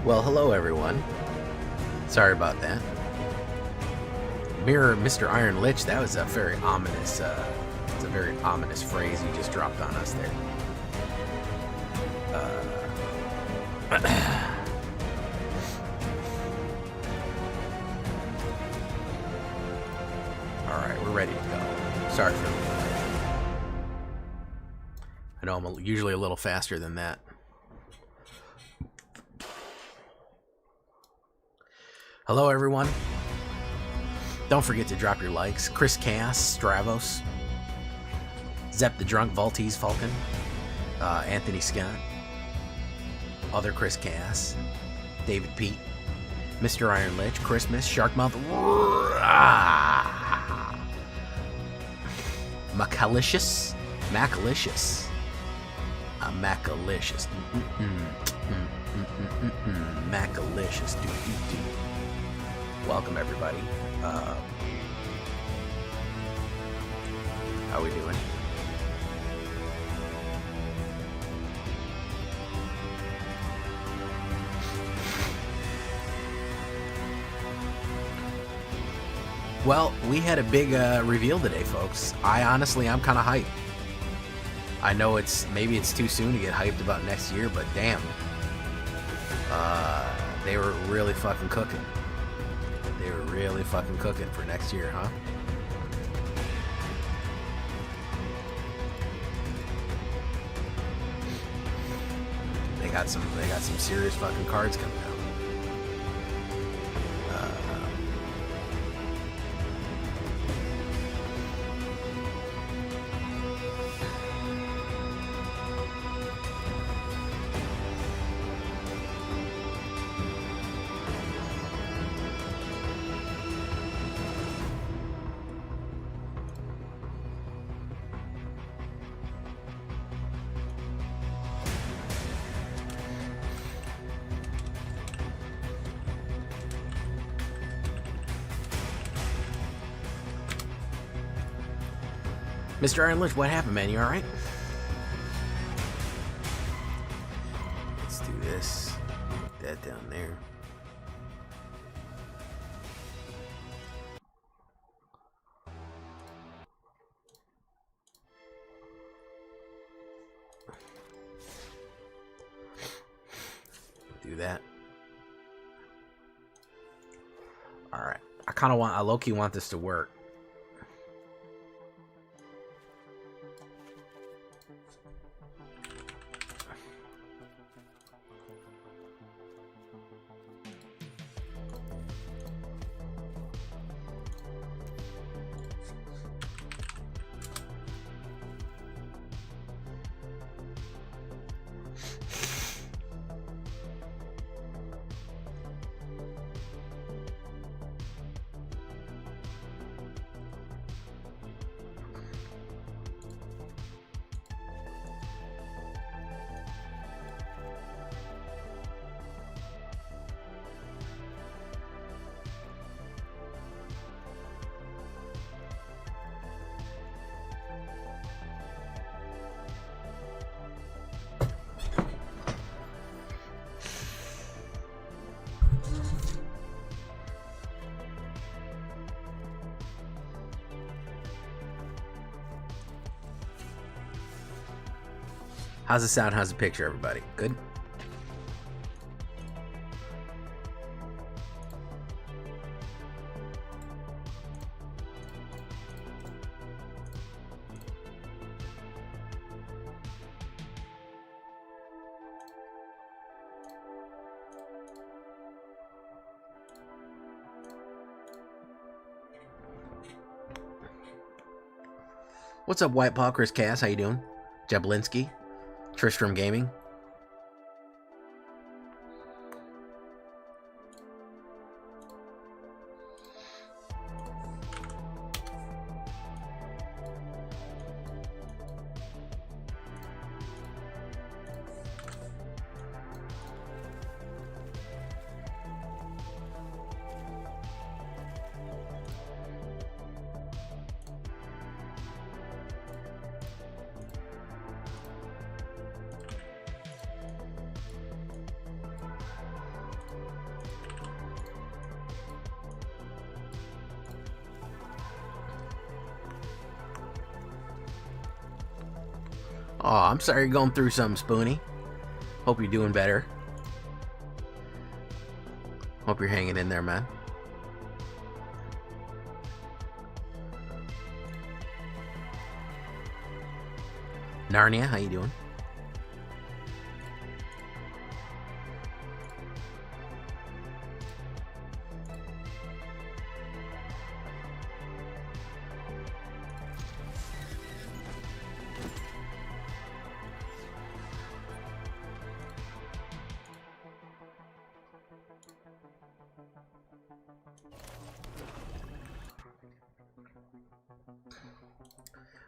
Well, hello everyone. Sorry about that. Mirror Mr. Iron Lich, that was a very ominous, it's a very ominous phrase you just dropped on us there. Alright, we're ready to go. Sorry for the delay. I know I'm usually a little faster than that. Hello everyone. Don't forget to drop your likes. Chris Cass, Stravos, Zep the Drunk, Valtese Falcon, Anthony Scott, other Chris Cass, David Pete, Mr. Iron Lich, Christmas, Sharkmouth, Macalicious, Macalicious, Macalicious, Macalicious, Welcome everybody. How we doing? Well, we had a big reveal today, folks. I'm kind of hyped. I know maybe it's too soon to get hyped about next year, but damn, they were really fucking cooking. They were really fucking cooking for next year, huh? They got some serious fucking cards coming out. Mr. Iron Lich, what happened, man? You alright? Let's do this. Put that down there. Do that. Alright. I low-key want this to work. How's the sound? How's the picture, everybody? Good? What's up, White Paw? Chris Cass, how you doing? Jablinski? Tristram Gaming. Oh, I'm sorry you're going through something, Spoonie. Hope you're doing better. Hope you're hanging in there, man. Narnia, how you doing?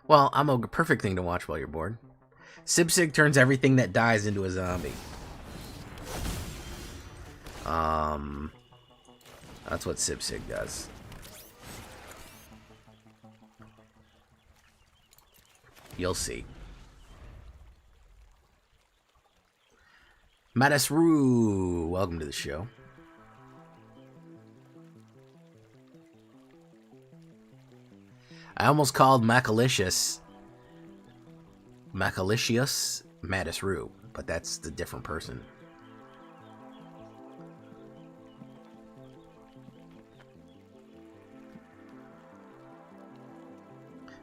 Well, I'm a perfect thing to watch while you're bored. Sibsig turns everything that dies into a zombie. That's what Sibsig does. You'll see. Madasru, welcome to the show. I almost called Macalicious Madasru, but that's the different person.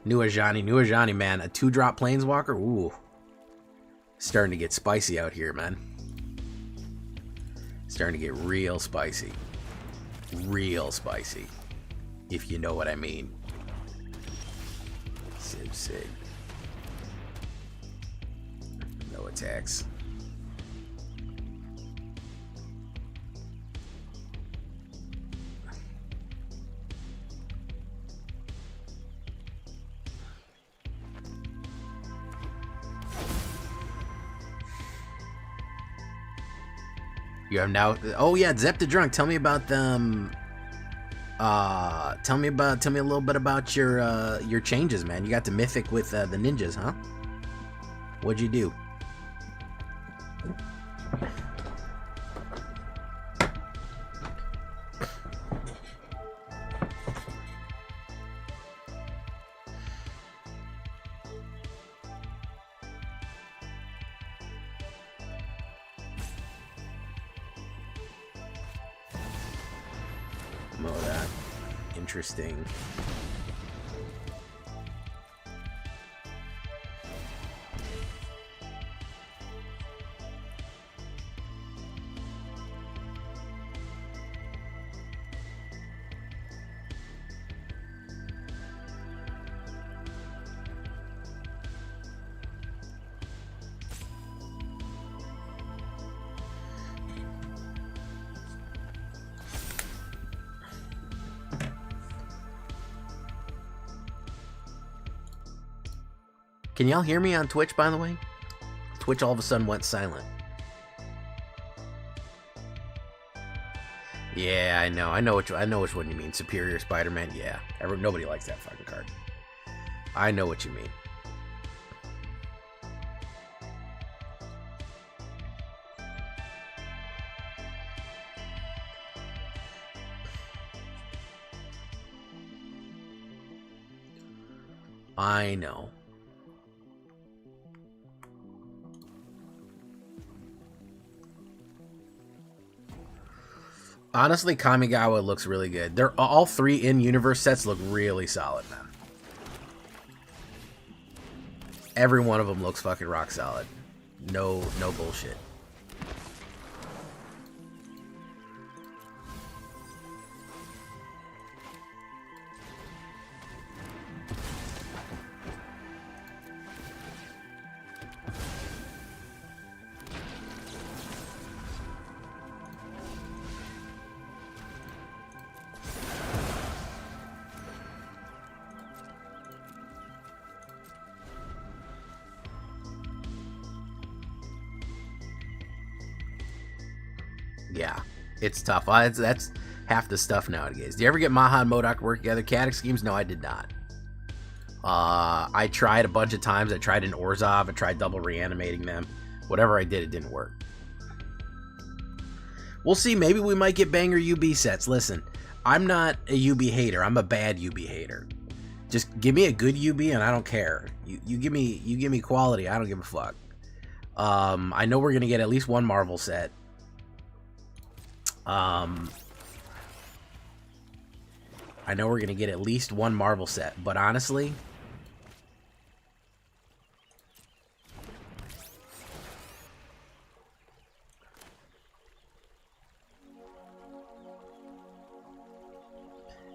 Nuajani, man. A 2-drop Planeswalker? Ooh. Starting to get spicy out here, man. Starting to get real spicy. Real spicy. If you know what I mean. Sig. No attacks. You have now. Oh yeah, Zep the Drunk. Tell me about them. Tell me a little bit about your changes, man. You got the mythic with the ninjas, huh? What'd you do? Oh, that interesting. Can y'all hear me on Twitch, by the way? Twitch all of a sudden went silent. Yeah, I know which one you mean. Superior Spider-Man. Yeah, nobody likes that fucking card. I know what you mean. I know. Honestly, Kamigawa looks really good. They're all 3 in-universe sets look really solid, man. Every one of them looks fucking rock solid. No bullshit. Yeah, it's tough. That's half the stuff nowadays. Do you ever get Maha and MODOK to work together? Chaotic Schemes? No, I did not. I tried a bunch of times. I tried an Orzhov. I tried double reanimating them. Whatever I did, it didn't work. We'll see. Maybe we might get banger UB sets. Listen, I'm not a UB hater. I'm a bad UB hater. Just give me a good UB and I don't care. You give me quality, I don't give a fuck. I know we're gonna get at least one Marvel set. I know we're gonna get at least one Marvel set, but honestly,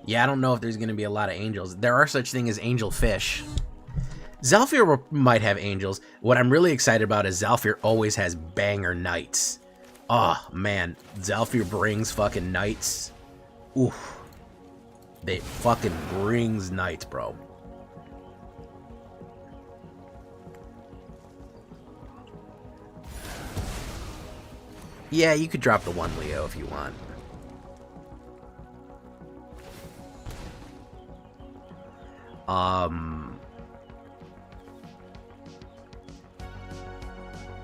yeah, I don't know if there's going to be a lot of angels. There are such thing as angel fish. Zalfir might have angels. What I'm really excited about is Zalfir always has banger knights. Oh, man. Zalfir brings fucking knights. Oof. They fucking brings knights, bro. Yeah, you could drop the one Leo if you want.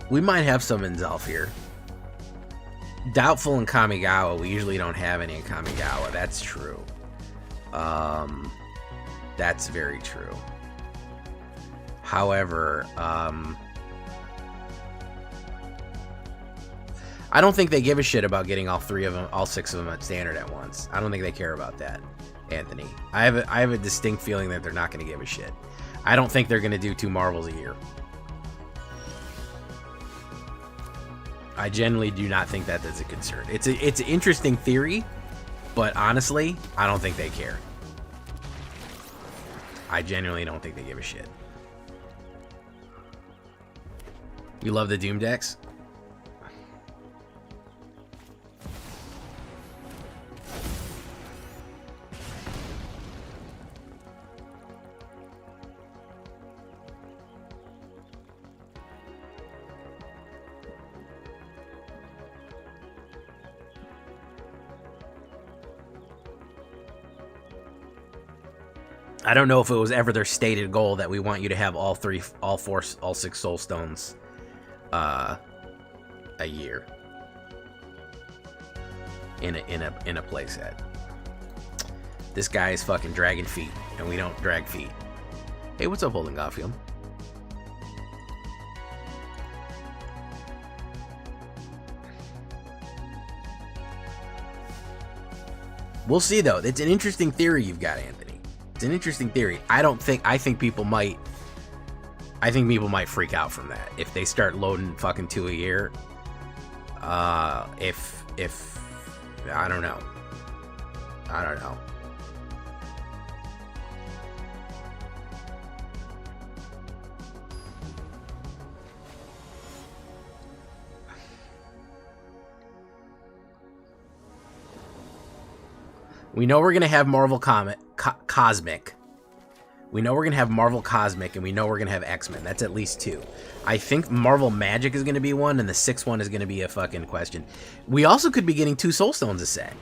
We might have some in Zalfir. Doubtful in Kamigawa. We usually don't have any in Kamigawa. That's true. That's very true. However, I don't think they give a shit about getting all 3 of them, all 6 of them at standard at once. I don't think they care about that, Anthony. I have a distinct feeling that they're not going to give a shit. I don't think they're going to do 2 Marvels a year. I genuinely do not think that that's a concern. It's an interesting theory, but honestly, I don't think they care. I genuinely don't think they give a shit. You love the Doom decks? I don't know if it was ever their stated goal that we want you to have all 6 Soul Stones a year in a playset. This guy is fucking dragging feet, and we don't drag feet. Hey, what's up, Holden Garfield? We'll see, though. It's an interesting theory you've got, Anthony. It's an interesting theory. I think people might freak out from that if they start loading fucking 2 a year. If I don't know. We know we're gonna have Marvel Cosmic. We know we're gonna have Marvel Cosmic, and we know we're gonna have X-Men. That's at least 2. I think Marvel Magic is gonna be one, and the 6th one is gonna be a fucking question. We also could be getting 2 Soul Stones a set.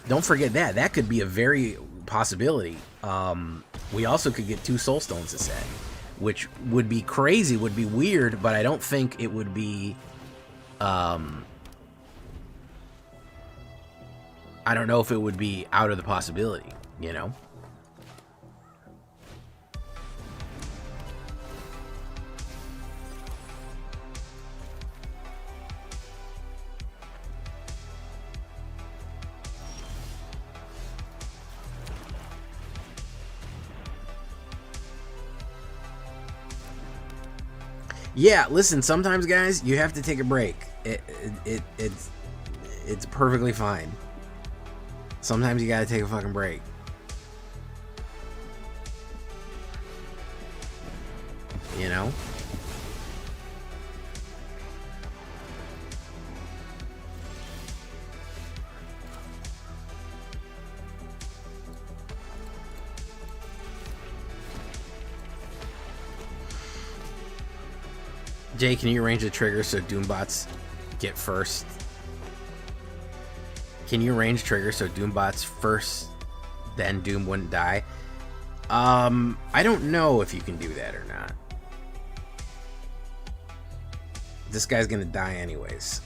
Don't forget that. That could be a very possibility. We also could get 2 Soul Stones a set, which would be crazy, would be weird, but I don't think it would be. I don't know if it would be out of the possibility, you know? Yeah, listen, sometimes, guys, you have to take a break. It's perfectly fine. Sometimes you gotta take a fucking break. You know? Jay, can you arrange the trigger so Doombots get first? Can you arrange triggers so Doombots first, then Doom wouldn't die? I don't know if you can do that or not. This guy's gonna die anyways.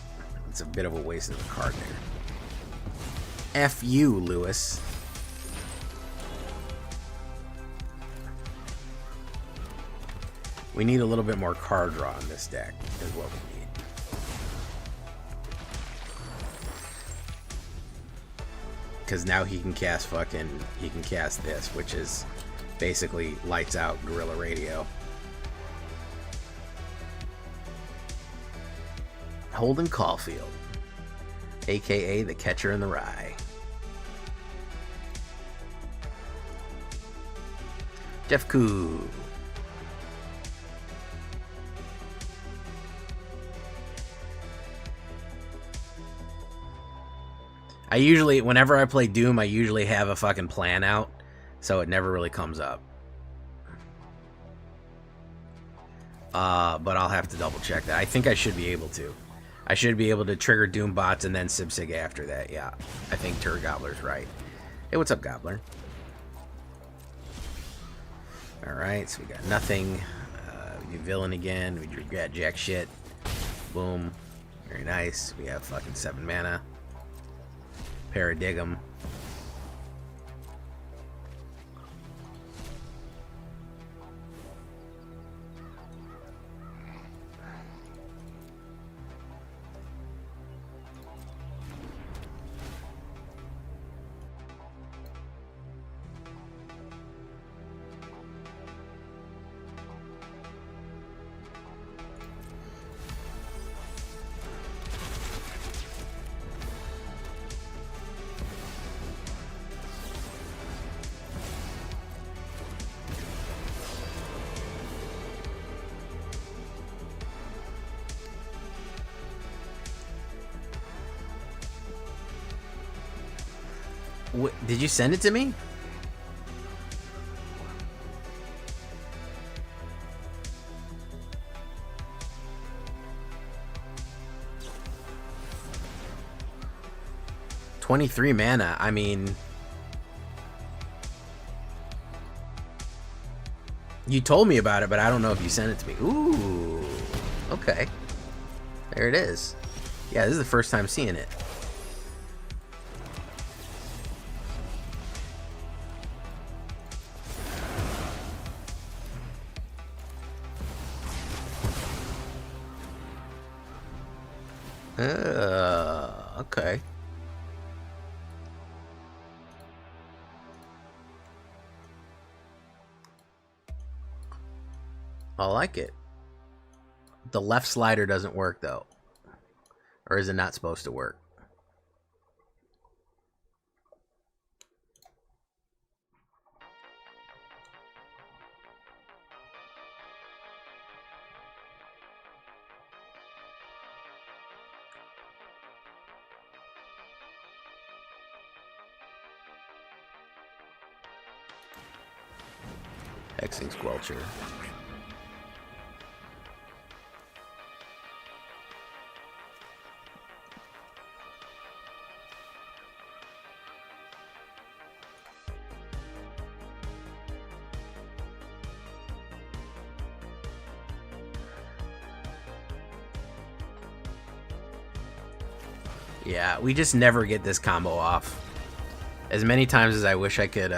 It's a bit of a waste of a card there. F you, Lewis. We need a little bit more card draw in this deck, is what we need. Because now he can cast this, which is basically lights out Guerrilla Radio. Holden Caulfield, aka the Catcher in the Rye. Jeff Koo. I usually, whenever I play Doom, I usually have a fucking plan out, so it never really comes up. But I'll have to double check that. I think I should be able to. I should be able to trigger Doom bots and then Sibsig after that, yeah. I think Tur Gobbler's right. Hey, what's up, Gobbler? Alright, so we got nothing. We do Villain again. We got jack shit. Boom. Very nice. We have fucking 7 mana. Paradigm. Did you send it to me? $23 mana. I mean, you told me about it, but I don't know if you sent it to me. Ooh, okay. There it is. Yeah, this is the first time seeing it. Okay. I like it. The left slider doesn't work though. Or is it not supposed to work? Hexing Squelcher. Yeah, we just never get this combo off. As many times as I wish I could,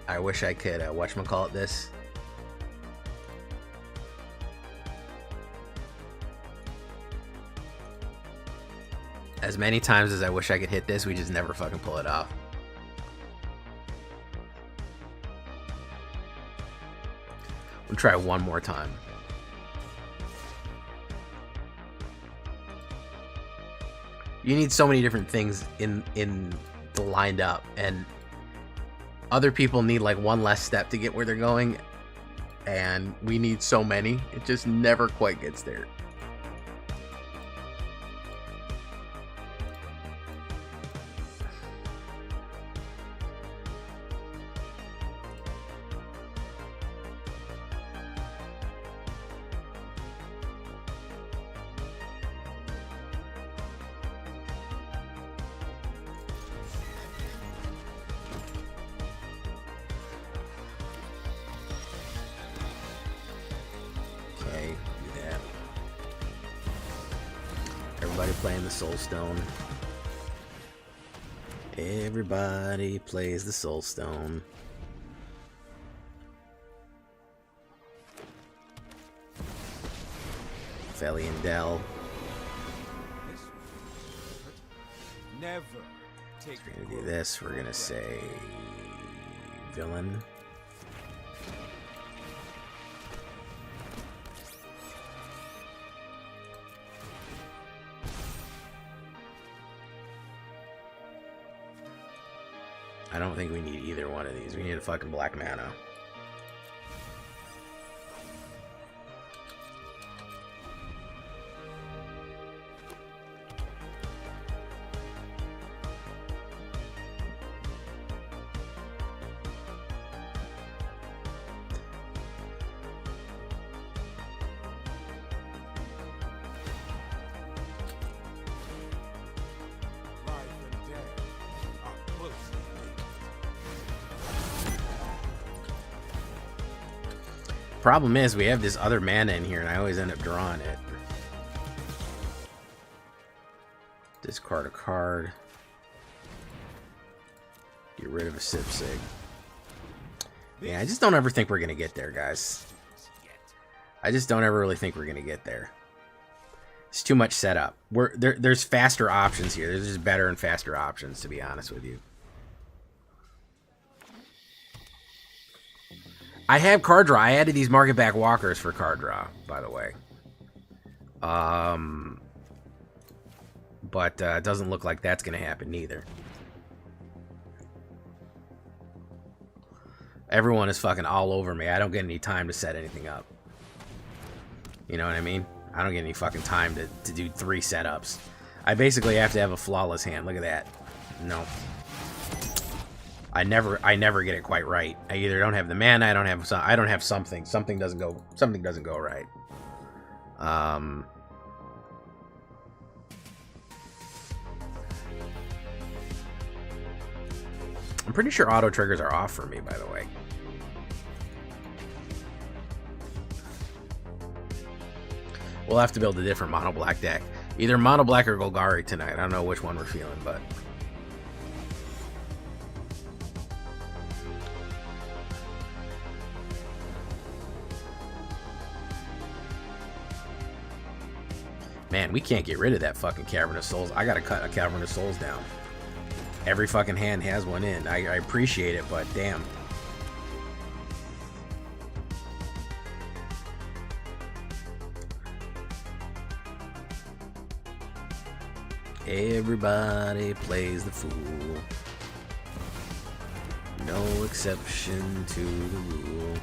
whatchamacallit this. As many times as I wish I could hit this, we just never fucking pull it off. We'll try one more time. You need so many different things in lined up, and other people need like one less step to get where they're going, and we need so many. It just never quite gets there. Playing the Soul Stone. Everybody plays the Soul Stone. Feliandel. Never take. We're gonna do this. We're gonna say villain. I don't think we need either one of these. We need a fucking black mana. Problem is, we have this other mana in here, and I always end up drawing it. Discard a card. Get rid of a Sipsig. Yeah, I just don't ever think we're going to get there, guys. I just don't ever really think we're going to get there. It's too much setup. There's faster options here. There's just better and faster options, to be honest with you. I have card draw. I added these market back walkers for card draw, by the way. But it doesn't look like that's going to happen neither. Everyone is fucking all over me. I don't get any time to set anything up. You know what I mean? I don't get any fucking time to do 3 setups. I basically have to have a flawless hand. Look at that. No. I never get it quite right. I either don't have the mana, I don't have something. Something doesn't go right. I'm pretty sure auto triggers are off for me, by the way. We'll have to build a different mono black deck. Either mono black or Golgari tonight. I don't know which one we're feeling, but man, we can't get rid of that fucking Cavern of Souls. I gotta cut a Cavern of Souls down. Every fucking hand has one in. I appreciate it, but damn. Everybody plays the fool. No exception to the rule.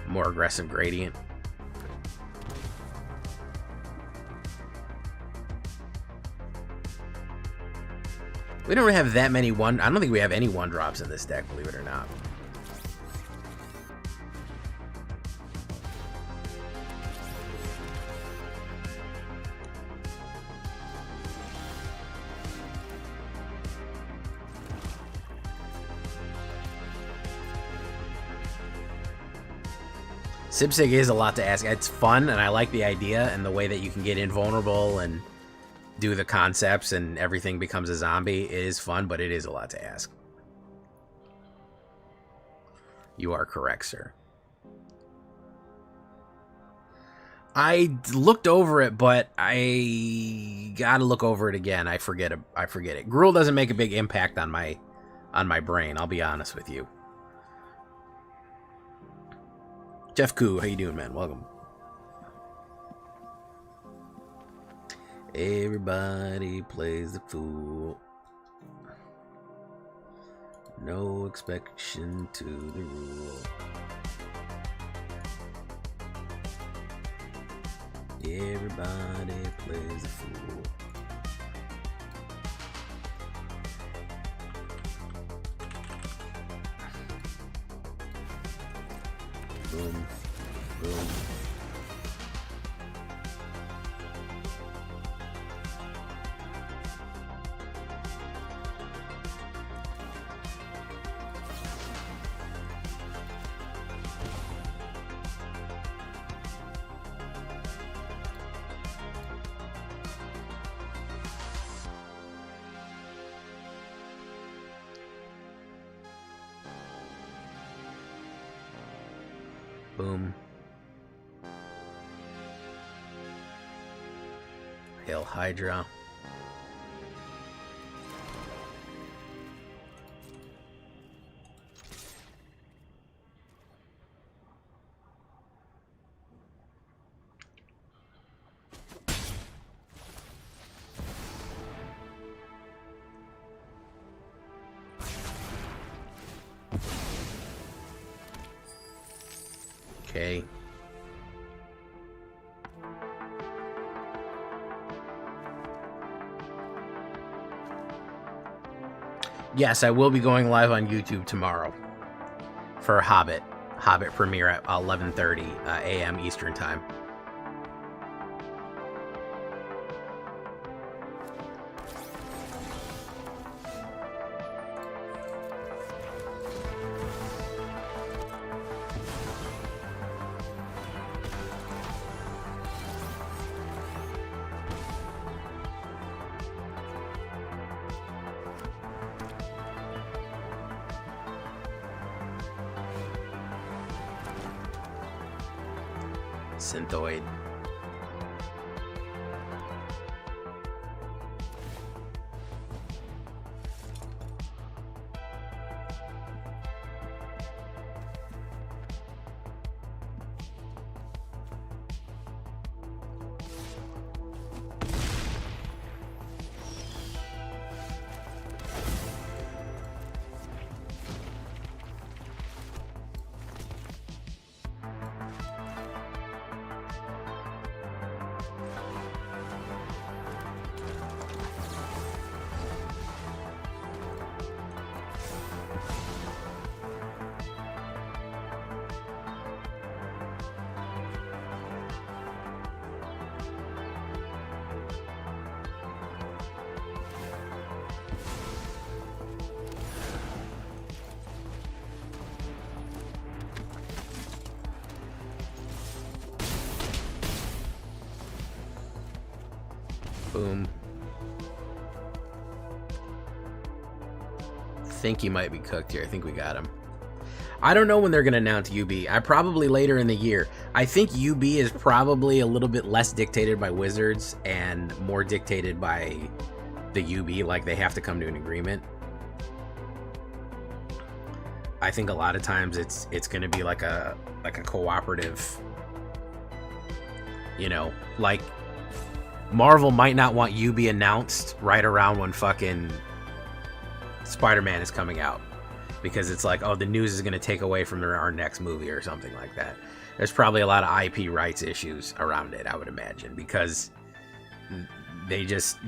More aggressive gradient. We don't have that many I don't think we have any 1-drops in this deck, believe it or not. Sipsig is a lot to ask. It's fun, and I like the idea and the way that you can get invulnerable and do the concepts and everything becomes a zombie. It is fun, but it is a lot to ask. You are correct, sir. I looked over it, but I gotta look over it again. I forget it. Gruul doesn't make a big impact on my brain, I'll be honest with you. Jeff Koo, how you doing, man? Welcome. Everybody plays the fool. No exception to the rule. Everybody plays the fool. Boom, boom. Boom. Hail Hydra. Okay. Yes, I will be going live on YouTube tomorrow for Hobbit premiere at 11:30 a.m. Eastern Time. Synthoid. Boom. Think he might be cooked here. I think we got him. I don't know when they're going to announce UB. Probably later in the year. I think UB is probably a little bit less dictated by Wizards and more dictated by the UB. Like, they have to come to an agreement. I think a lot of times it's going to be like a cooperative, you know, like Marvel might not want UB announced right around when fucking Spider-Man is coming out, because it's like, oh, the news is going to take away from our next movie or something like that. There's probably a lot of IP rights issues around it, I would imagine, because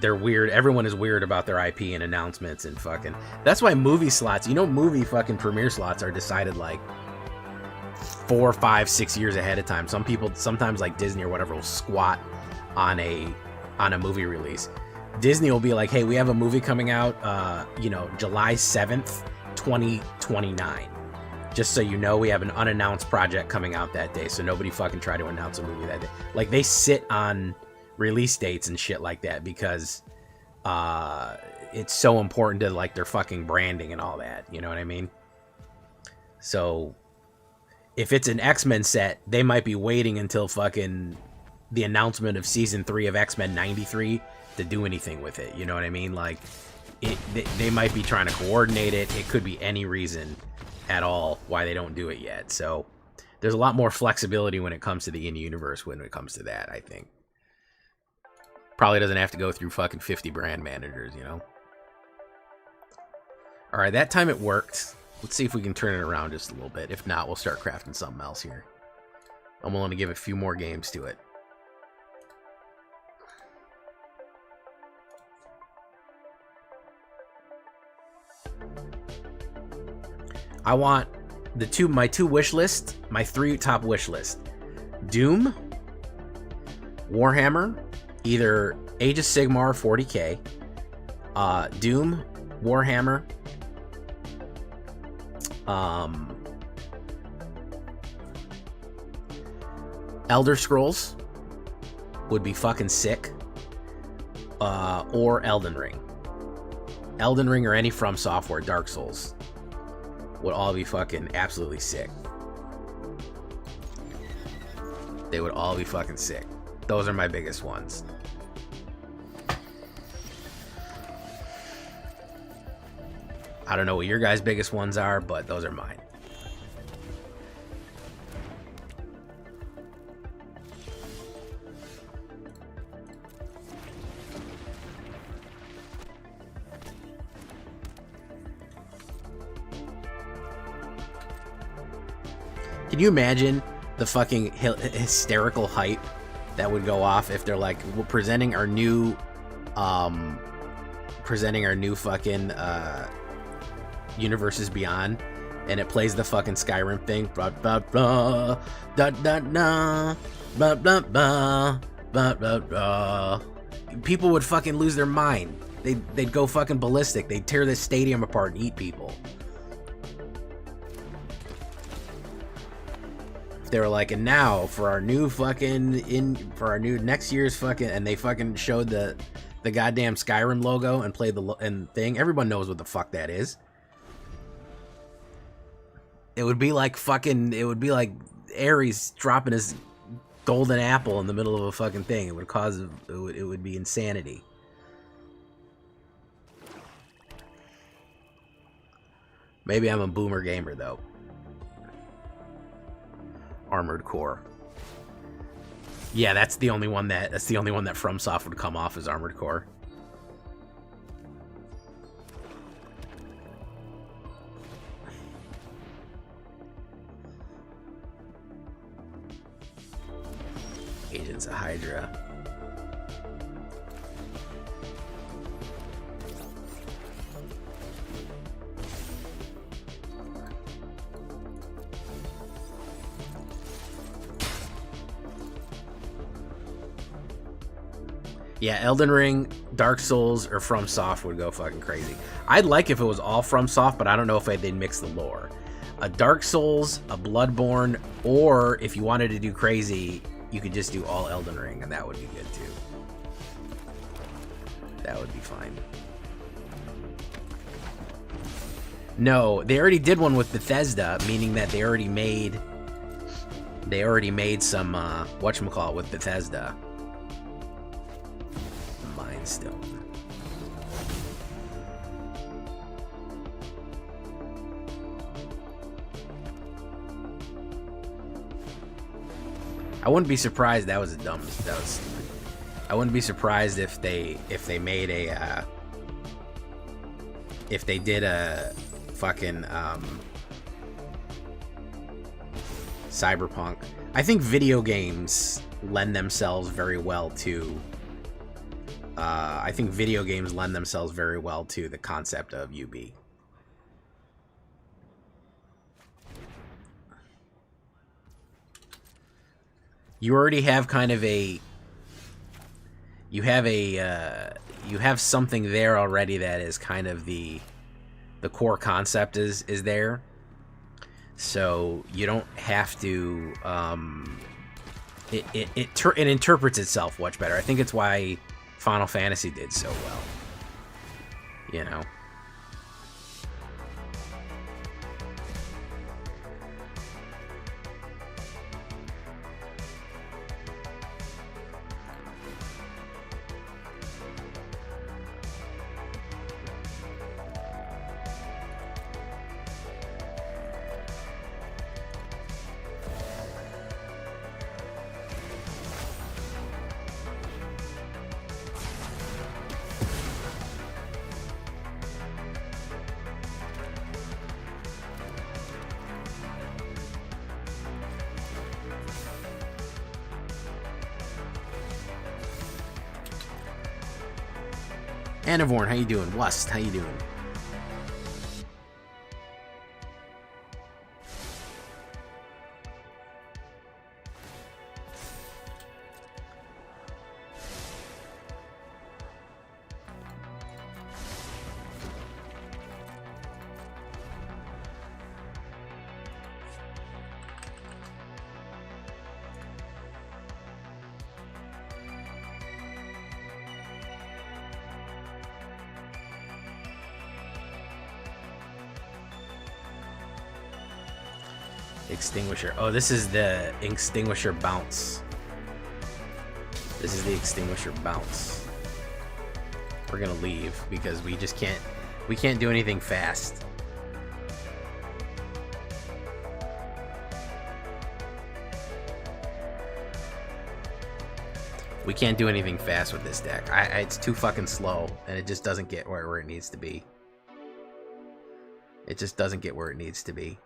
they're weird. Everyone is weird about their IP and announcements and fucking. That's why movie slots, you know, movie fucking premiere slots are decided like 4, 5, 6 years ahead of time. Some people, sometimes like Disney or whatever, will squat on a movie release. Disney will be like, hey, we have a movie coming out, you know, July 7th, 2029. Just so you know, we have an unannounced project coming out that day, so nobody fucking try to announce a movie that day. Like, they sit on release dates and shit like that because it's so important to, like, their fucking branding and all that, you know what I mean? So if it's an X-Men set, they might be waiting until fucking the announcement of season 3 of X-Men 93 to do anything with it, you know what I mean? Like, they might be trying to coordinate it. It could be any reason at all why they don't do it yet. So there's a lot more flexibility when it comes to the in-universe when it comes to that, I think. Probably doesn't have to go through fucking 50 brand managers, you know? Alright, that time it worked. Let's see if we can turn it around just a little bit. If not, we'll start crafting something else here. I'm willing to give a few more games to it. I want my two wish list, my 3 top wish list. Doom, Warhammer, either Age of Sigmar 40k, Doom, Warhammer, Elder Scrolls would be fucking sick, or Elden Ring. Elden Ring or any From Software, Dark Souls would all be fucking absolutely sick. They would all be fucking sick. Those are my biggest ones. I don't know what your guys' biggest ones are, but those are mine. Can you imagine the fucking hysterical hype that would go off if they're like, we're presenting our new fucking Universes Beyond, and it plays the fucking Skyrim thing, blah blah blah, da da da, blah blah blah, blah blah blah. People would fucking lose their mind. They'd go fucking ballistic. They'd tear this stadium apart and eat people. They were like, and now for our new fucking for our new next year's fucking, and they fucking showed the goddamn Skyrim logo and played the thing. Everyone knows what the fuck that is. It would be like fucking, it would be like Ares dropping his golden apple in the middle of a fucking thing. It would cause, it would be insanity. Maybe I'm a boomer gamer though. Armored Core. Yeah, that's the only one that FromSoft would come off as Armored Core. Agents of Hydra. Yeah, Elden Ring, Dark Souls, or FromSoft would go fucking crazy. I'd like if it was all FromSoft, but I don't know if they'd mix the lore. A Dark Souls, a Bloodborne, or if you wanted to do crazy, you could just do all Elden Ring, and that would be good too. That would be fine. No, they already did one with Bethesda, meaning that they already made some whatchamacallit with Bethesda. Stone. I wouldn't be surprised. That was dumb. That was stupid. I wouldn't be surprised if they made a if they did a fucking Cyberpunk. I think video games lend themselves very well to. I think video games lend themselves very well to the concept of UB. You already have kind of a... You have something there already that is kind of the core concept is there. So you don't have to... It interprets itself much better. I think it's why Final Fantasy did so well, you know. Anavorn, how you doing? Wust, how you doing? Extinguisher. Oh, this is the Extinguisher bounce. This is the Extinguisher bounce. We're gonna leave because we just can't. We can't do anything fast. We can't do anything fast with this deck. It's too fucking slow, and it just doesn't get where it needs to be. It just doesn't get where it needs to be.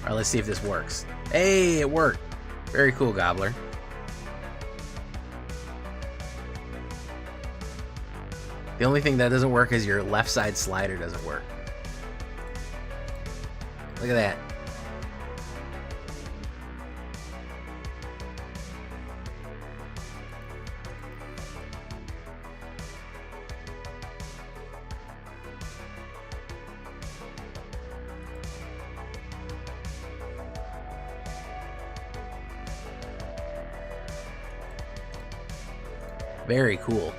Alright, let's see if this works. Hey, it worked. Very cool, Gobbler. The only thing that doesn't work is your left side slider doesn't work. Look at that. Very cool.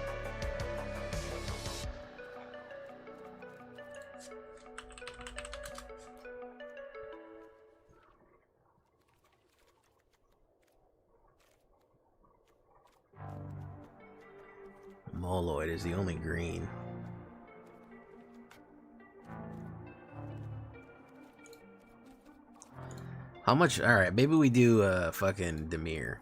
Moloid is the only green. How much? Alright, maybe we do fucking Demir.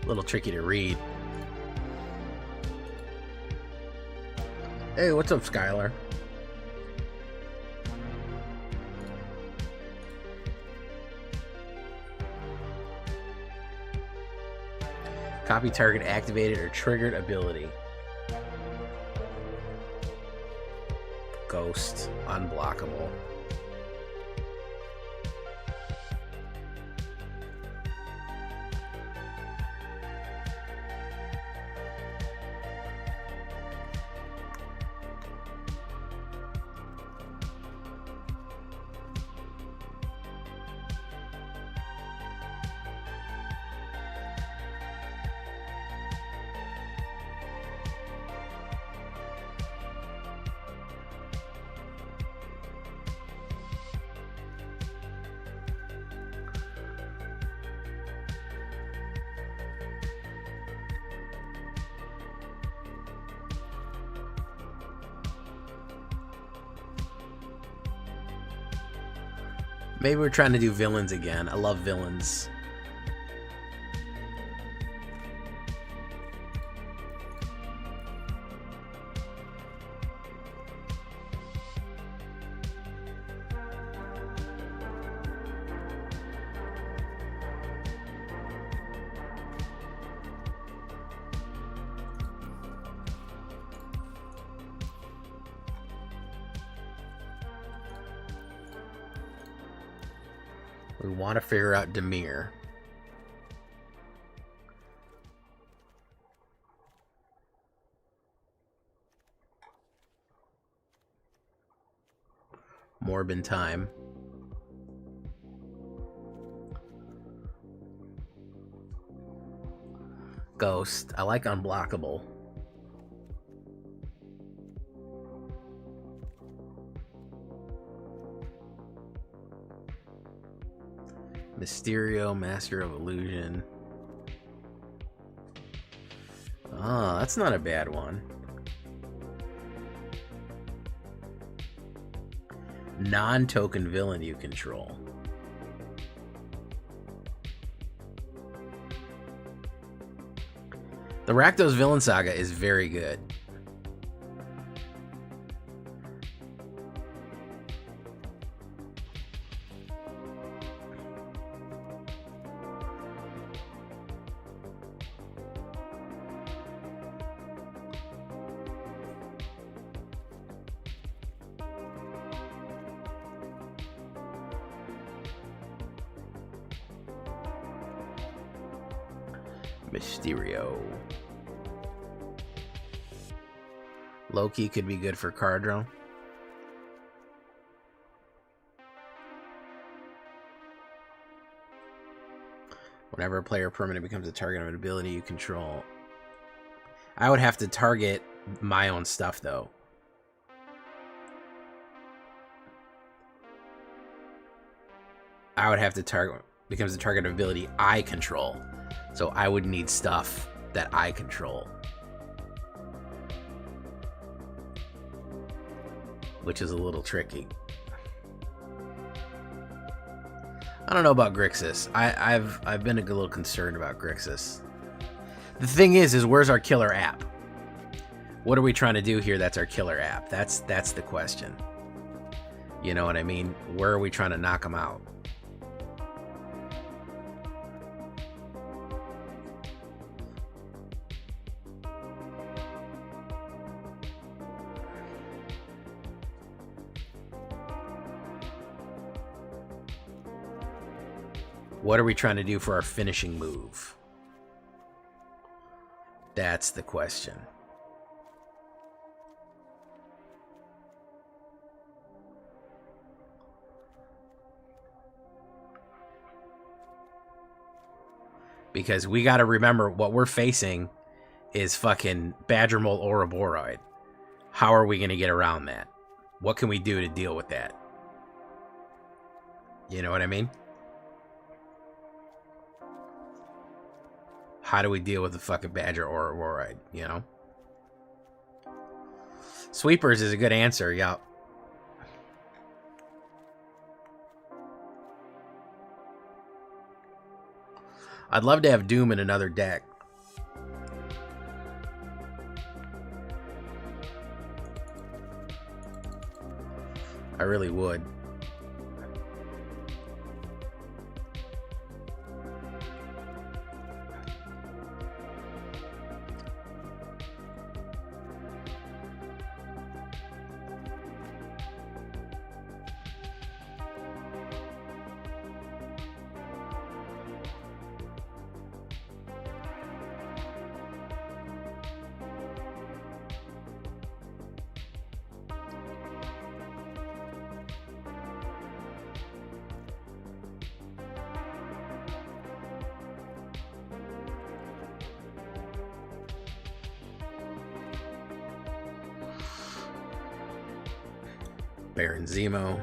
A little tricky to read. Hey, what's up, Skylar? Copy target activated or triggered ability. Ghost, unblockable. Maybe we're trying to do villains again. I love villains. We want to figure out Demir. Morbin time. Ghost. I like unblockable. Mysterio, Master of Illusion. Oh, that's not a bad one. Non-token villain you control. The Rakdos Villain Saga is very good. Mysterio. Loki could be good for Cardro. Whenever a player permanent becomes a target of an ability you control. I would have to target my own stuff, though. I would have to target... becomes a target of ability I control. So I would need stuff that I control. Which is a little tricky. I don't know about Grixis. I've been a little concerned about Grixis. The thing is where's our killer app? What are we trying to do here that's our killer app? That's the question. You know what I mean? Where are we trying to knock them out? What are we trying to do for our finishing move? That's the question. Because we got to remember what we're facing is fucking Badger Mole Ouroboros. How are we going to get around that? What can we do to deal with that? You know what I mean? How do we deal with the fucking Badger Ouroboros, you know? Sweepers is a good answer, yup. I'd love to have Doom in another deck. I really would. Baron Zemo.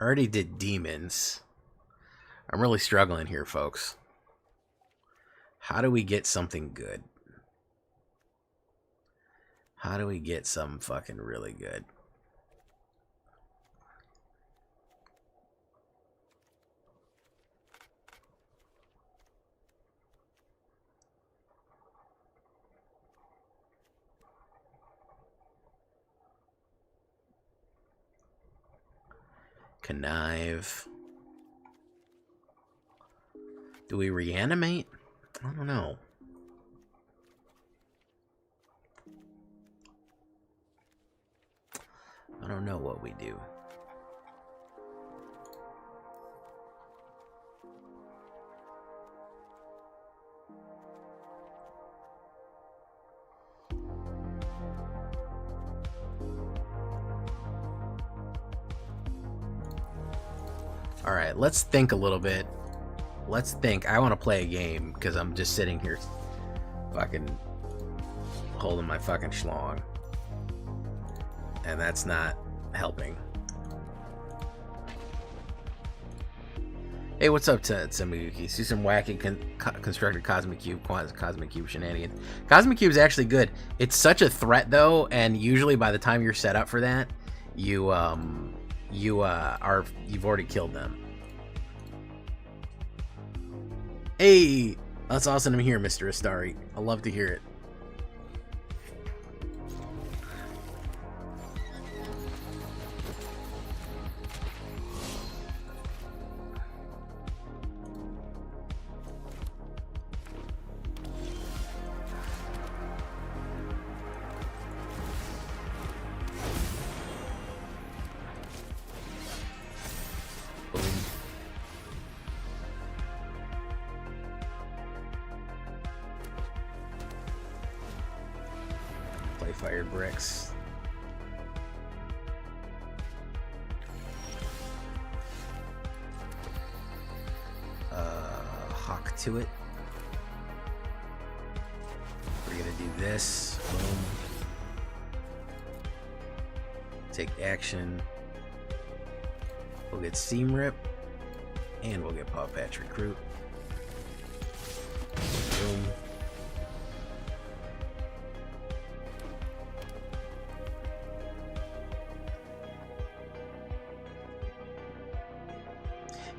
Already did demons. I'm really struggling here, folks. How do we get something good? How do we get something fucking really good? Connive. Do we reanimate? I don't know. I don't know what we do. All right, let's think a little bit. Let's think. I want to play a game because I'm just sitting here fucking holding my fucking schlong. And that's not helping. Hey, what's up, Tsamiyuki? See some wacky constructed Cosmic Cube, Cosmic Cube shenanigans. Cosmic Cube's actually good. It's such a threat, though, and usually by the time you're set up for that, you've already killed them. Hey, that's awesome to hear, Mr. Astari. I love to hear it. Fired bricks. Hawk to it. We're gonna do this. Boom. Take action. We'll get Seam Rip. And we'll get Paw Patch Recruit. Boom.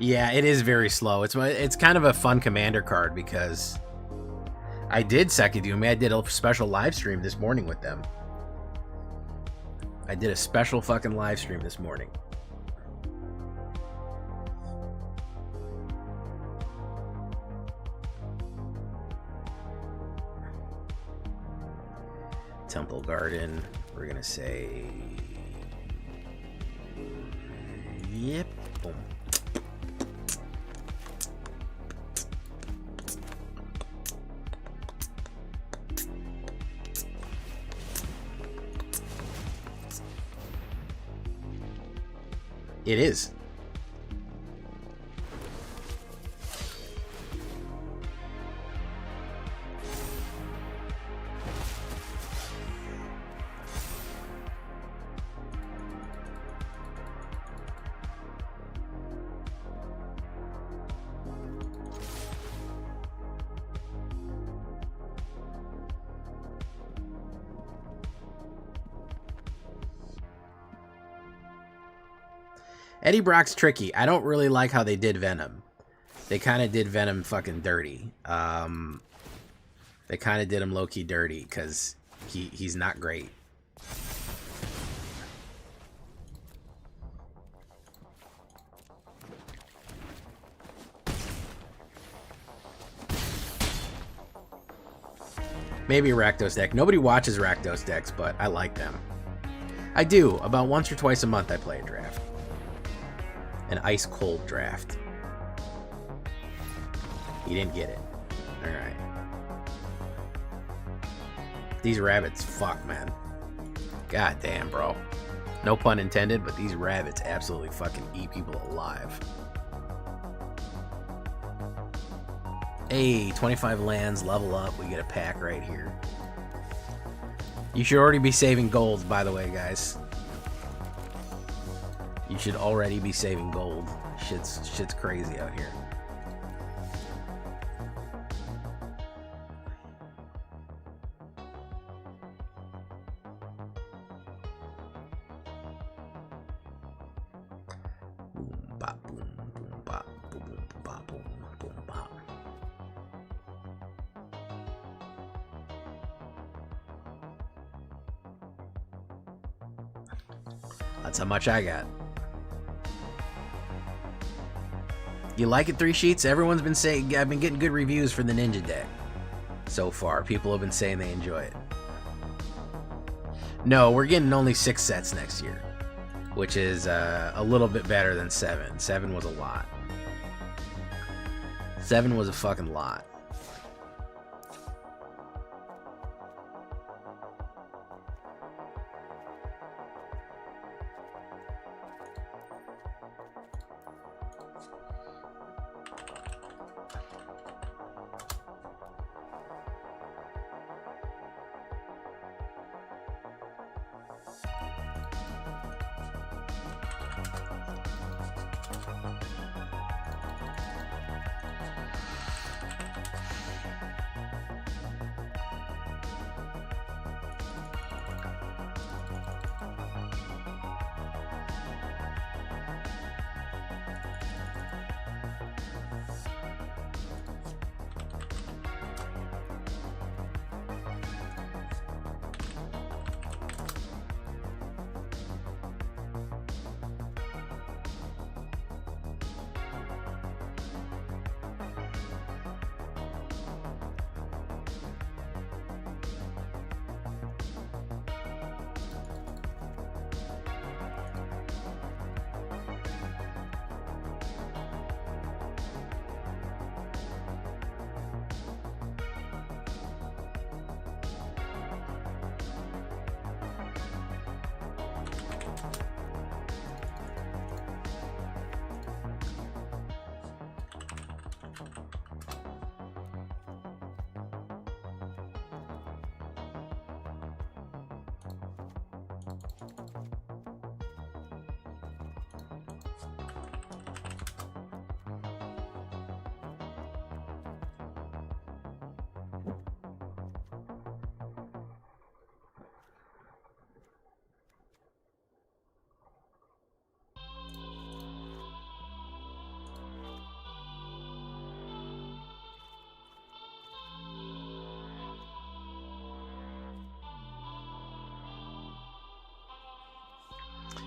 Yeah, it is very slow. It's kind of a fun commander card because I did Sekidumi. I did a special live stream this morning with them. I did a special fucking live stream this morning. Temple Garden. We're gonna say, yep. Boom. It is. Eddie Brock's tricky. I don't really like how they did Venom. They kind of did Venom fucking dirty. They kind of did him low-key dirty because he's not great. Maybe a Rakdos deck. Nobody watches Rakdos decks, but I like them. I do. About once or twice a month I play a draft. An ice cold draft. You didn't get it. Alright. These rabbits, fuck, man. God damn, bro. No pun intended, but these rabbits absolutely fucking eat people alive. Hey, 25 lands, level up. We get a pack right here. You should already be saving gold, by the way, guys. You should already be saving gold. Shit's crazy out here. Boom, bop, boom, boom, bop, boom, boom, bop, boom, boom, bop. That's how much I got. You like it, 3 sheets? Everyone's been saying, I've been getting good reviews for the Ninja deck so far. People have been saying they enjoy it. No, we're getting only 6 sets next year, which is a little bit better than 7. 7 was a lot. 7 was a fucking lot.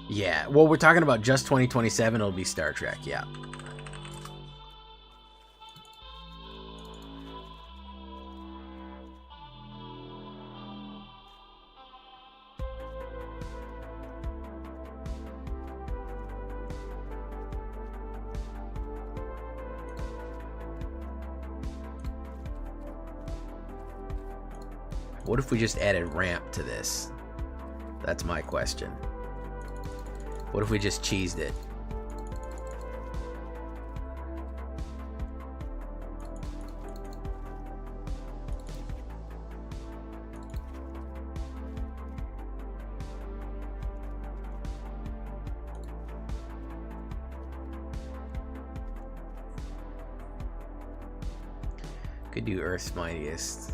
Yeah, well, we're talking about just 2027. It'll be Star Trek, yeah. What if we just added ramp to this? That's my question. What if we just cheesed it? Could do Earth's Mightiest.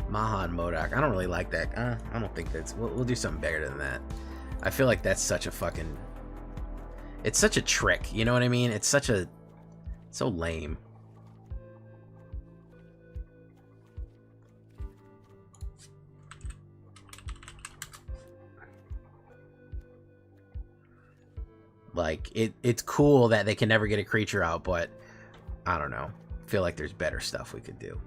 Maha and Modok. I don't really like that. I don't think that's... We'll do something better than that. I feel like that's such a fucking... It's such a trick, you know what I mean? It's such a... So lame. Like, it's cool that they can never get a creature out, but... I don't know. I feel like there's better stuff we could do.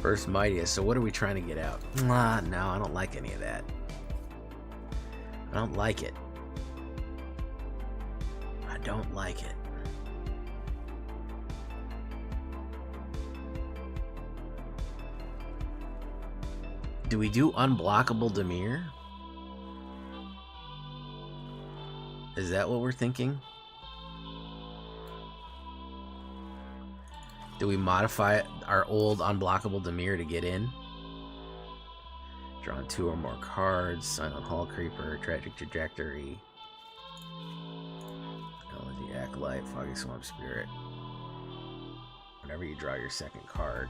First mightiest. So what are we trying to get out? No, I don't like any of that. I don't like it. I don't like it. Do we do unblockable Dimir? Is that what we're thinking? Do we modify our old unblockable Dimir to get in? Drawing 2 or more cards, Silent Hall Creeper, Tragic Trajectory, Elegy Acolyte, Foggy Swamp Spirit. Whenever you draw your second card.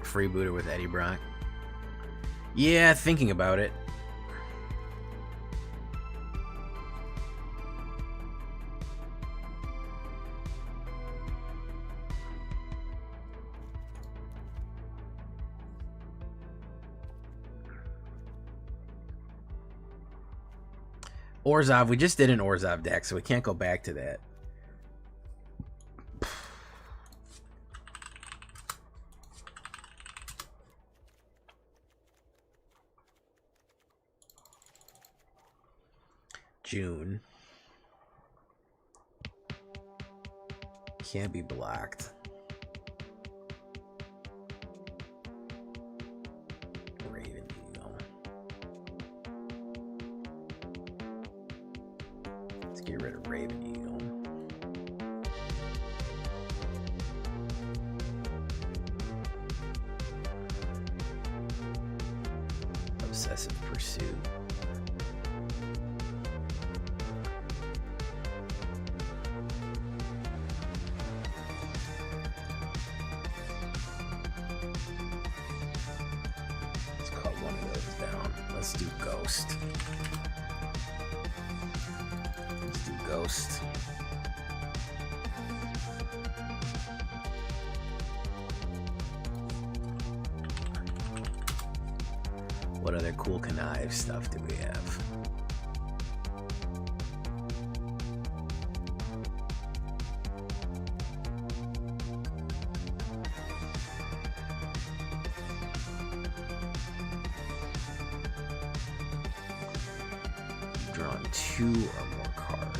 Freebooter with Eddie Brock. Yeah, thinking about it. Orzhov, we just did an Orzhov deck, so we can't go back to that. June. Can't be blocked. Raven Eagle. Let's get rid of Raven Eagle. Obsessive Pursuit. Let's do Ghost. Let's do Ghost. What other cool connive stuff do we have? Drawn 2 or more cards.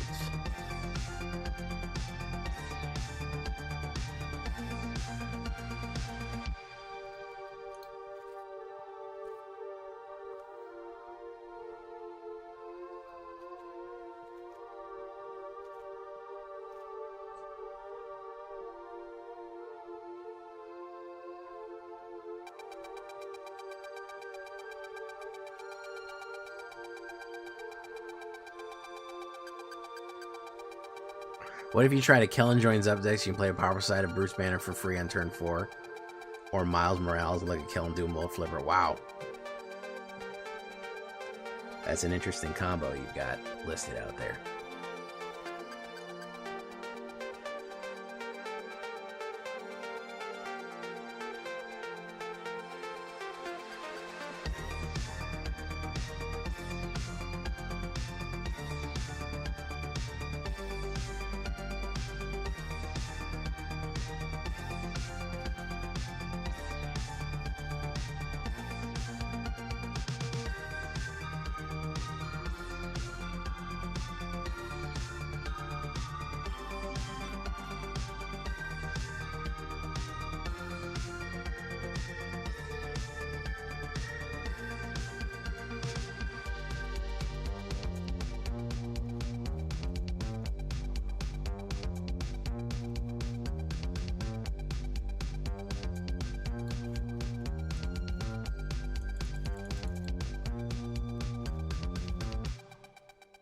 What if you try to Kellen joins up decks? You can play a power side of Bruce Banner for free on turn 4. Or Miles Morales, like a Kellen do a Mold Flipper. Wow. That's an interesting combo you've got listed out there.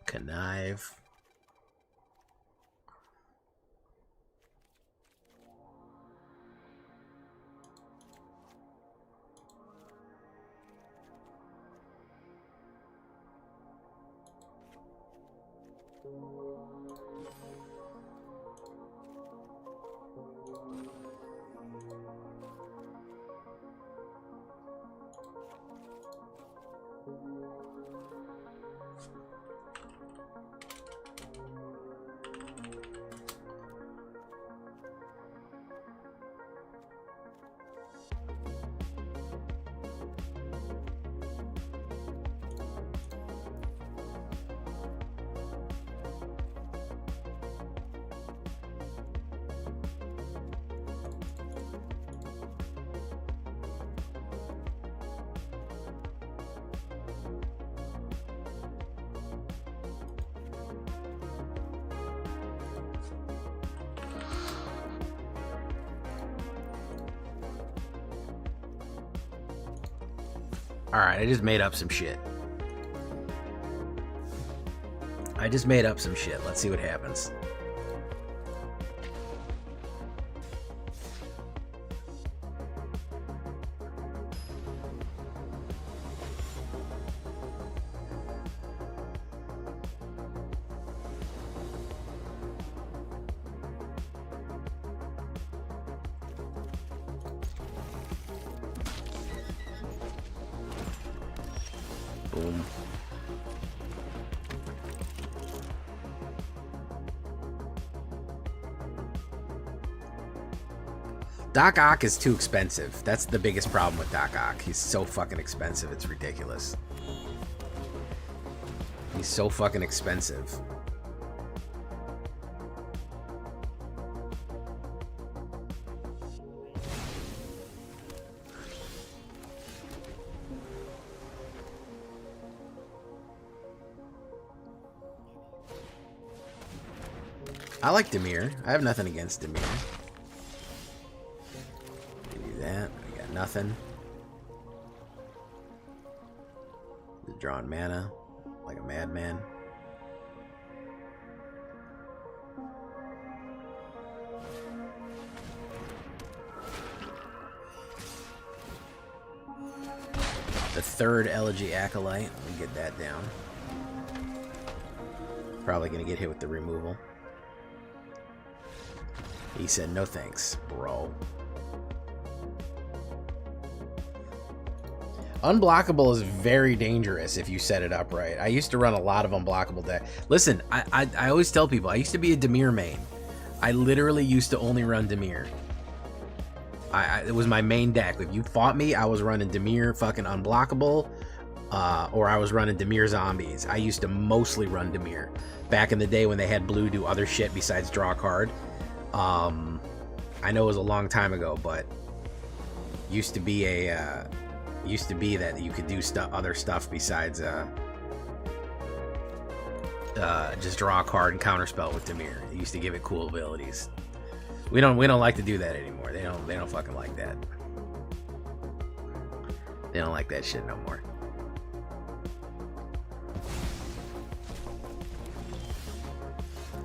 Connive. Alright, I just made up some shit. Let's see what happens. Boom. Doc Ock is too expensive. That's the biggest problem with Doc Ock. He's so fucking expensive, it's ridiculous. He's so fucking expensive. I like Dimir. I have nothing against Dimir. Do that. I got nothing. Just drawing mana like a madman. The third Elegy Acolyte. Let me get that down. Probably gonna get hit with the removal. He said, no thanks, bro. Unblockable is very dangerous if you set it up right. I used to run a lot of unblockable deck. Listen, I always tell people, I used to be a Dimir main. I literally used to only run Dimir. It was my main deck. If you fought me, I was running Dimir fucking unblockable, or I was running Dimir zombies. I used to mostly run Dimir. Back in the day when they had blue do other shit besides draw a card. I know it was a long time ago, but used to be that you could do other stuff besides just draw a card and counterspell with Dimir. It used to give it cool abilities. We don't like to do that anymore. They don't fucking like that. They don't like that shit no more.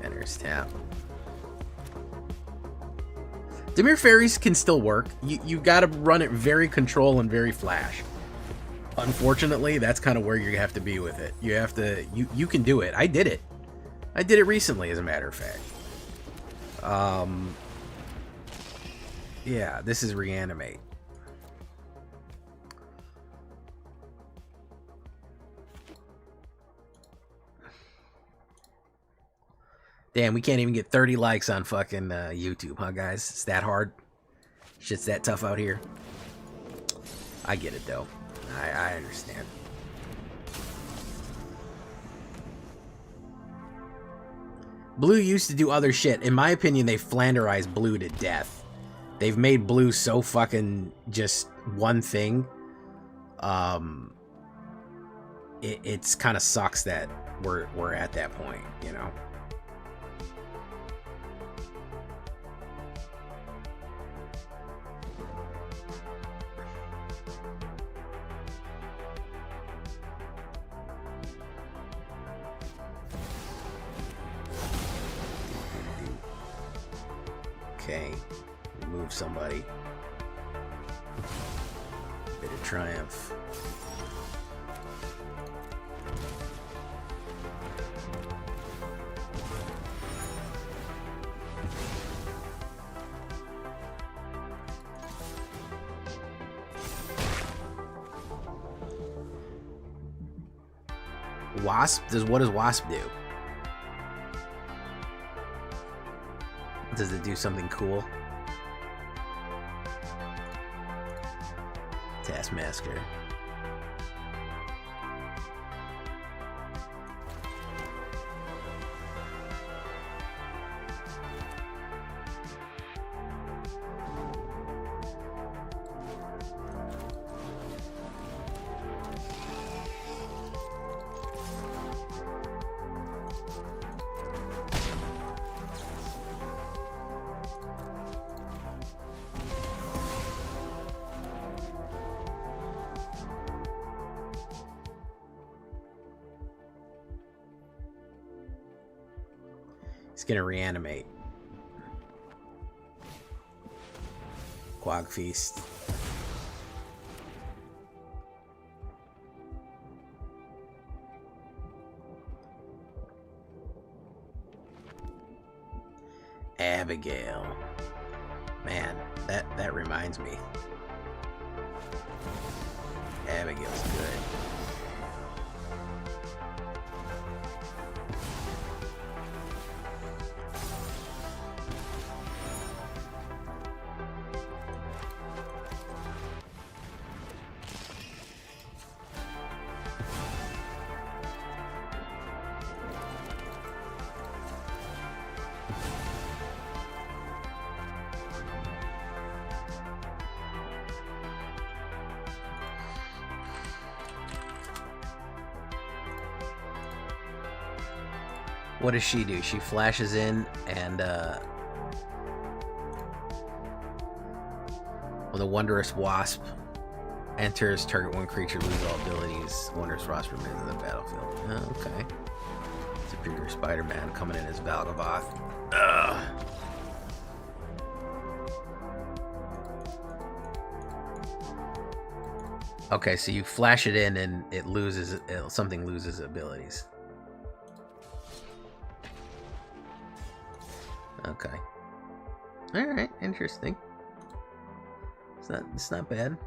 Enters tap. Dimir Fairies can still work. You gotta run it very control and very flash. Unfortunately, that's kind of where you have to be with it. You have to, you can do it. I did it. I did it recently, as a matter of fact. Yeah, this is Reanimate. Damn, we can't even get 30 likes on fucking YouTube, huh, guys? It's that hard. Shit's that tough out here. I get it, though. I understand. Blue used to do other shit. In my opinion, they flanderized blue to death. They've made blue so fucking just one thing. It's kind of sucks that we're at that point, you know? Okay, remove somebody. Bit of triumph. Wasp? What does Wasp do? Does it do something cool? Taskmaster. He's gonna reanimate. Quag Feast. Abigail. Man, that reminds me. Abigail's good. What does she do? She flashes in and when the Wondrous Wasp enters, target one creature, lose all abilities. Wondrous Wasp remains in the battlefield. Oh, okay. Superior Spider-Man coming in as Valgavoth. Ugh. Okay, so you flash it in and it loses, something loses abilities. Okay. All right, interesting. It's not bad.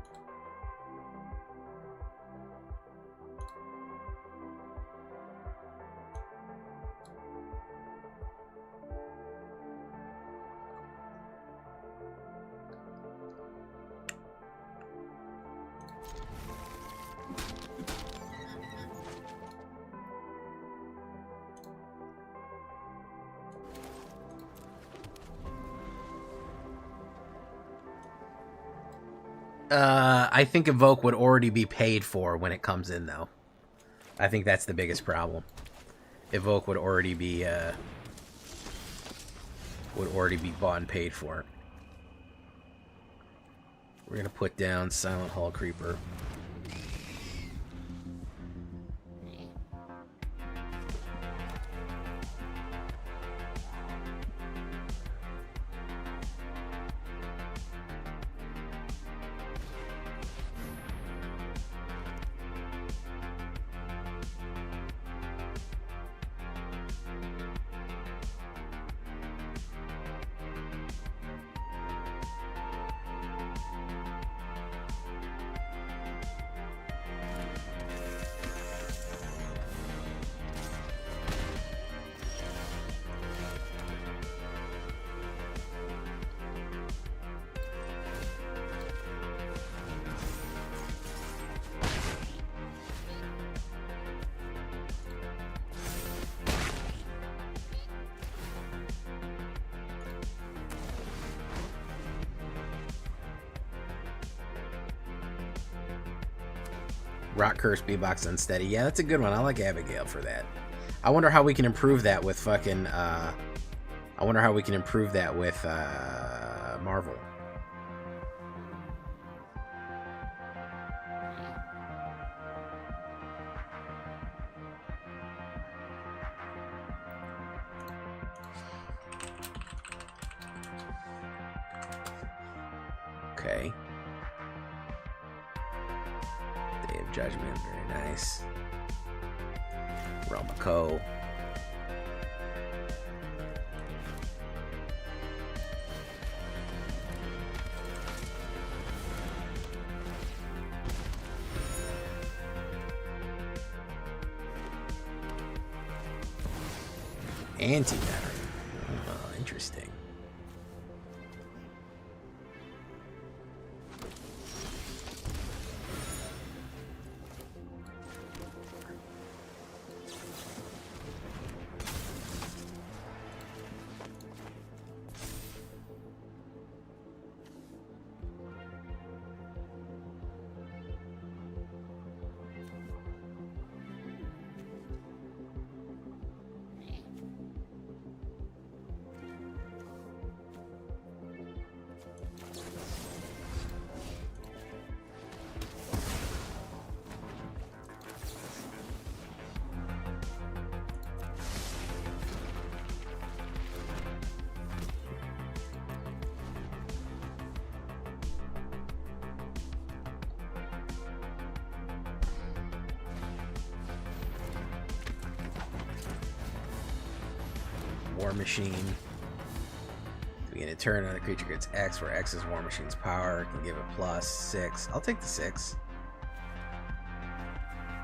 I think Evoke would already be paid for when it comes in, though. I think that's the biggest problem. Evoke would already be bought and paid for. We're gonna put down Silent Hall Creeper. Rock Curse, B-Box, Unsteady. Yeah, that's a good one. I like Abigail for that. I wonder how we can improve that with fucking, I wonder how we can improve that with, Marvel. Okay. Day of Judgment, very nice. Realm of Co. Antimatter. Oh, interesting. War Machine. Begin a turn on a creature gets X, where X is War Machine's power. Can give it +6. I'll take the 6.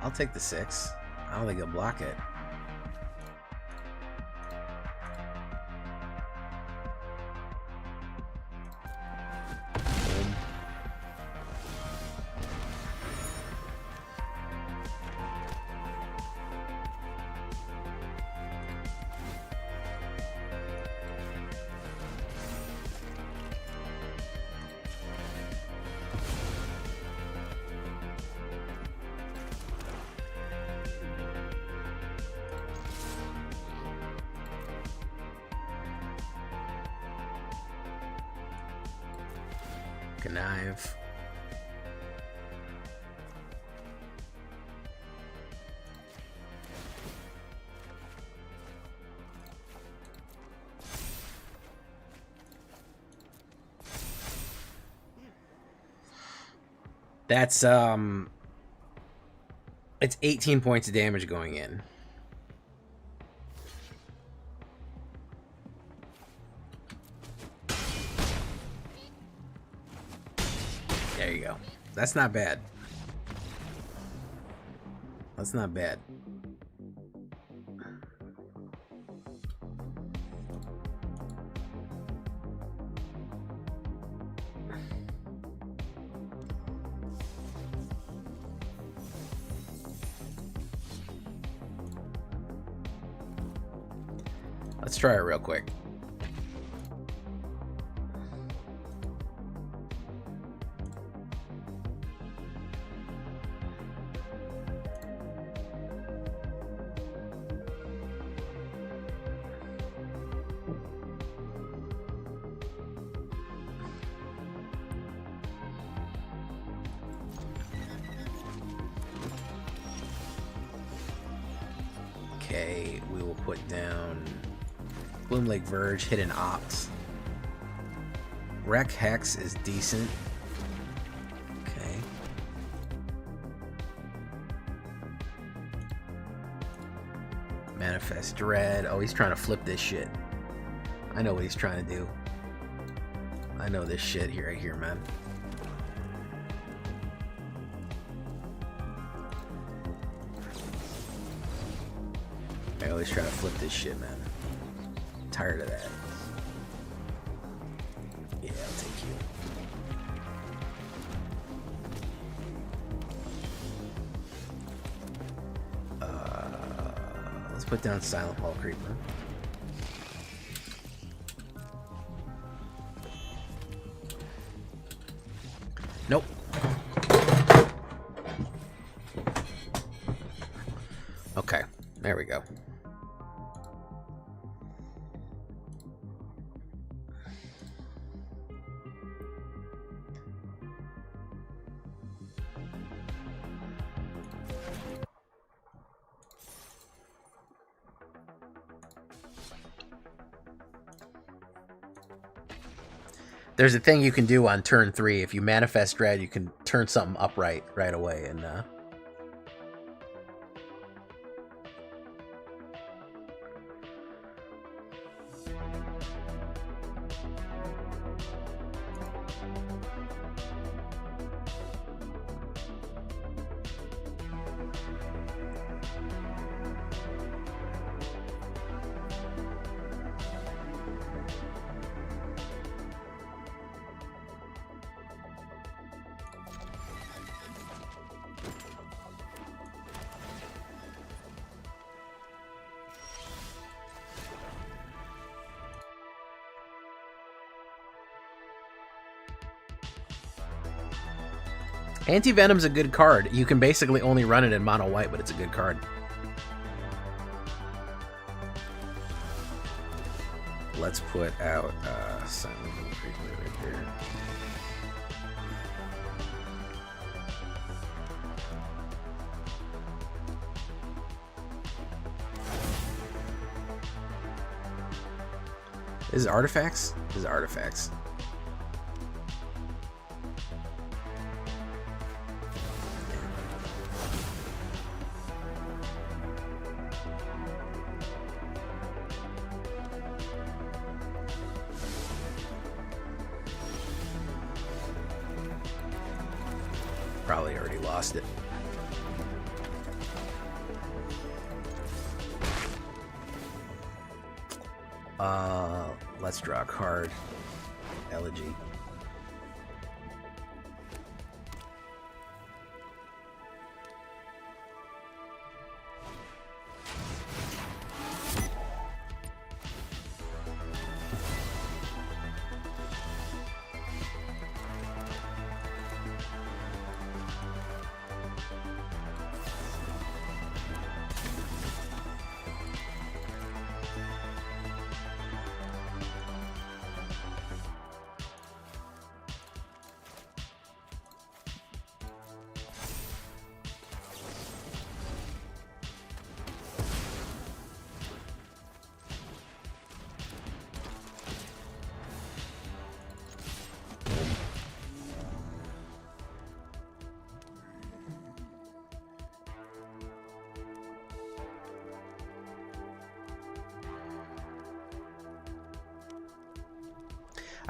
I'll take the 6. I don't think he'll block it. Boom. Connive. That's it's 18 points of damage going in. There you go. That's not bad. That's not bad. Let's try it real quick. Okay, we will put down Bloom Lake Verge, hit an Opt. Wreck Hex is decent. Okay. Manifest Dread. Oh, he's trying to flip this shit. I know what he's trying to do. I know this shit here, right here, man. I always try to flip this shit, man. I'm tired of that. Yeah, I'll take you. Let's put down Silent Hall Creeper. Nope. Okay, there we go. There's a thing you can do on turn 3. If you manifest dread, you can turn something upright right away. And Anti-Venom's a good card. You can basically only run it in mono white, but it's a good card. Let's put out Silent Hall Creeper right there. This is artifacts? This is artifacts. Probably already lost it. Let's draw a card. Elegy.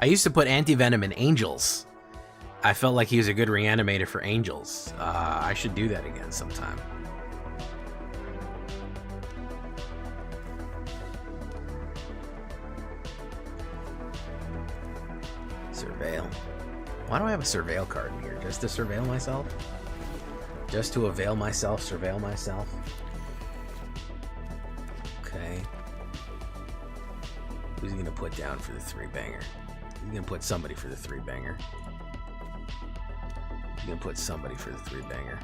I used to put anti-venom in angels. I felt like he was a good reanimator for angels. I should do that again sometime. Surveil. Why do I have a surveil card in here? Just to surveil myself? Just to avail myself, surveil myself? Okay. Who's he gonna put down for the 3-banger? He's gonna put somebody for the 3-banger. He's gonna put somebody for the 3-banger.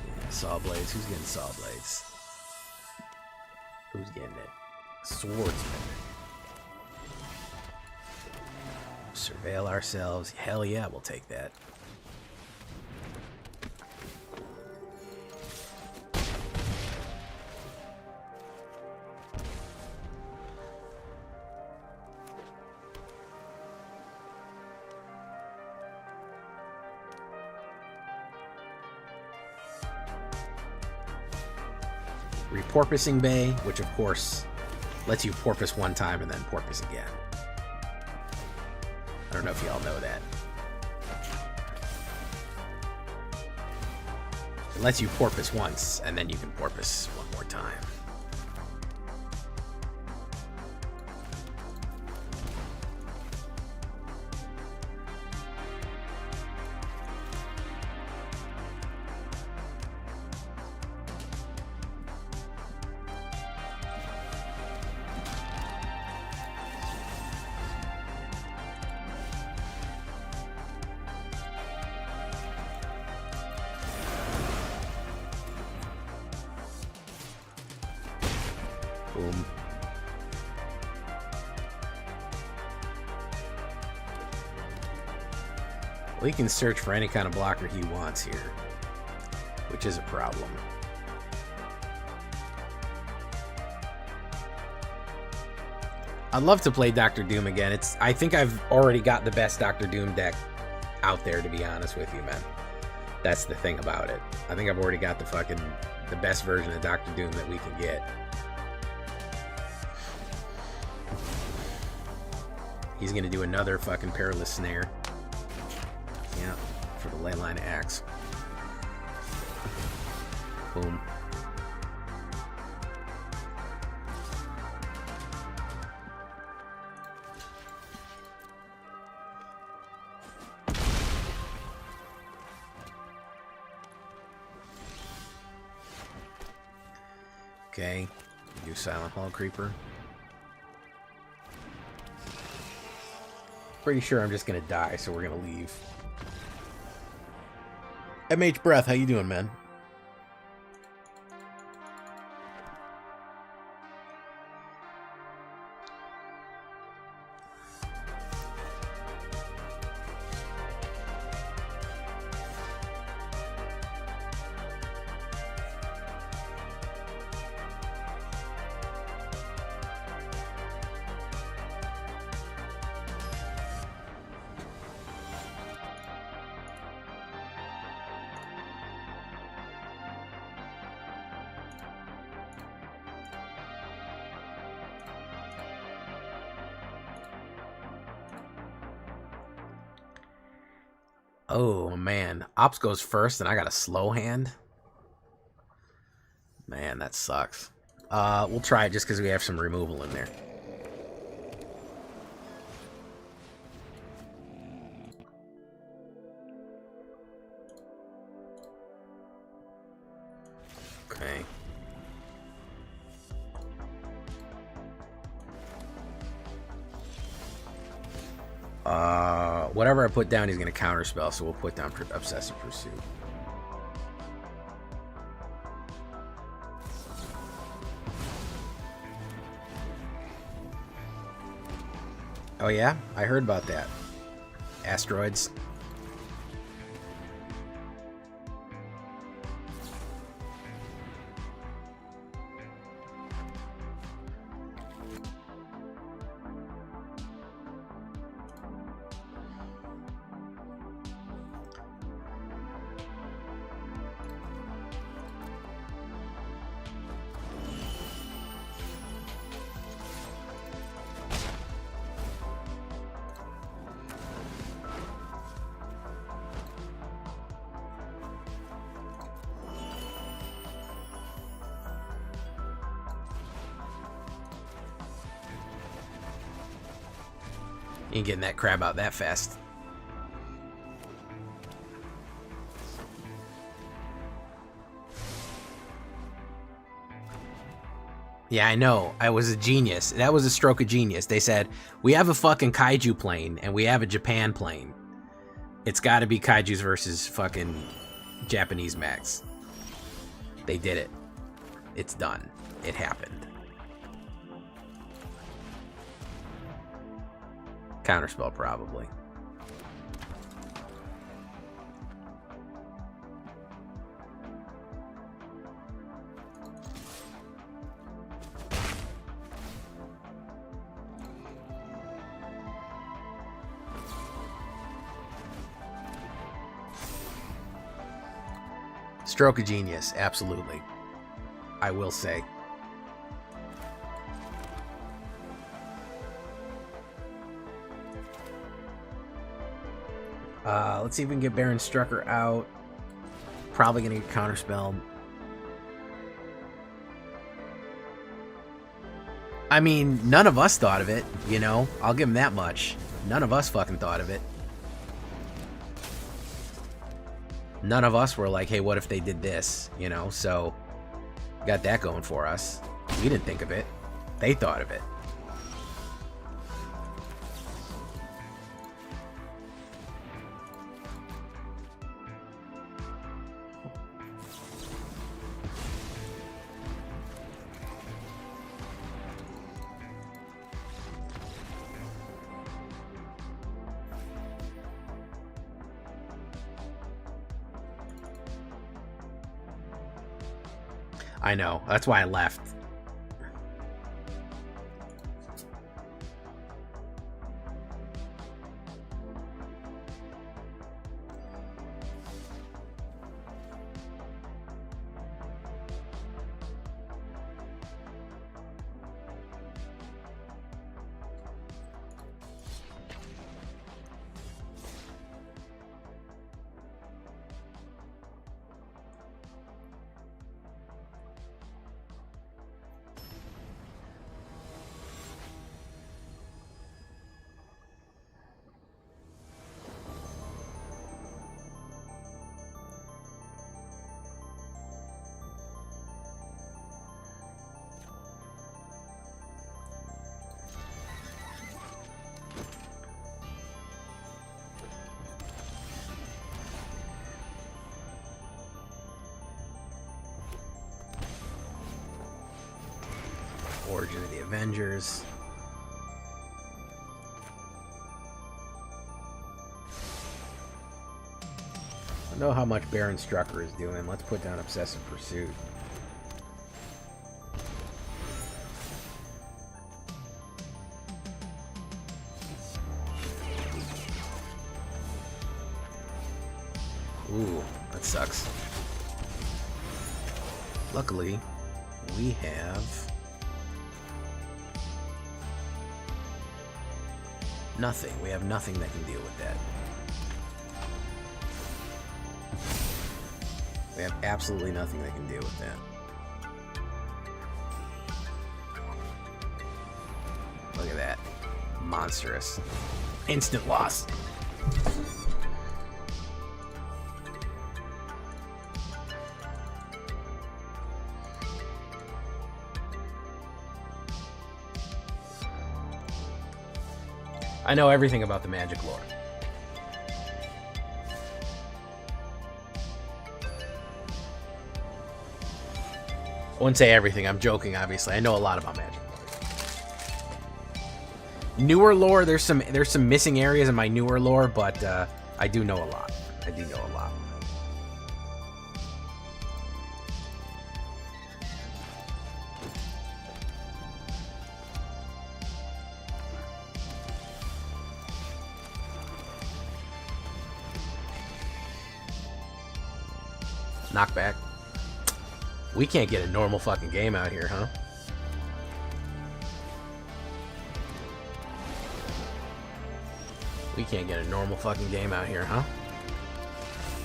Yeah, saw blades. Who's getting saw blades? Who's getting it? Swordsman. Surveil ourselves. Hell yeah, we'll take that. Reporpoising Bay, which of course lets you porpoise one time and then porpoise again. I don't know if y'all know that. It lets you porpoise once and then you can porpoise one more time. Boom. Well, he can search for any kind of blocker he wants here, which is a problem. I'd love to play Dr. Doom again. I think I've already got the best Dr. Doom deck out there, to be honest with you, man. That's the thing about it. I think I've already got the best version of Dr. Doom that we can get. He's gonna do another fucking Perilous Snare. Yeah, for the Leyline Axe. Boom. Okay, do Silent Hall Creeper. Pretty sure I'm just gonna die, so we're gonna leave. MH Breath, how you doing, man? Oh, man. Ops goes first, and I got a slow hand. Man, that sucks. We'll try it just because we have some removal in there. Okay. Whatever I put down, he's going to counterspell, so we'll put down Obsessive Pursuit. Oh yeah? I heard about that. Asteroids. You ain't getting that crab out that fast. Yeah, I know. I was a genius. That was a stroke of genius. They said, we have a fucking kaiju plane, and we have a Japan plane. It's gotta be kaijus versus fucking Japanese mechs. They did it. It's done. It happened. Counterspell, probably. Stroke of genius, absolutely. I will say. Let's see if we can get Baron Strucker out. Probably gonna get counterspelled. I mean, none of us thought of it, you know? I'll give him that much. None of us fucking thought of it. None of us were like, hey, what if they did this? You know, so got that going for us. We didn't think of it. They thought of it. I know. That's why I left. Origin of the Avengers. I know how much Baron Strucker is doing. Let's put down Obsessive Pursuit. Ooh, that sucks. Luckily, we have nothing. We have nothing that can deal with that. They have absolutely nothing they can do with that. Look at that. Monstrous. Instant loss. I know everything about the Magic lore. I wouldn't say everything. I'm joking, obviously. I know a lot about Magic lore. Newer lore, there's some missing areas in my newer lore, but I do know a lot. I do know a lot. Knockback. We can't get a normal fucking game out here, huh? We can't get a normal fucking game out here, huh?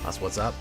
That's what's up.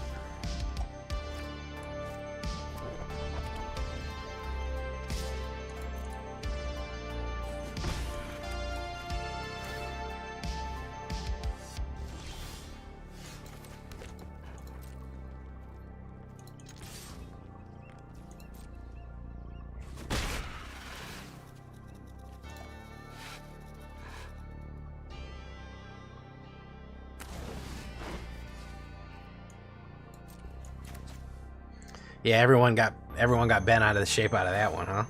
Yeah, everyone got bent out of the shape out of that one, huh?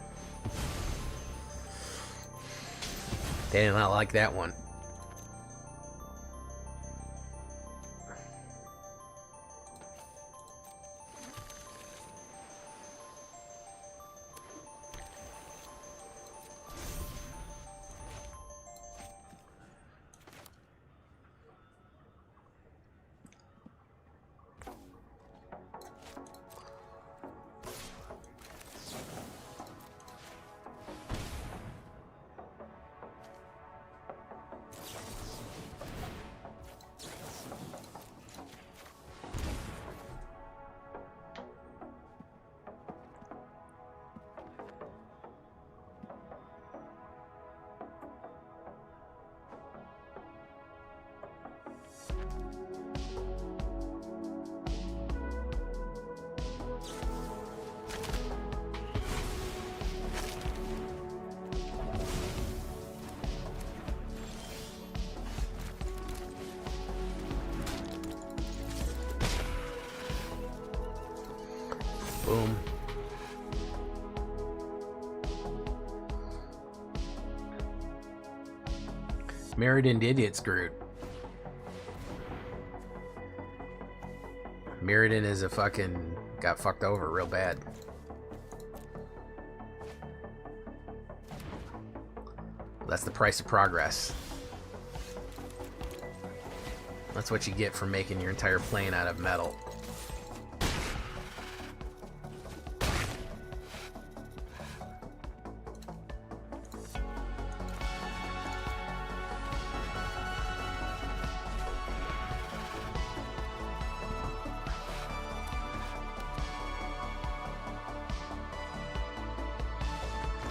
They did not like that one. Boom. Mirrodin did get screwed. Mirrodin is a fucking... got fucked over real bad. That's the price of progress. That's what you get for making your entire plane out of metal.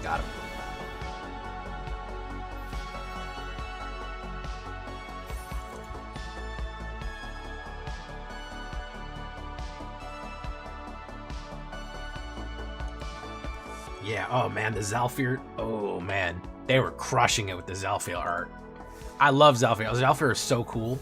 Got him. Yeah, oh man, the Zhalfir, oh man, they were crushing it with the Zhalfir art. I love Zhalfir. Zhalfir is so cool.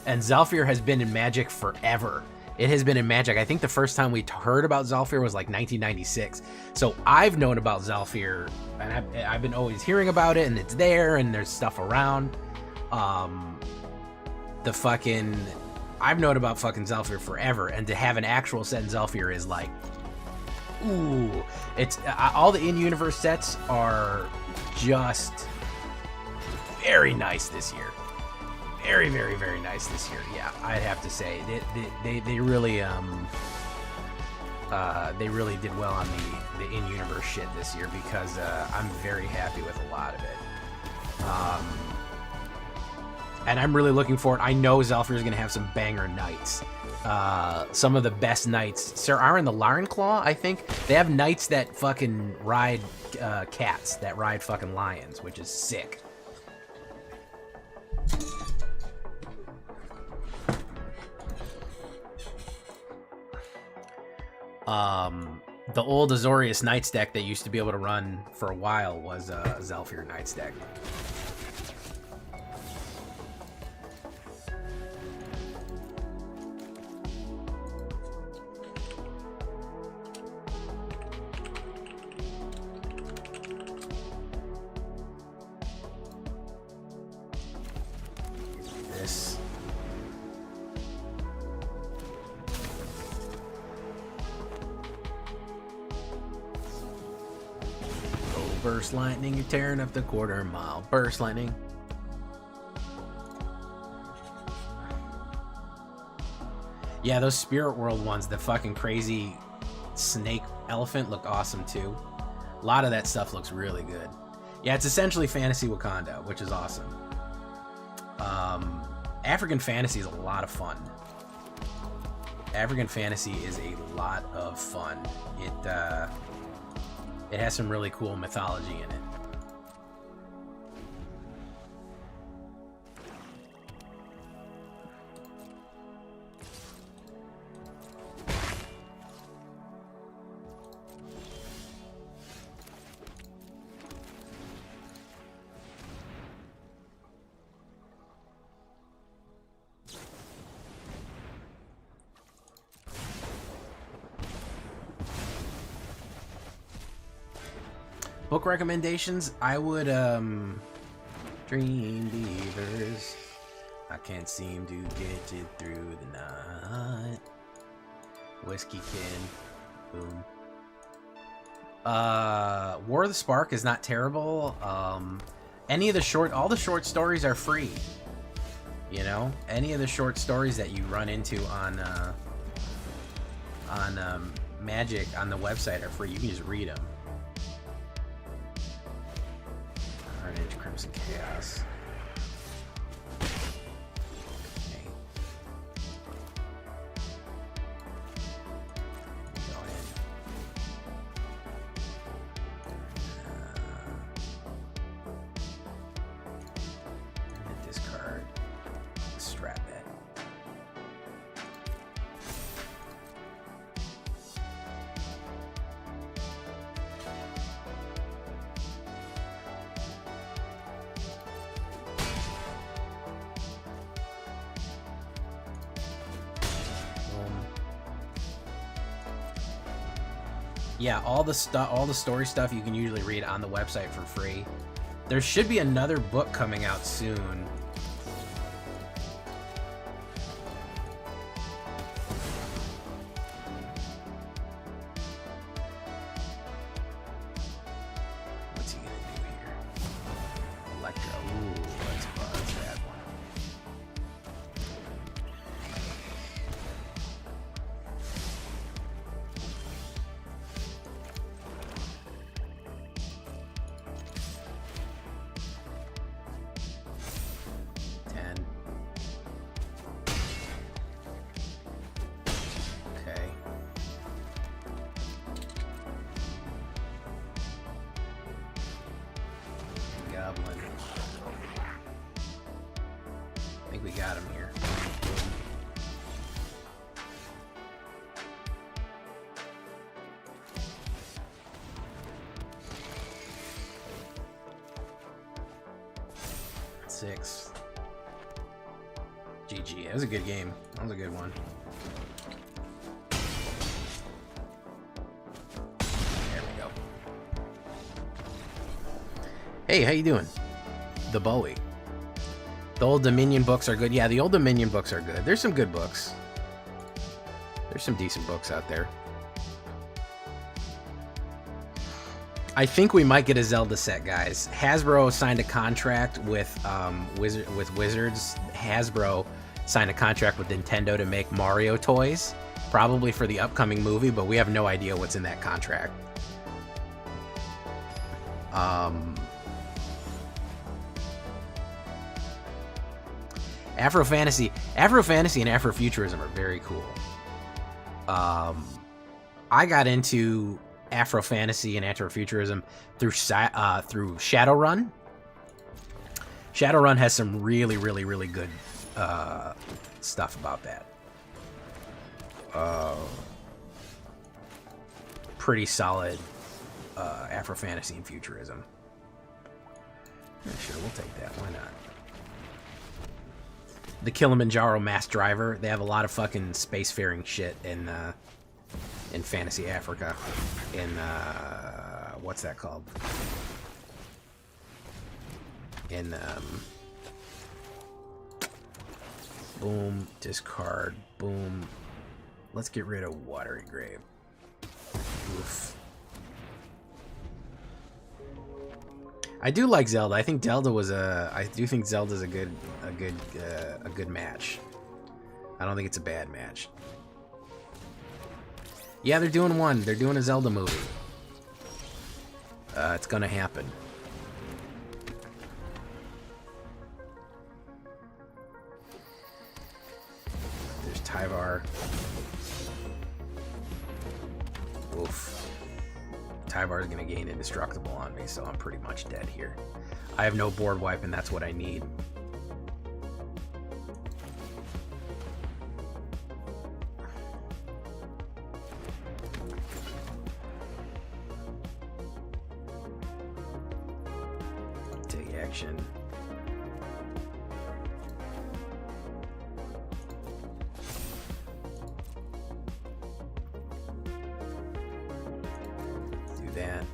And Zhalfir has been in Magic forever. It has been in Magic. I think the first time we heard about Zhalfir was like 1996. So I've known about Zhalfir, and I've been always hearing about it, and it's there, and there's stuff around. I've known about fucking Zhalfir forever, and to have an actual set in Zhalfir is like, ooh. It's all the in-universe sets are just very nice this year. Very, very, very nice this year. Yeah, I'd have to say they really did well on the in-universe shit this year, because I'm very happy with a lot of it. And I'm really looking forward. I know Zhalfir is going to have some banger nights. some of the best knights. Sir Aaron the Larnclaw, I think. They have knights that fucking ride cats, that ride fucking lions, which is sick. The old Azorius Knights deck that used to be able to run for a while was Zhalfir Knights deck. Burst lightning, you're tearing up the quarter mile. Burst lightning. Yeah, those Spirit World ones, the fucking crazy snake elephant look awesome too. A lot of that stuff looks really good. Yeah, it's essentially Fantasy Wakanda, which is awesome. African Fantasy is a lot of fun. African Fantasy is a lot of fun. It has some really cool mythology in it. Book recommendations, I would, Dream Beavers. I can't seem to get it through the night. Whiskey Kid. Boom. War of the Spark is not terrible. Any of the all the short stories are free. You know? Any of the short stories that you run into on Magic on the website are free. You can just read them. Crimson Chaos. Okay. Go in. Hit this card. Strap it. Yeah, all the story stuff you can usually read on the website for free. There should be another book coming out soon. What's he gonna do here? Electro. Ooh, let's buzz that one. I think we got him here. Six. GG. That was a good game. That was a good one. There we go. Hey, how you doing? The Bowie. The old Dominion books are good. Yeah, the old Dominion books are good. There's some good books. There's some decent books out there. I think we might get a Zelda set, guys. Hasbro signed a contract with Wizards. Hasbro signed a contract with Nintendo to make Mario toys, probably for the upcoming movie, but we have no idea what's in that contract. Afro fantasy and Afrofuturism are very cool. I got into Afro fantasy and Afrofuturism through Shadowrun. Shadowrun has some really good stuff about that. Pretty solid Afro fantasy and futurism. Yeah, sure, we'll take that. Why not? The Kilimanjaro Mass Driver. They have a lot of fucking spacefaring shit in Fantasy Africa. In what's that called? In boom, discard, boom. Let's get rid of Watery Grave. Oof. I do like Zelda. I think Zelda was I do think Zelda's a good match. I don't think it's a bad match. Yeah, they're doing one. They're doing a Zelda movie. It's gonna happen. There's Tyvar. Oof. Tyvar's gonna gain indestructible on me, so I'm pretty much dead here. I have no board wipe, and that's what I need. Take action. That.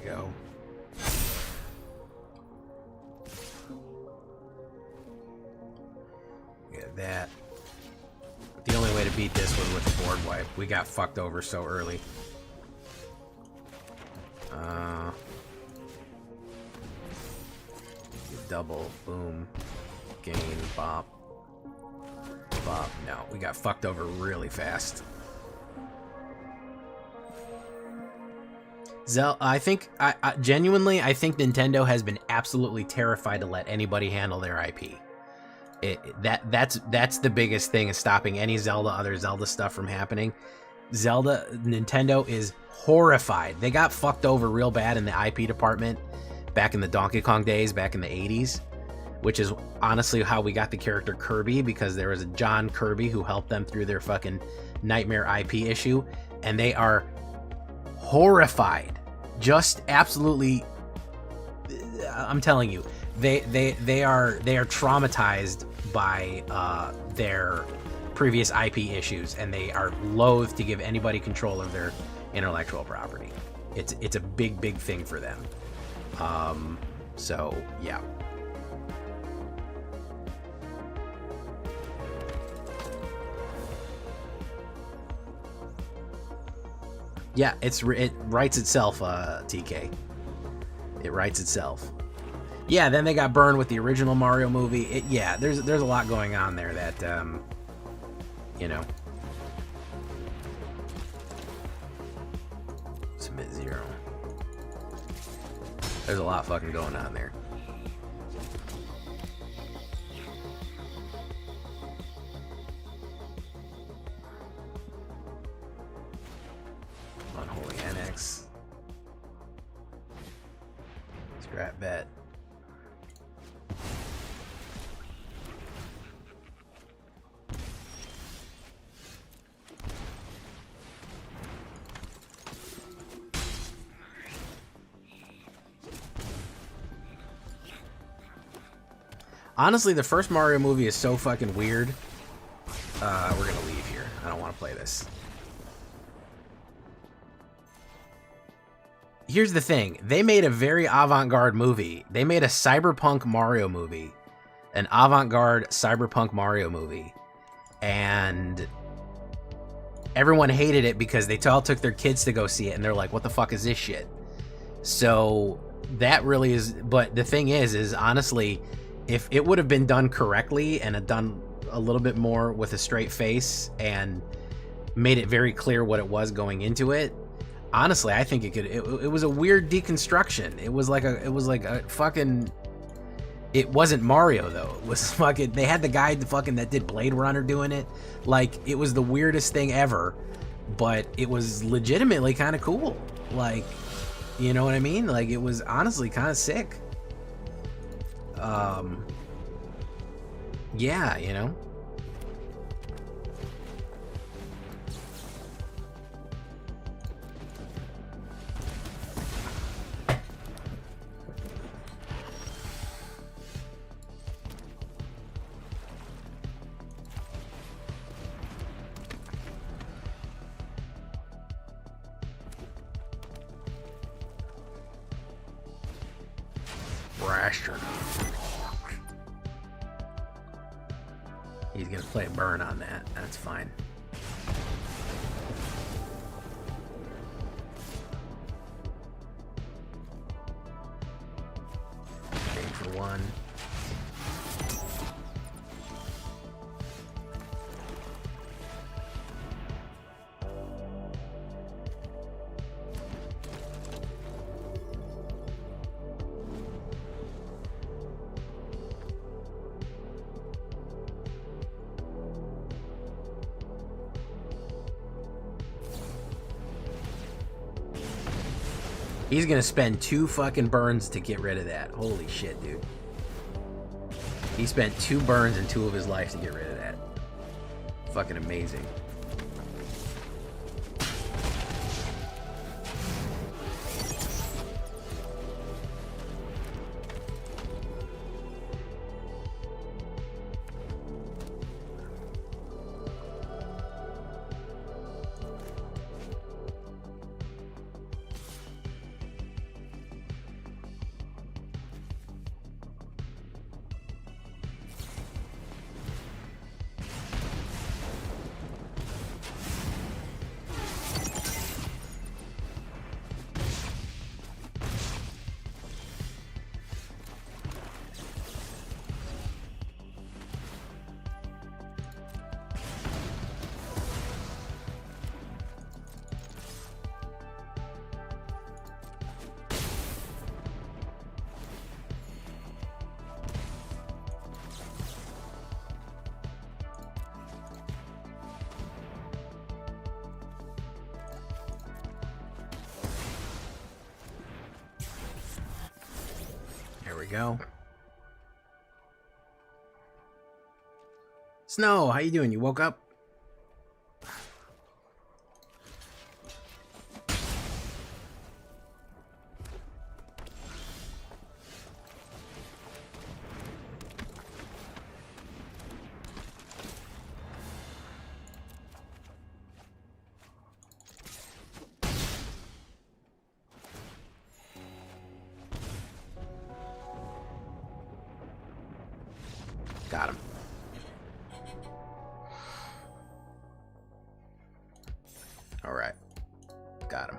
Go. Get that. The only way to beat this was with a board wipe. We got fucked over so early. Double, boom, gain, bop, bop. No, we got fucked over really fast. I think, genuinely, I think Nintendo has been absolutely terrified to let anybody handle their IP. That's the biggest thing is stopping any other Zelda stuff from happening. Nintendo is horrified. They got fucked over real bad in the IP department back in the Donkey Kong days, back in the 80s, which is honestly how we got the character Kirby, because there was a John Kirby who helped them through their fucking nightmare IP issue, and they are horrified, just absolutely. I'm telling you, they are traumatized by their previous IP issues, and they are loath to give anybody control of their intellectual property. It's a big thing for them. So yeah. Yeah, it writes itself, TK. It writes itself. Yeah, then they got burned with the original Mario movie. Yeah, there's a lot going on there that, you know. Submit 0. There's a lot fucking going on there. Unholy Annex. Scrap bet. Honestly, the first Mario movie is so fucking weird. We're gonna leave here. I don't want to play this. Here's the thing. They made a very avant-garde movie. They made a cyberpunk Mario movie. An avant-garde cyberpunk Mario movie. And everyone hated it because they all took their kids to go see it, and they're like, what the fuck is this shit? So that really is, but the thing is honestly, if it would have been done correctly and had done a little bit more with a straight face and made it very clear what it was going into it, honestly, I think it was a weird deconstruction. It was like a fucking, it wasn't Mario though. It was fucking, they had the guy that did Blade Runner doing it. Like, it was the weirdest thing ever, but it was legitimately kind of cool. Like, you know what I mean? Like, it was honestly kind of sick. Yeah, you know? Brasher. He's gonna play a burn on that. That's fine. Aim for one. He's gonna spend 2 fucking burns to get rid of that. Holy shit, dude. He spent 2 burns in 2 of his life to get rid of that. Fucking amazing. Go. Snow, how you doing? You woke up? Got him. All right. Got him.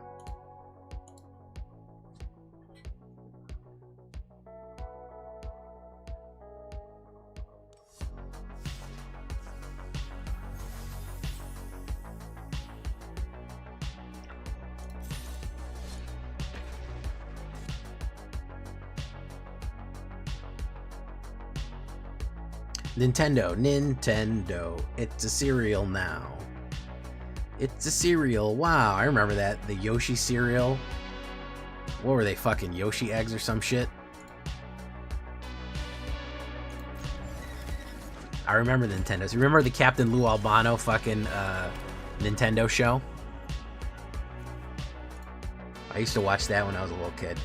Nintendo. It's a cereal now. It's a cereal. Wow, I remember that. The Yoshi cereal. What were they, fucking Yoshi eggs or some shit? I remember the Nintendos. You remember the Captain Lou Albano fucking Nintendo show? I used to watch that when I was a little kid.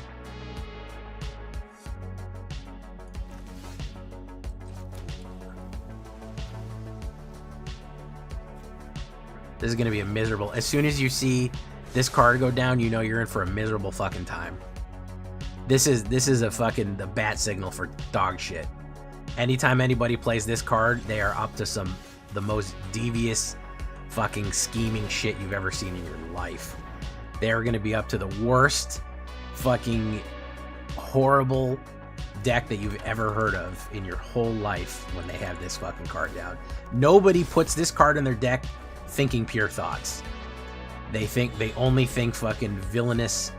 This is gonna be a miserable. As soon as you see this card go down, you know you're in for a miserable fucking time. This is a fucking the bat signal for dog shit. Anytime anybody plays this card, they are up to the most devious fucking scheming shit you've ever seen in your life. They are gonna be up to the worst fucking horrible deck that you've ever heard of in your whole life when they have this fucking card down. Nobody puts this card in their deck thinking pure thoughts. They only think fucking villainous,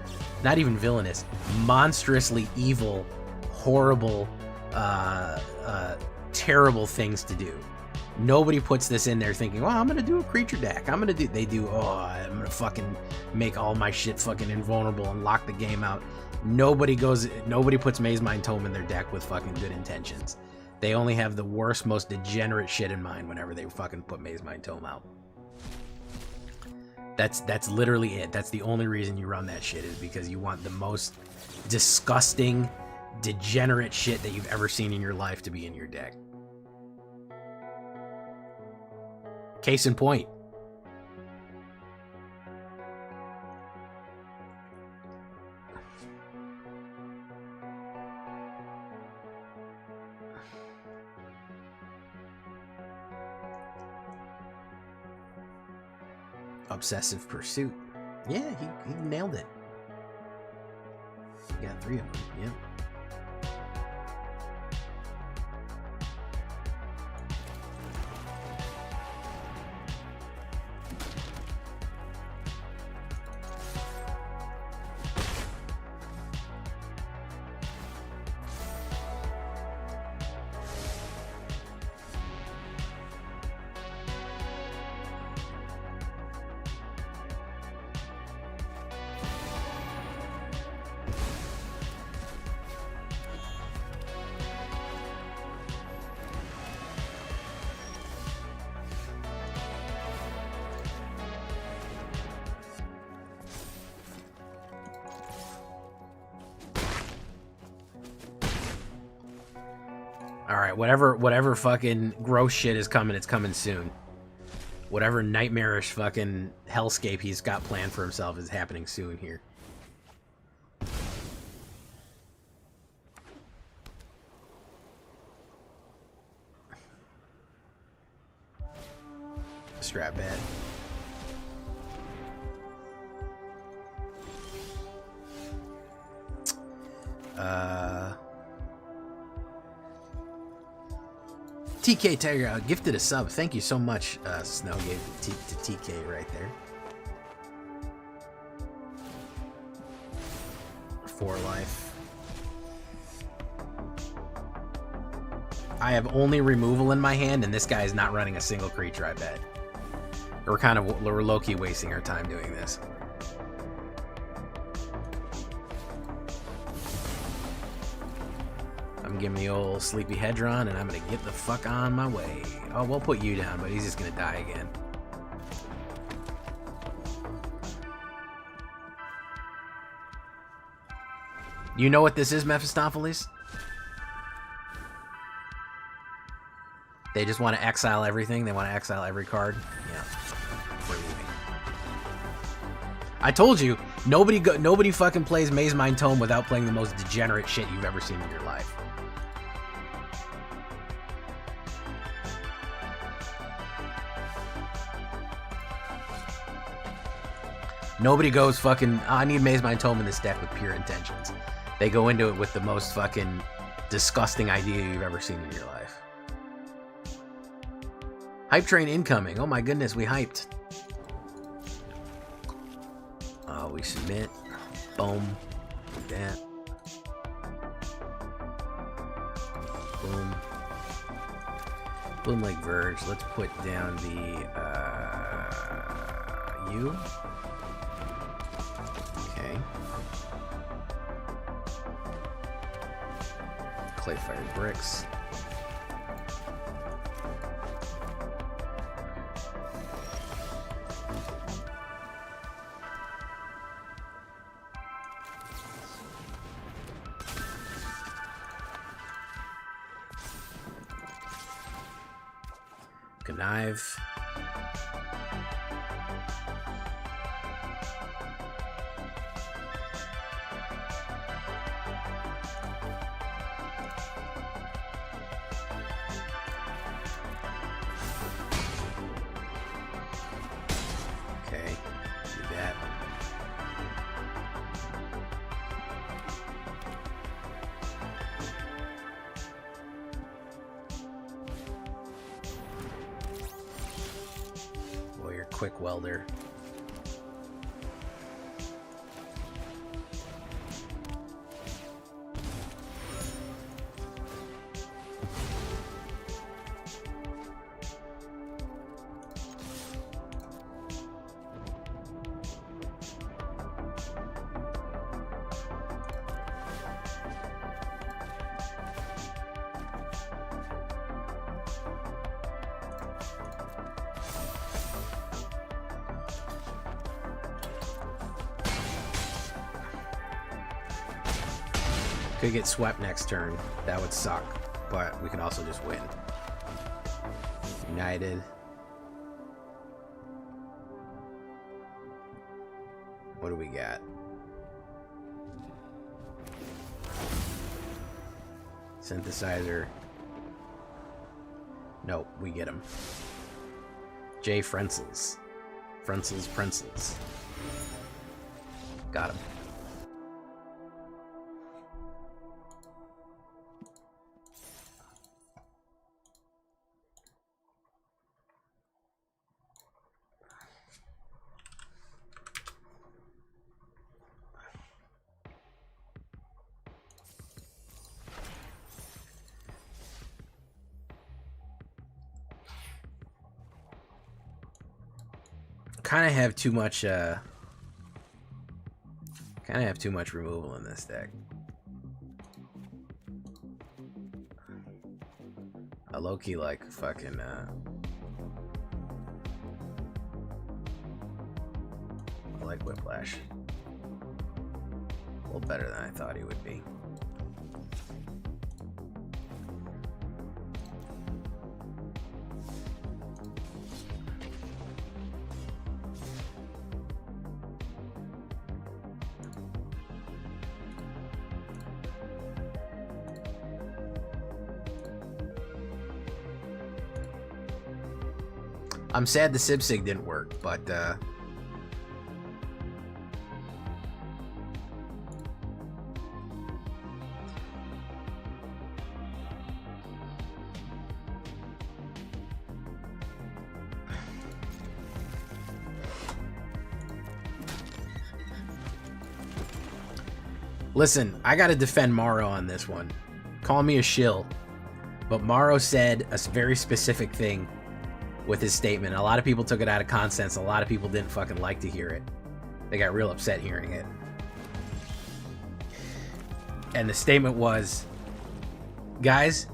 not even villainous, monstrously evil, horrible, terrible things to do. Nobody puts this in there thinking, well, I'm gonna do a creature deck. I'm gonna fucking make all my shit fucking invulnerable and lock the game out. Nobody puts Maze Mind Tome in their deck with fucking good intentions. They only have the worst, most degenerate shit in mind whenever they fucking put Maze Mind Tome out. That's literally it. That's the only reason you run that shit, is because you want the most disgusting, degenerate shit that you've ever seen in your life to be in your deck. Case in point. Obsessive Pursuit. Yeah, he nailed it. He got 3 of them, yeah. Alright, whatever fucking gross shit is coming, it's coming soon. Whatever nightmarish fucking hellscape he's got planned for himself is happening soon here. Strap bad. TK Tiger gifted a sub. Thank you so much. Snow gave to TK right there. 4 life. I have only removal in my hand, and this guy is not running a single creature, I bet. We're low-key wasting our time doing this. I'm giving the old Sleepy Hedron, and I'm gonna get the fuck on my way. Oh, we'll put you down, but he's just gonna die again. You know what this is, Mephistopheles? They just want to exile everything. They want to exile every card. Yeah, we're leaving. I told you, nobody fucking plays Maze Mind Tome without playing the most degenerate shit you've ever seen in your life. Nobody goes fucking, oh, I need Maze Mind Tome in this deck with pure intentions. They go into it with the most fucking disgusting idea you've ever seen in your life. Hype train incoming. Oh my goodness, we hyped. We submit. Boom. Like that. Boom. Bloom Lake Verge. Let's put down the U. Okay. Clayfire Bricks. Connive. quick welder. Could get swept next turn. That would suck. But we could also just win. United. What do we got? Synthesizer. Nope, we get him. Jay Frenzels. Prensels. Got him. Kind of have too much removal in this deck. I low-key like fucking I like Whiplash. A little better than I thought he would be. I'm sad the Sibsig didn't work, but listen, I gotta defend Morrow on this one. Call me a shill, but Morrow said a very specific thing with his statement. A lot of people took it out of context. A lot of people didn't fucking like to hear it. They got real upset hearing it. And the statement was, guys,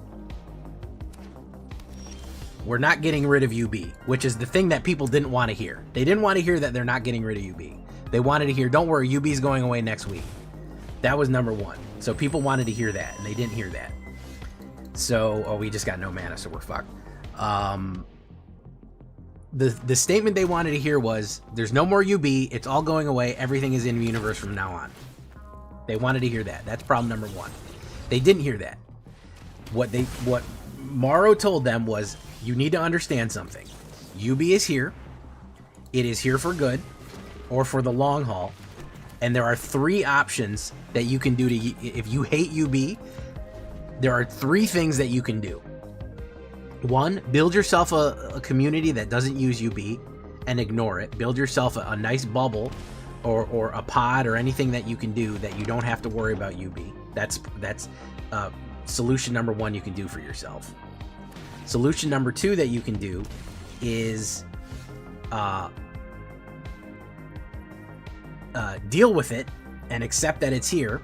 we're not getting rid of UB, which is the thing that people didn't want to hear. They didn't want to hear that they're not getting rid of UB. They wanted to hear, don't worry, UB's going away next week. That was number one. So people wanted to hear that, and they didn't hear that. So, oh, we just got no mana, so we're fucked. The statement they wanted to hear was, there's no more UB, it's all going away, everything is in the universe from now on. They wanted to hear that. That's problem number one. They didn't hear that. What Morrow told them was, you need to understand something. UB is here. It is here for good, or for the long haul. And there are three options that you can do to, if you hate UB, there are three things that you can do. One, build yourself a community that doesn't use UB and ignore it. Build yourself a nice bubble or a pod or anything that you can do that you don't have to worry about UB. That's solution number one you can do for yourself. Solution number two that you can do is deal with it and accept that it's here.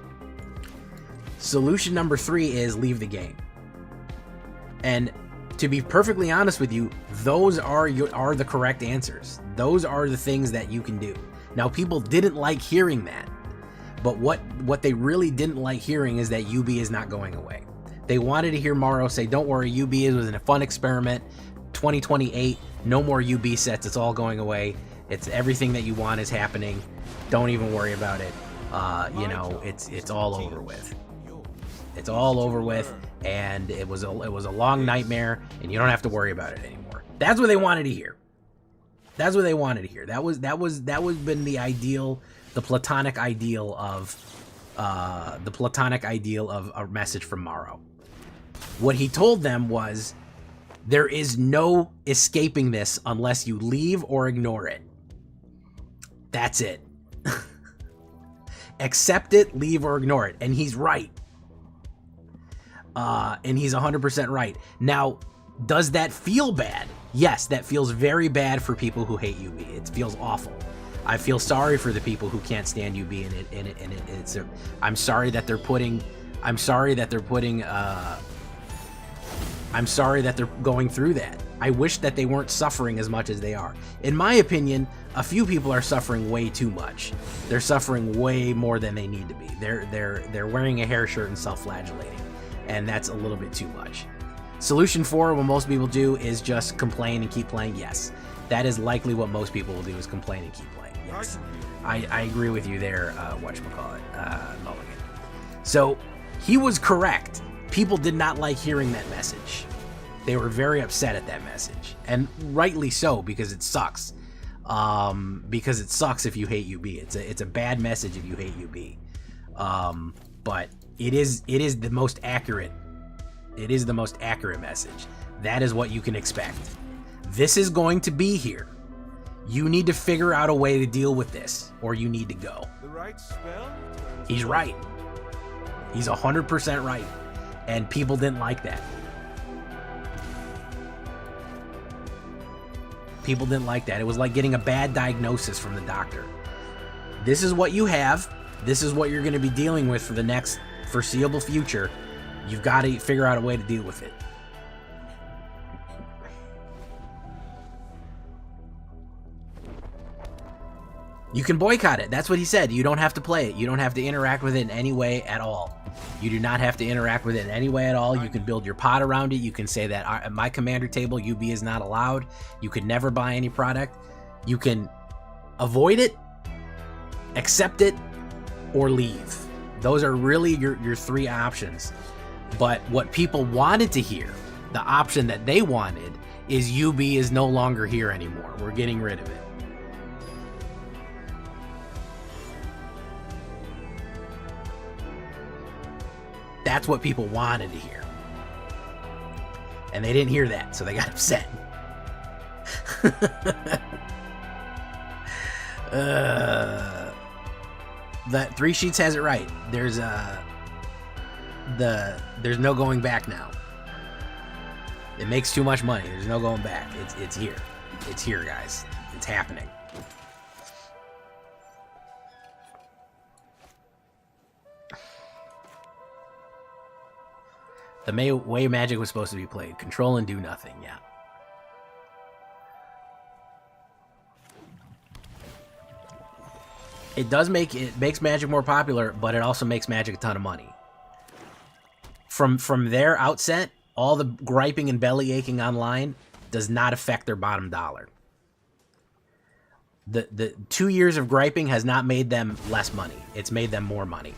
Solution number three is leave the game. And to be perfectly honest with you, those are the correct answers. Those are the things that you can do. Now, people didn't like hearing that, but what they really didn't like hearing is that UB is not going away. They wanted to hear Morrow say, don't worry, UB was a fun experiment. 2028, no more UB sets, it's all going away. It's everything that you want is happening. Don't even worry about it. You know, it's all over with. It's all over with, and it was a long nightmare, and you don't have to worry about it anymore. That's what they wanted to hear. That's what they wanted to hear. That was been the ideal, the platonic ideal of a message from Morrow. What he told them was, There is no escaping this unless you leave or ignore it. That's it. Accept it, leave or ignore it. And he's right. And he's 100% right. Now, does that feel bad? Yes, that feels very bad for people who hate UB. It feels awful. I feel sorry for the people who can't stand UB, and I'm sorry that they're going through that. I wish that they weren't suffering as much as they are. In my opinion, a few people are suffering way too much. They're suffering way more than they need to be. They're wearing a hair shirt and self-flagellating, and that's a little bit too much. Solution 4, what most people do, is just complain and keep playing. Yes, that is likely what most people will do, is complain and keep playing. Yes, I agree with you there, whatchamacallit, Mulligan. So, he was correct. People did not like hearing that message. They were very upset at that message. And rightly so, because it sucks. Because it sucks if you hate UB. It's a bad message if you hate UB. But it is the most accurate. It is the most accurate message. That is what you can expect. This is going to be here. You need to figure out a way to deal with this, or you need to go. The right spell? He's right. He's 100% right. And people didn't like that. People didn't like that. It was like getting a bad diagnosis from the doctor. This is what you have. This is what you're going to be dealing with for the next foreseeable future. You've got to figure out a way to deal with it. You can boycott it. That's what he said. You don't have to play it. You don't have to interact with it in any way at all. You do not have to interact with it in any way at all. You can build your pod around it. You can say that at my commander table, UB is not allowed. You could never buy any product. You can avoid it, accept it, or leave. Those are really your three options. But what people wanted to hear, the option that they wanted, is UB is no longer here anymore. We're getting rid of it. That's what people wanted to hear. And they didn't hear that, so they got upset. That 3 Sheets has it right. There's no going back now. It makes too much money. There's no going back. It's here. It's here, guys. It's happening. The way Magic was supposed to be played. Control and do nothing, yeah. It makes Magic more popular, but it also makes Magic a ton of money. From their outset, all the griping and belly aching online does not affect their bottom dollar. The 2 years of griping has not made them less money. It's made them more money.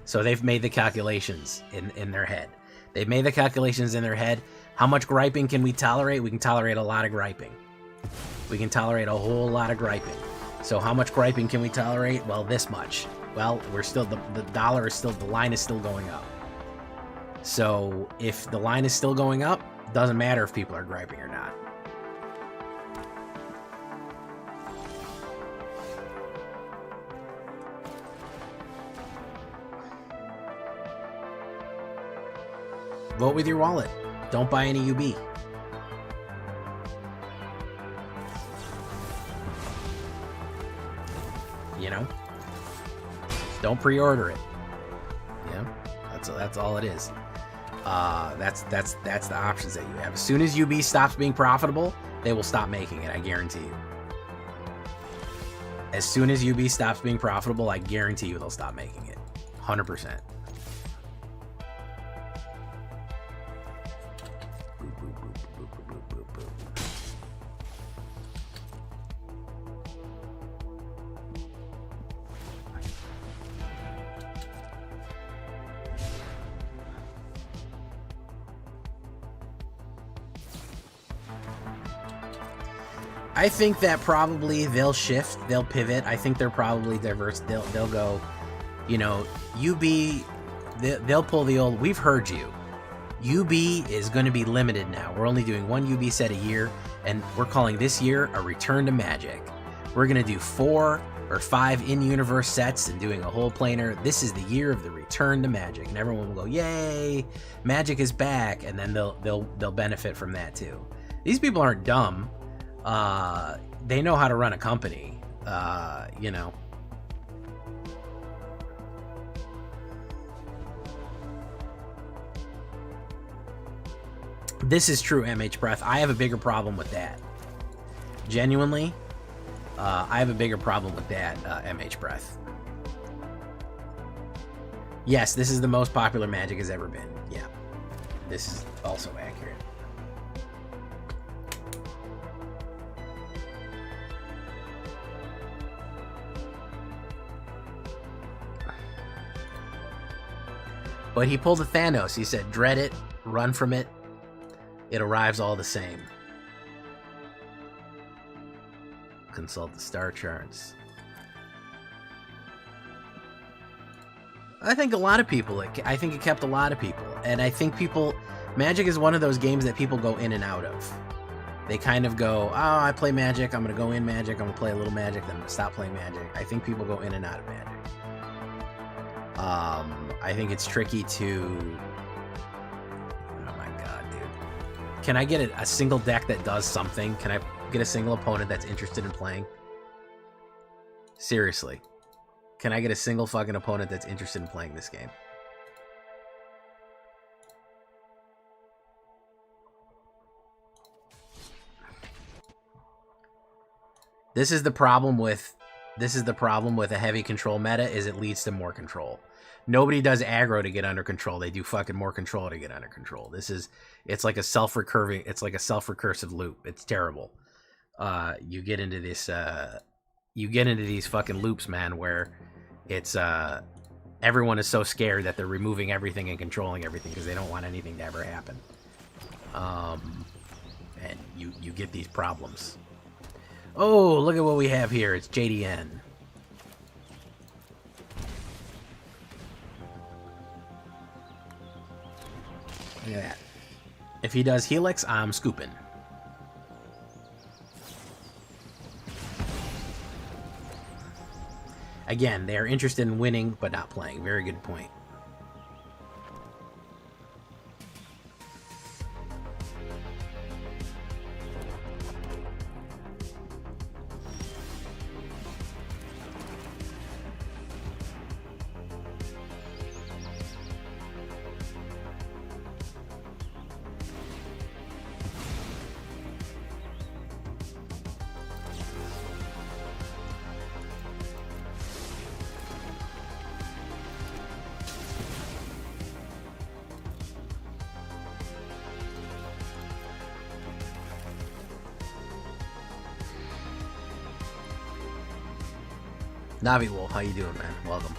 So they've made the calculations in their head. They've made the calculations in their head. How much griping can we tolerate? We can tolerate a lot of griping. We can tolerate a whole lot of griping. So how much griping can we tolerate? Well, this much. Well, we're still, the dollar is still, the line is still going up. So if the line is still going up, doesn't matter if people are griping or not. Vote with your wallet. Don't buy any UB. You know? Don't pre-order it. Yeah, that's all it is. That's the options that you have. As soon as UB stops being profitable, they will stop making it, I guarantee you. As soon as UB stops being profitable, I guarantee you they'll stop making it. 100%. I think that probably they'll shift, they'll pivot. I think they're probably diverse. They'll go, you know, UB, they'll pull the old, we've heard you. UB is going to be limited now. We're only doing 1 UB set a year, and we're calling this year a return to Magic. We're going to do 4 or 5 in-universe sets and doing a whole planar. This is the year of the return to Magic, and everyone will go, "Yay, Magic is back!" And then they'll benefit from that too. These people aren't dumb. They know how to run a company. You know. This is true, MH Breath. I have a bigger problem with that. Genuinely, I have a bigger problem with that, MH Breath. Yes, this is the most popular Magic has ever been. Yeah, this is also accurate. But he pulled a Thanos. He said, "Dread it, run from it. It arrives all the same." Consult the star charts. I think a lot of people, I think it kept a lot of people. And I think Magic is one of those games that people go in and out of. They kind of go, "Oh, I play Magic, I'm going to go in Magic, I'm going to play a little Magic, then I'm going to stop playing Magic." I think people go in and out of Magic. I think it's tricky to... Oh my god, dude. Can I get a single deck that does something? Can I get a single opponent that's interested in playing? Seriously. Can I get a single fucking opponent that's interested in playing this game? This is the problem with a heavy control meta, is it leads to more control. Nobody does aggro to get under control. They do fucking more control to get under control. It's like a self-recursive loop. It's terrible. You get into these fucking loops, man, where it's everyone is so scared that they're removing everything and controlling everything because they don't want anything to ever happen. And you get these problems. Oh, look at what we have here. It's JDN. Look at that. If he does Helix, I'm scooping. Again, they are interested in winning, but not playing. Very good point. Navi Wolf, how you doing, man? Welcome.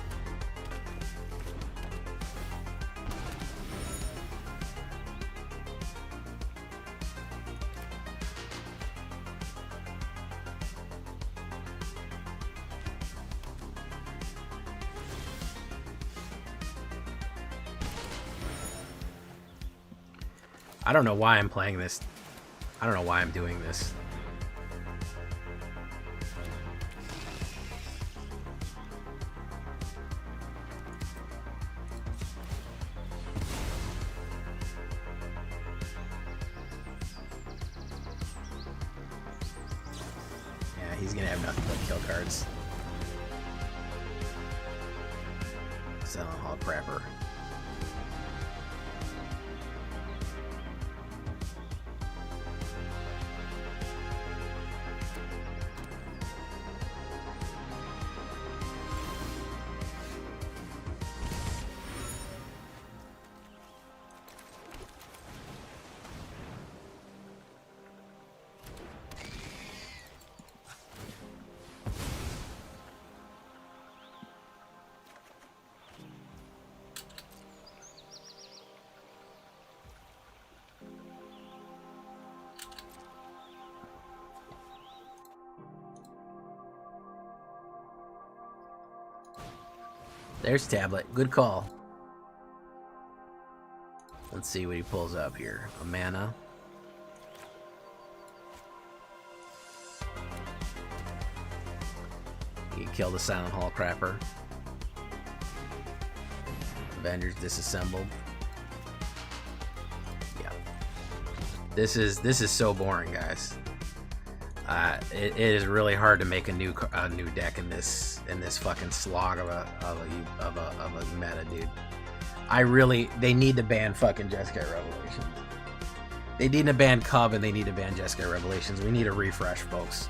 I don't know why I'm playing this. I don't know why I'm doing this. He's gonna have nothing but kill cards. So, all prepper. There's Tablet. Good call. Let's see what he pulls up here. A mana. He killed the Silent Hall Crapper. Avengers disassembled. Yeah. This is so boring, guys. It is really hard to make a new deck in this fucking slog of a meta, dude. They need to ban fucking Jeskai Revelations. They need to ban Cub and they need to ban Jeskai Revelations. We need a refresh, folks.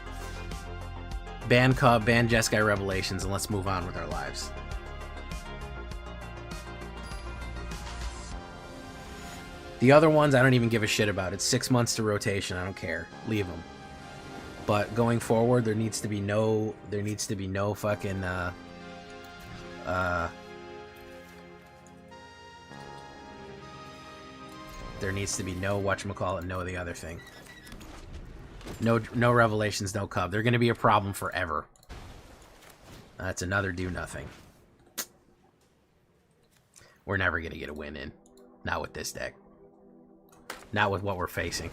Ban Cub, ban Jeskai Revelations, and let's move on with our lives. The other ones, I don't even give a shit about. It's 6 months to rotation. I don't care. Leave them. But going forward, there needs to be no fucking there needs to be no whatchamacallit, no the other thing. No Revelations, no Cub. They're gonna be a problem forever. That's another do nothing. We're never gonna get a win in. Not with this deck. Not with what we're facing.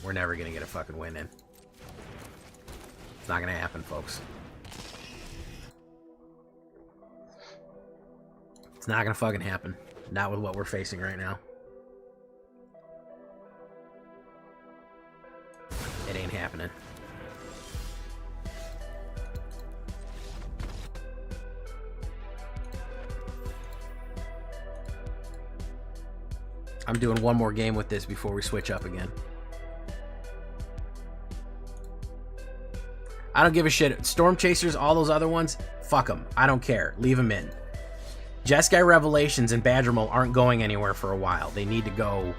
We're never gonna get a fucking win in. It's not gonna happen, folks. It's not gonna fucking happen. Not with what we're facing right now. It ain't happening. I'm doing one more game with this before we switch up again. I don't give a shit. Storm Chasers, all those other ones, fuck them. I don't care. Leave them in. Jeskai Revelations and Badgermole aren't going anywhere for a while. They need to go.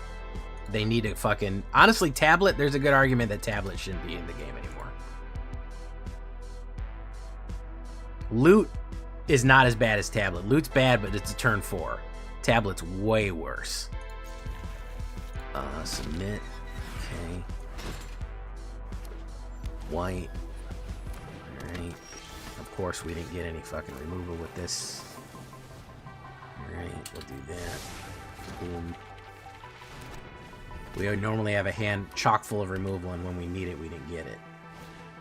They need to fucking... Honestly, Tablet, there's a good argument that Tablet shouldn't be in the game anymore. Loot is not as bad as Tablet. Loot's bad, but it's a turn 4. Tablet's way worse. Submit. Okay. White. Alright. Of course, we didn't get any fucking removal with this. Alright, we'll do that. Boom. We normally have a hand chock full of removal, and when we need it, we didn't get it.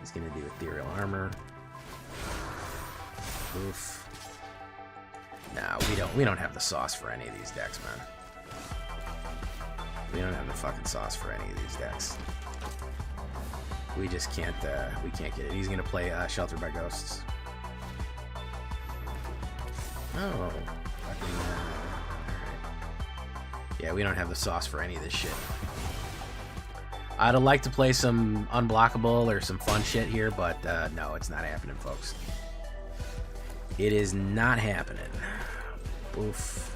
He's gonna do Ethereal Armor. Oof. Nah, we don't have the sauce for any of these decks, man. We don't have the fucking sauce for any of these decks. We just can't, we can't get it. He's gonna play Sheltered by Ghosts. Oh, fucking, alright. Yeah, we don't have the sauce for any of this shit. I'd like to play some unblockable or some fun shit here, but no, it's not happening, folks. It is not happening. Oof.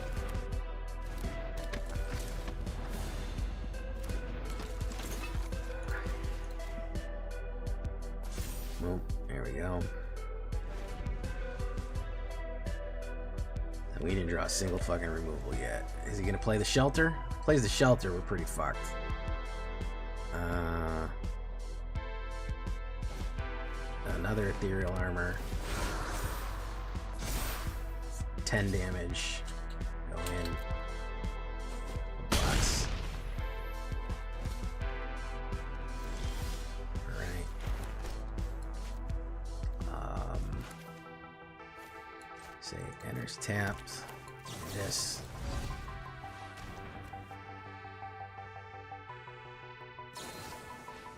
Well, there we go. And we didn't draw a single fucking removal yet. Is he gonna play the Shelter? If he plays the Shelter, we're pretty fucked. Another Ethereal Armor. 10 damage. Go in. Box. Alright. Say enters tapped. This.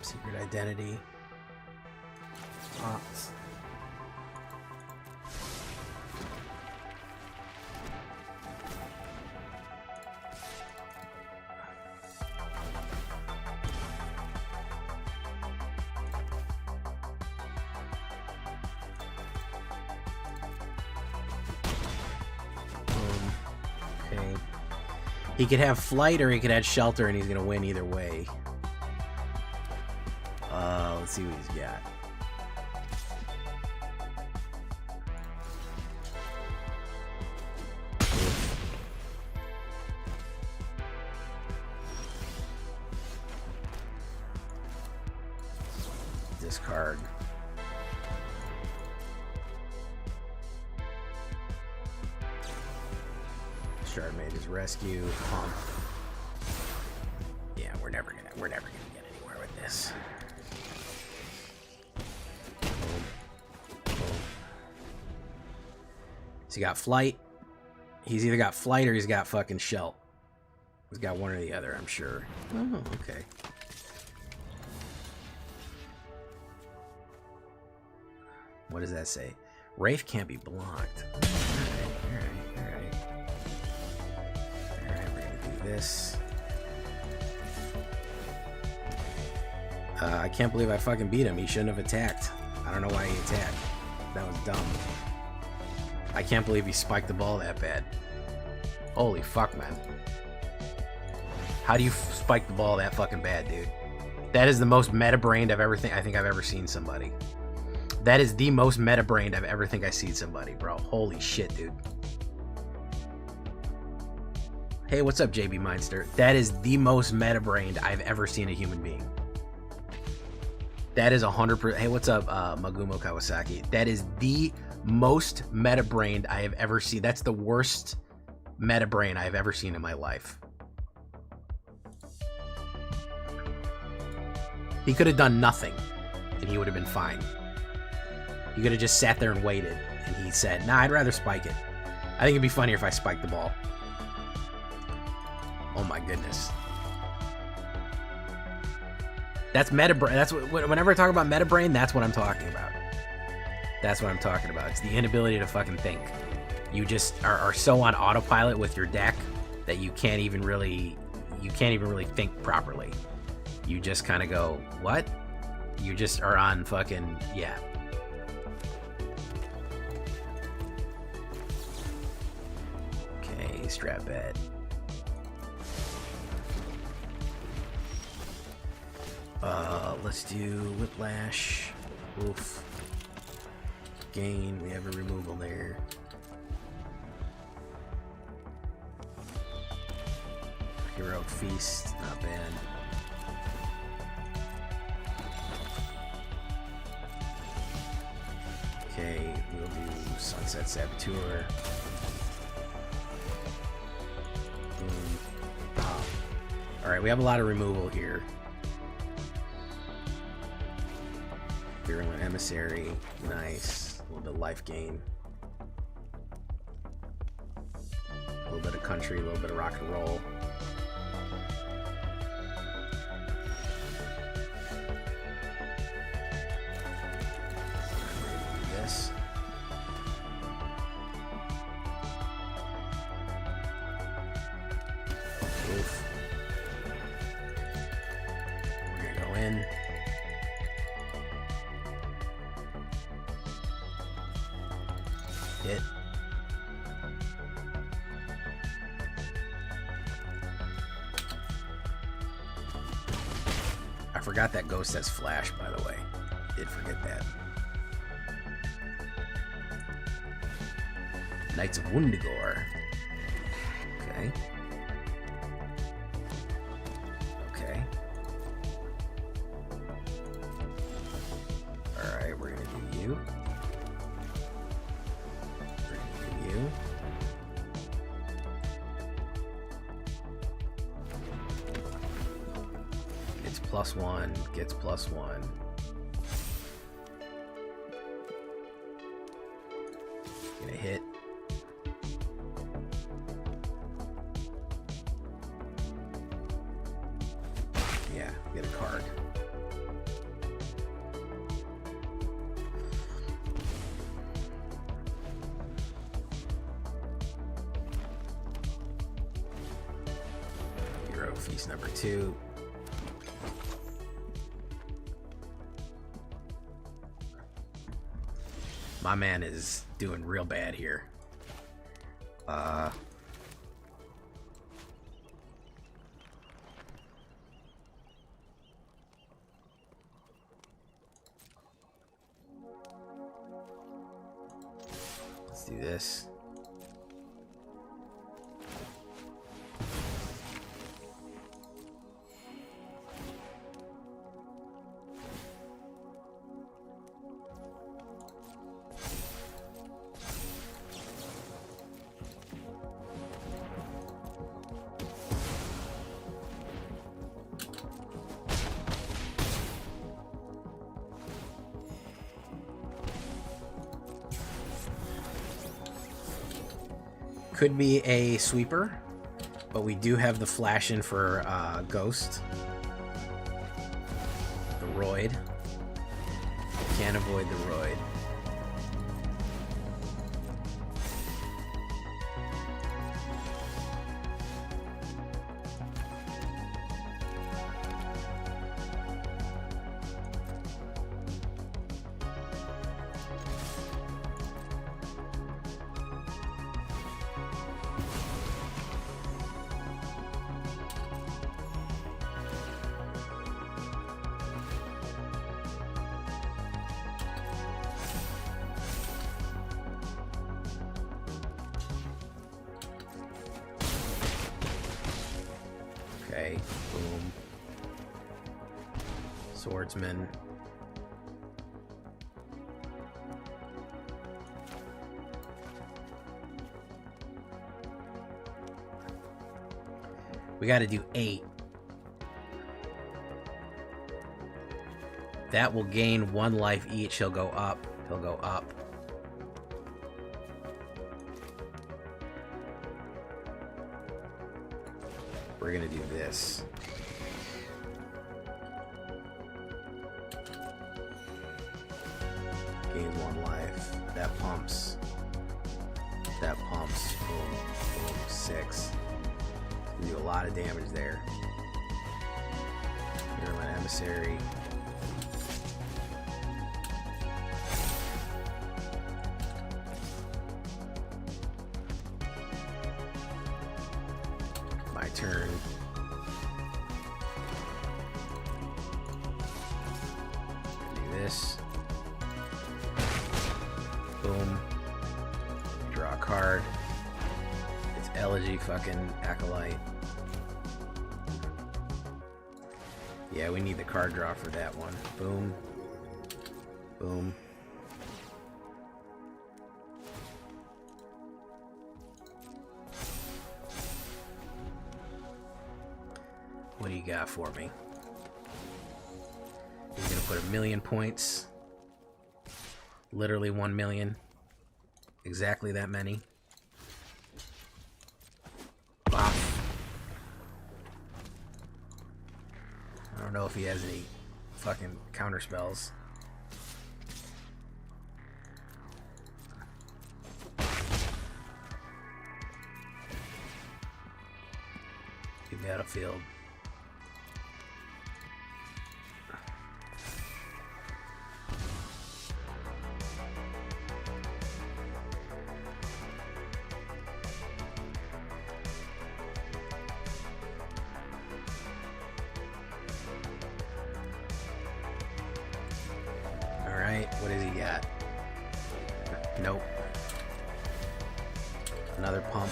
Secret Identity. Ops. Okay. He could have Flight or he could have Shelter and he's gonna win either way. Let's see what he's got. Discard. Shard Mage's Rescue. Pump. never gonna get anywhere with this. So he got flight. He's either got flight or he's got fucking shell. He's got one or the other, I'm sure. Oh, okay. What does that say? Wraith can't be blocked. Alright, we're gonna do this. I can't believe I fucking beat him. He shouldn't have attacked. I don't know why he attacked. That was dumb. I can't believe he spiked the ball that bad. Holy fuck, man. How do you spike the ball that fucking bad, dude? That is the most meta-brained I think I've ever seen somebody. That is the most meta-brained I've ever think I seen somebody, bro. Holy shit, dude. Hey, what's up, JB Mindster? That is the most meta-brained I've ever seen a human being. That is 100%. Hey, what's up, Magumo Kawasaki? That is the most meta-brained I have ever seen. That's the worst meta-brain I've ever seen in my life. He could have done nothing, and he would have been fine. He could have just sat there and waited, and he said, nah, I'd rather spike it. I think it'd be funnier if I spiked the ball. Oh my goodness. That's meta-brain. That's what, whenever I talk about meta-brain, that's what I'm talking about. That's what I'm talking about. It's the inability to fucking think. You just are so on autopilot with your deck that you can't even really think properly. You just kind of go, what? You just are on fucking, yeah. Okay, strap bed. Let's do Whiplash. Oof. Gain, we have a removal there. Heroic Feast, not bad. Okay, we'll do Sunset Saboteur. Boom. Pop. Alright, we have a lot of removal here. Virulent Emissary, nice. A little bit of life gain. A little bit of country, a little bit of rock and roll. This. Oof. We're gonna go in. Hit. I forgot that Ghost has Flash, by the way. Did forget that. Knights of Wundigore. Okay. Okay. Alright, we're gonna do you. You. Gets +1, gets +1. Gonna hit. Yeah, get a card. Feast number 2. My man is doing real bad here. Let's do this. could be a sweeper, but we do have the flash in for Ghost. The Roid. Can't avoid the Roid. Okay, boom. Swordsman. We got to do 8. That will gain 1 life each. He'll go up. He'll go up. We're gonna do this. Gains 1 life. That pumps. That pumps. Boom. Boom. 6. We do a lot of damage there. Heroine Emissary. My turn. Do this. Boom. Draw a card. It's Elegy fucking Acolyte. Yeah, we need the card draw for that one. Boom. Boom. What do you got for me? He's gonna put 1,000,000 points. Literally 1,000,000. Exactly that many. Bop. I don't know if he has any fucking counter spells. Battlefield. Alright, what does he got? Nope. Another pump.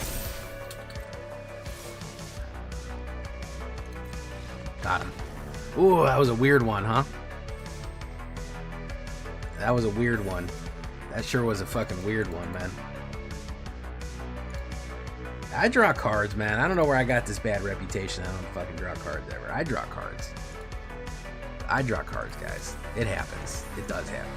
Got him. Ooh, that was a weird one, huh? That was a weird one. That sure was a fucking weird one, man. I draw cards, man. I don't know where I got this bad reputation. I don't fucking draw cards ever. I draw cards. I draw cards, guys. It happens. It does happen.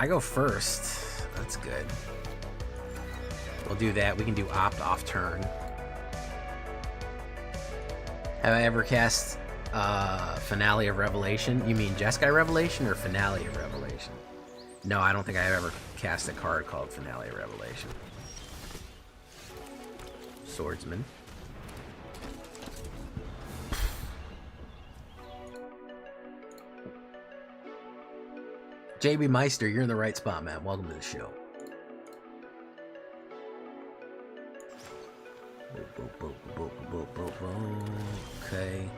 I go first. That's good. We'll do that. We can do opt off turn. Have I ever cast Finale of Revelation? You mean Jeskai Revelation or Finale of Revelation? No, I don't think I've ever cast a card called Finale of Revelation. Swordsman. JB Meister, you're in the right spot, man. Welcome to the show. Boop, boop, boop, boop, boop, boop. Okay.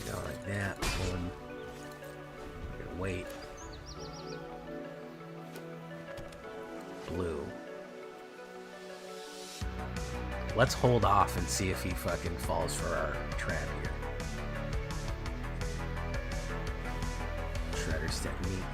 Go like that. Boom. We're gonna wait. Blue. Let's hold off and see if he fucking falls for our trap here. Shredder's technique.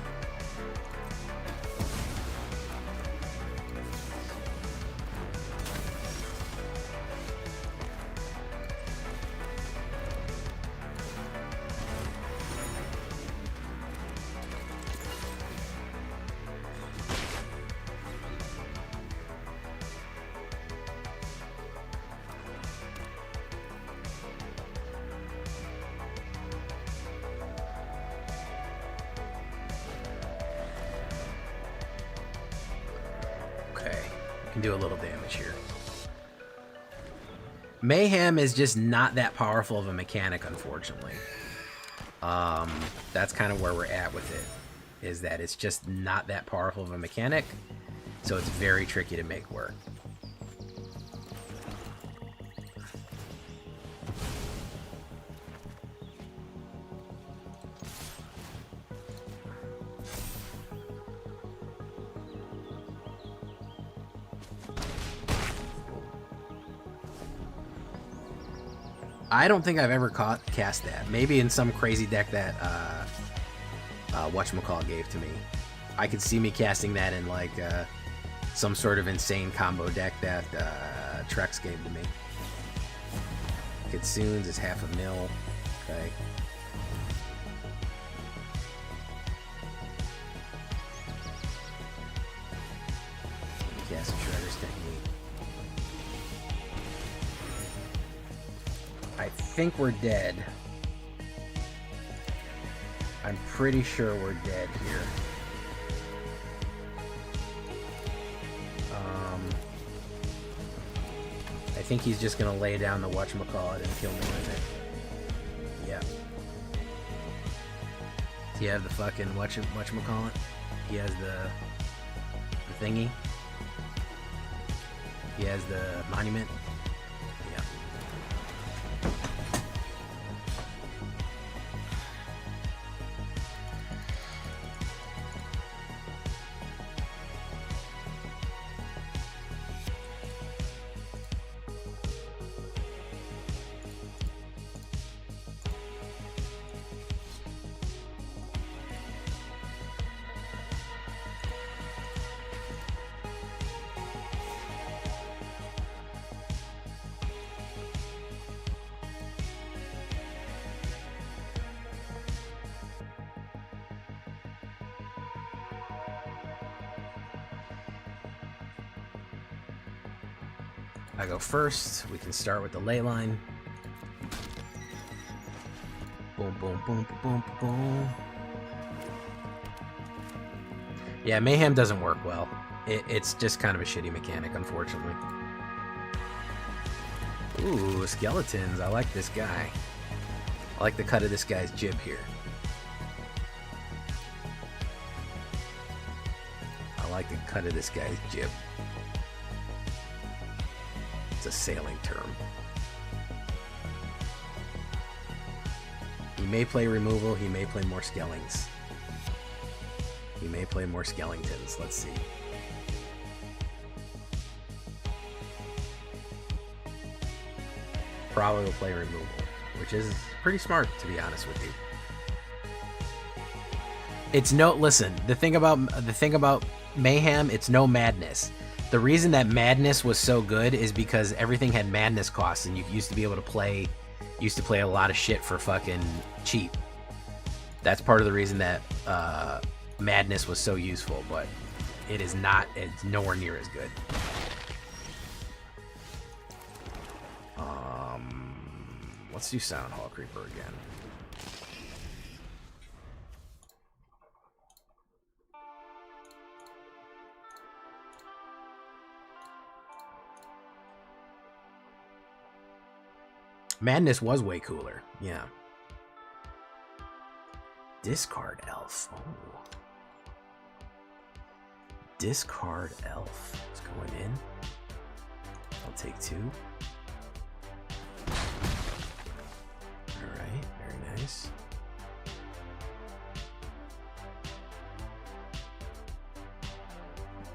Do a little damage here. Mayhem is just not that powerful of a mechanic, unfortunately. That's kind of where we're at with it, is that it's just not that powerful of a mechanic, so it's very tricky to make work. I don't think I've ever cast that. Maybe in some crazy deck that whatchamacallit gave to me. I could see me casting that in like some sort of insane combo deck that Trex gave to me. Kitsunes is $500,000. Okay. Cast Shredder's technique. I think we're dead. I'm pretty sure we're dead here. I think he's just gonna lay down the whatchamacallit and kill me with it. Yeah. Do you have the fucking whatchamacallit? He has the thingy. He has the monument. Yeah. I go first. We can start with the ley line. Boom, boom, boom, boom, boom. Yeah, Mayhem doesn't work well. It's just kind of a shitty mechanic, unfortunately. Ooh, skeletons. I like this guy. I like the cut of this guy's jib here. I like the cut of this guy's jib. It's a sailing term. He may play removal, he may play more skellings. He may play more skellingtons, let's see. Probably will play removal, which is pretty smart, to be honest with you. It's no, listen, the thing about Mayhem, it's no madness. The reason that Madness was so good is because everything had Madness costs, and you used to be able to play, a lot of shit for fucking cheap. That's part of the reason that Madness was so useful, but it's nowhere near as good. Let's do Sound Hall Creeper again. Madness was way cooler, yeah. Discard elf. Oh. Discard elf. It's going in. I'll take 2. Alright, very nice.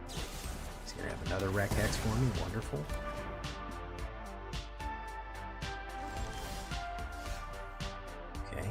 He's gonna have another Rec Hex for me. Wonderful. Okay.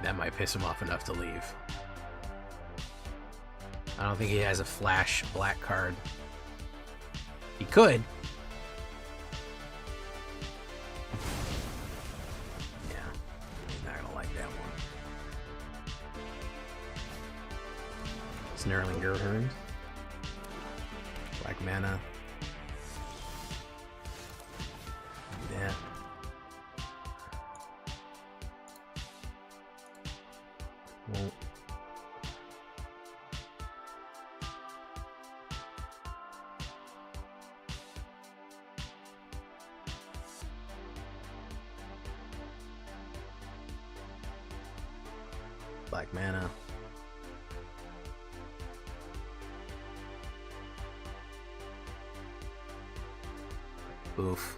That might piss him off enough to leave. I don't think he has a flash black card. He could. Yeah, he's not gonna like that one. Snarling Gerhund. Black mana. Yeah. Won't. Black mana. Oof.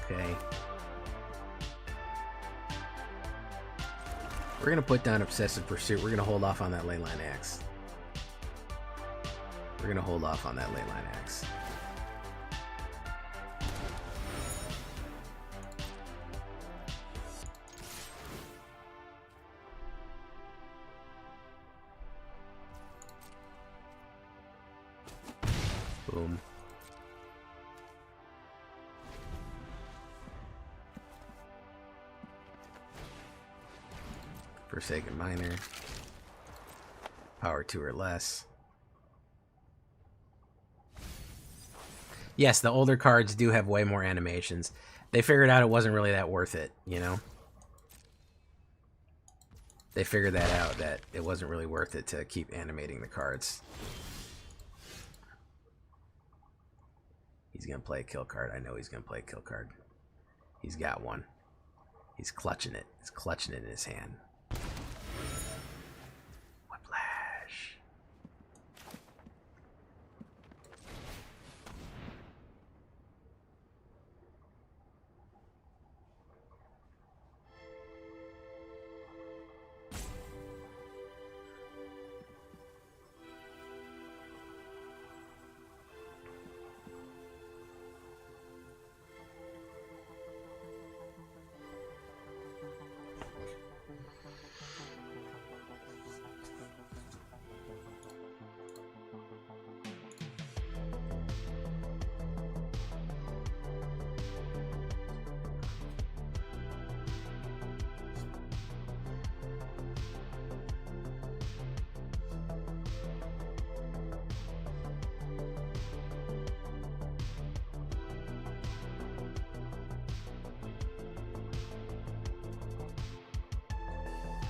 Okay. We're gonna put down Obsessive Pursuit. We're gonna hold off on that Leyline Axe. We're gonna hold off on that Leyline Axe. Boom. Forsaken Miner. Power 2 or less. Yes, the older cards do have way more animations. They figured out it wasn't really that worth it, you know? They figured that out, that it wasn't really worth it to keep animating the cards. He's going to play a kill card. I know he's going to play a kill card. He's got one. He's clutching it. He's clutching it in his hand. Whiplash.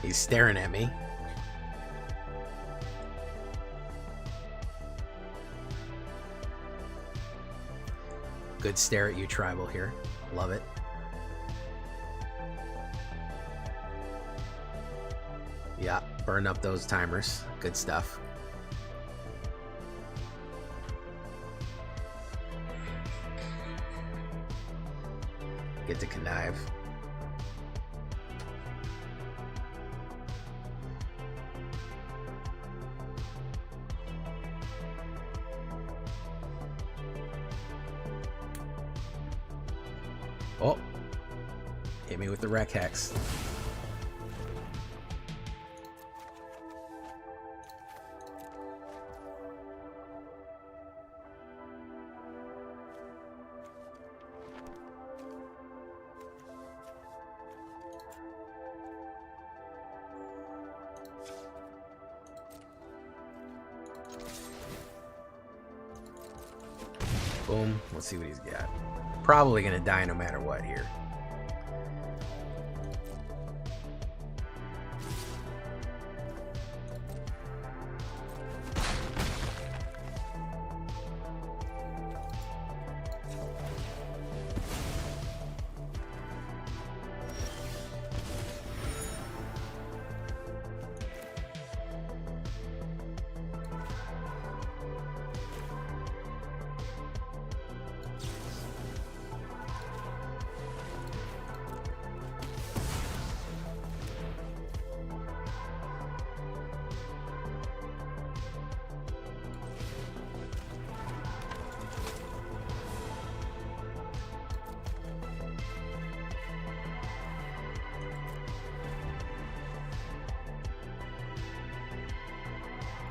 He's staring at me. Good stare at you, Tribal, here. Love it. burn up those timers. Good stuff. Get to connive. Oh, hit me with the wreck hex. Boom. Let's see what he's got. Probably gonna die no matter what here.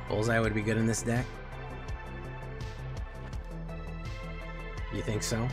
Bullseye would be good in this deck. You think so?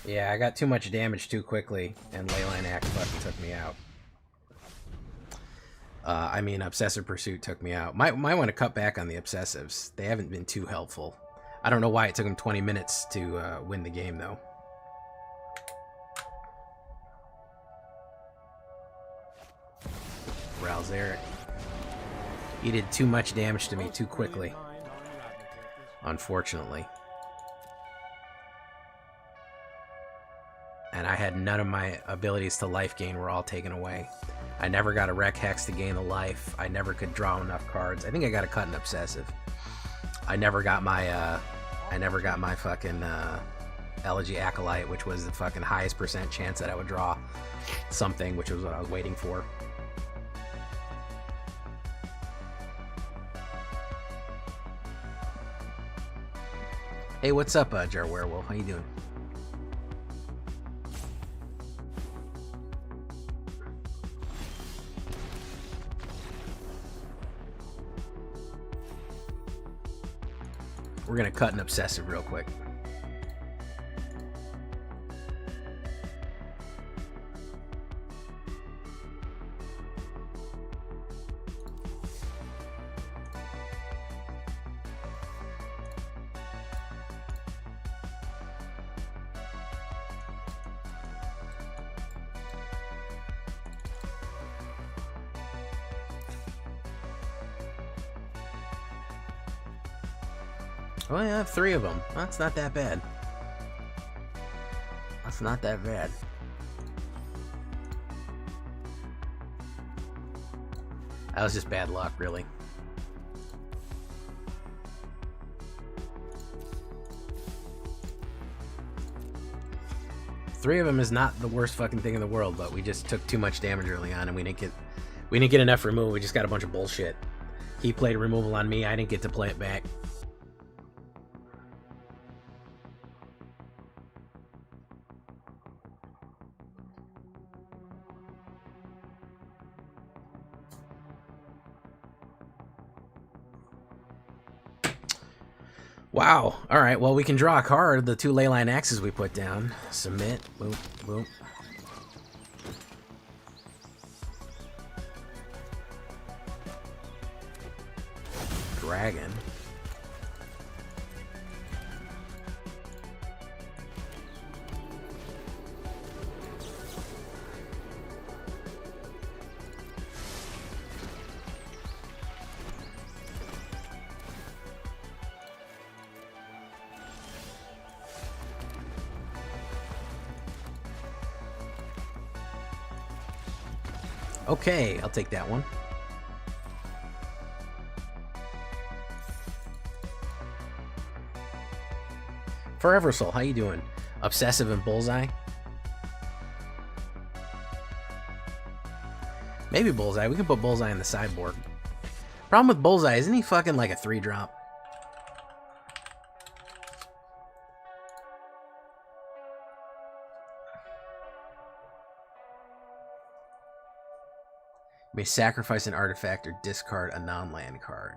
Yeah, I got too much damage too quickly, and Leyline Axe fucking took me out. I mean, Obsessive Pursuit took me out. Might want to cut back on the Obsessives. They haven't been too helpful. I don't know why it took them 20 minutes to win the game, though. Ralzeric. He did too much damage to me too quickly. Unfortunately. And I had none of my abilities to life gain were all taken away. I never got a Wreck Hex to gain a life. I never could draw enough cards. I think I got a cut and obsessive. I never got my fucking Elegy Acolyte, which was the fucking highest % chance that I would draw something, which was what I was waiting for. Hey, what's up, Jar Werewolf? How you doing? We're gonna cut an obsessive real quick. Oh, yeah, I have 3 of them. That's not that bad. That's not that bad. That was just bad luck, really. Three of them is not the worst fucking thing in the world, but we just took too much damage early on, and we didn't get enough removal. We just got a bunch of bullshit. He played removal on me. I didn't get to play it back. Wow. Alright, well, we can draw a card. The 2 Leyline Axes we put down. Submit. Boom. Boom. dragon. Okay, I'll take that one. Forever Soul, how you doing? Obsessive and Bullseye? Maybe Bullseye. We can put Bullseye in the sideboard. Problem with Bullseye, isn't he fucking like a 3-drop? You may sacrifice an artifact or discard a non-land card.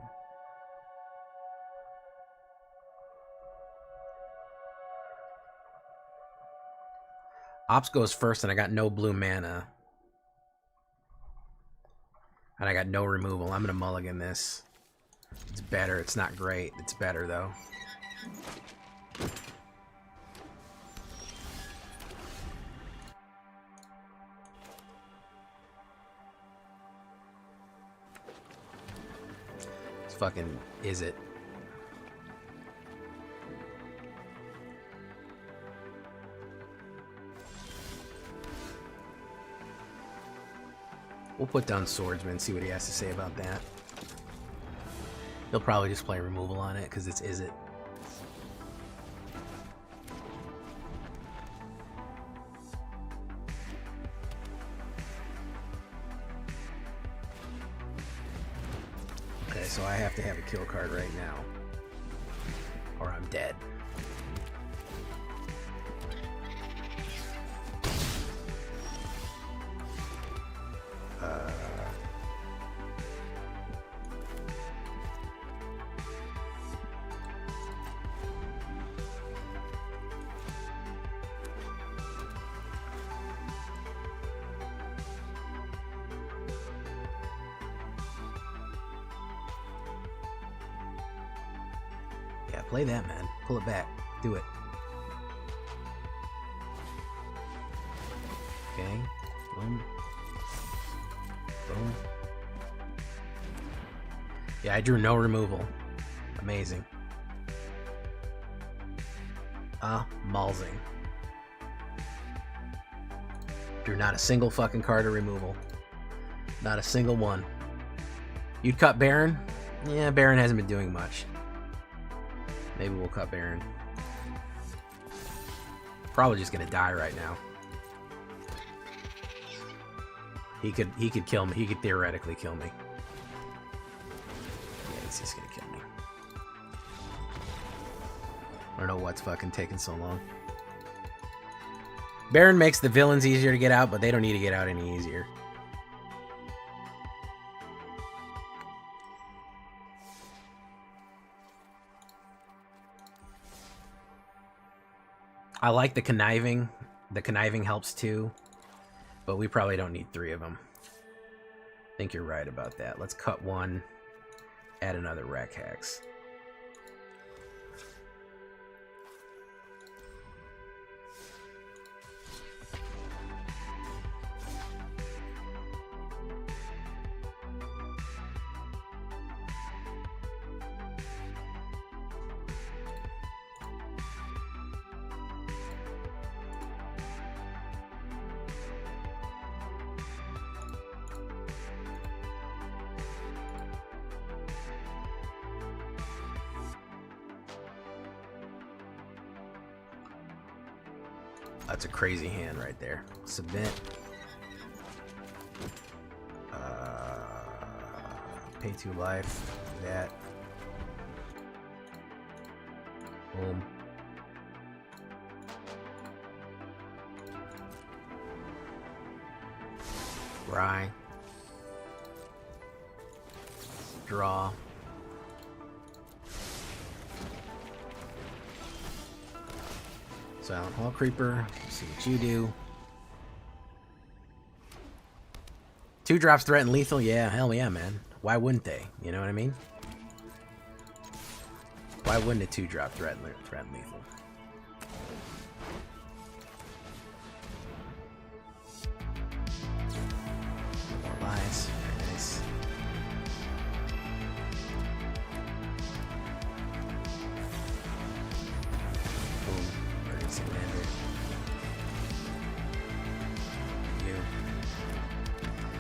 Ops goes first, and I got no blue mana. And I got no removal. I'm gonna mulligan this. It's better. It's not great. It's better, though. It's fucking... is it? We'll put down Swordsman, see what he has to say about that. He'll probably just play removal on it, because it's is it. Okay, so I have to have a kill card right now. Or I'm dead. Yeah, play that, man. Pull it back. Do it. Okay. Boom. Boom. Yeah, I drew no removal. Amazing. Amazing. Drew not a single fucking card of removal. Not a single one. You'd cut Baron? Yeah, Baron hasn't been doing much. Maybe we'll cut Baron. Probably just gonna die right now. He could kill me. He could theoretically kill me. Yeah, he's just gonna kill me. I don't know what's fucking taking so long. Baron makes the villains easier to get out, but they don't need to get out any easier. I like the conniving. The conniving helps too. But we probably don't need 3 of them. I think you're right about that. Let's cut one. Add another Rack Hex. That's a crazy hand right there. Submit. Pay 2 life. That. Boom. Rye. Draw. Silent Hall Creeper. Let's see what you do. 2 drops threaten lethal. Yeah, hell yeah, man. Why wouldn't they? You know what I mean? why wouldn't a 2-drop threat lethal? More lies. Very nice. Boom. Emergency lander. You.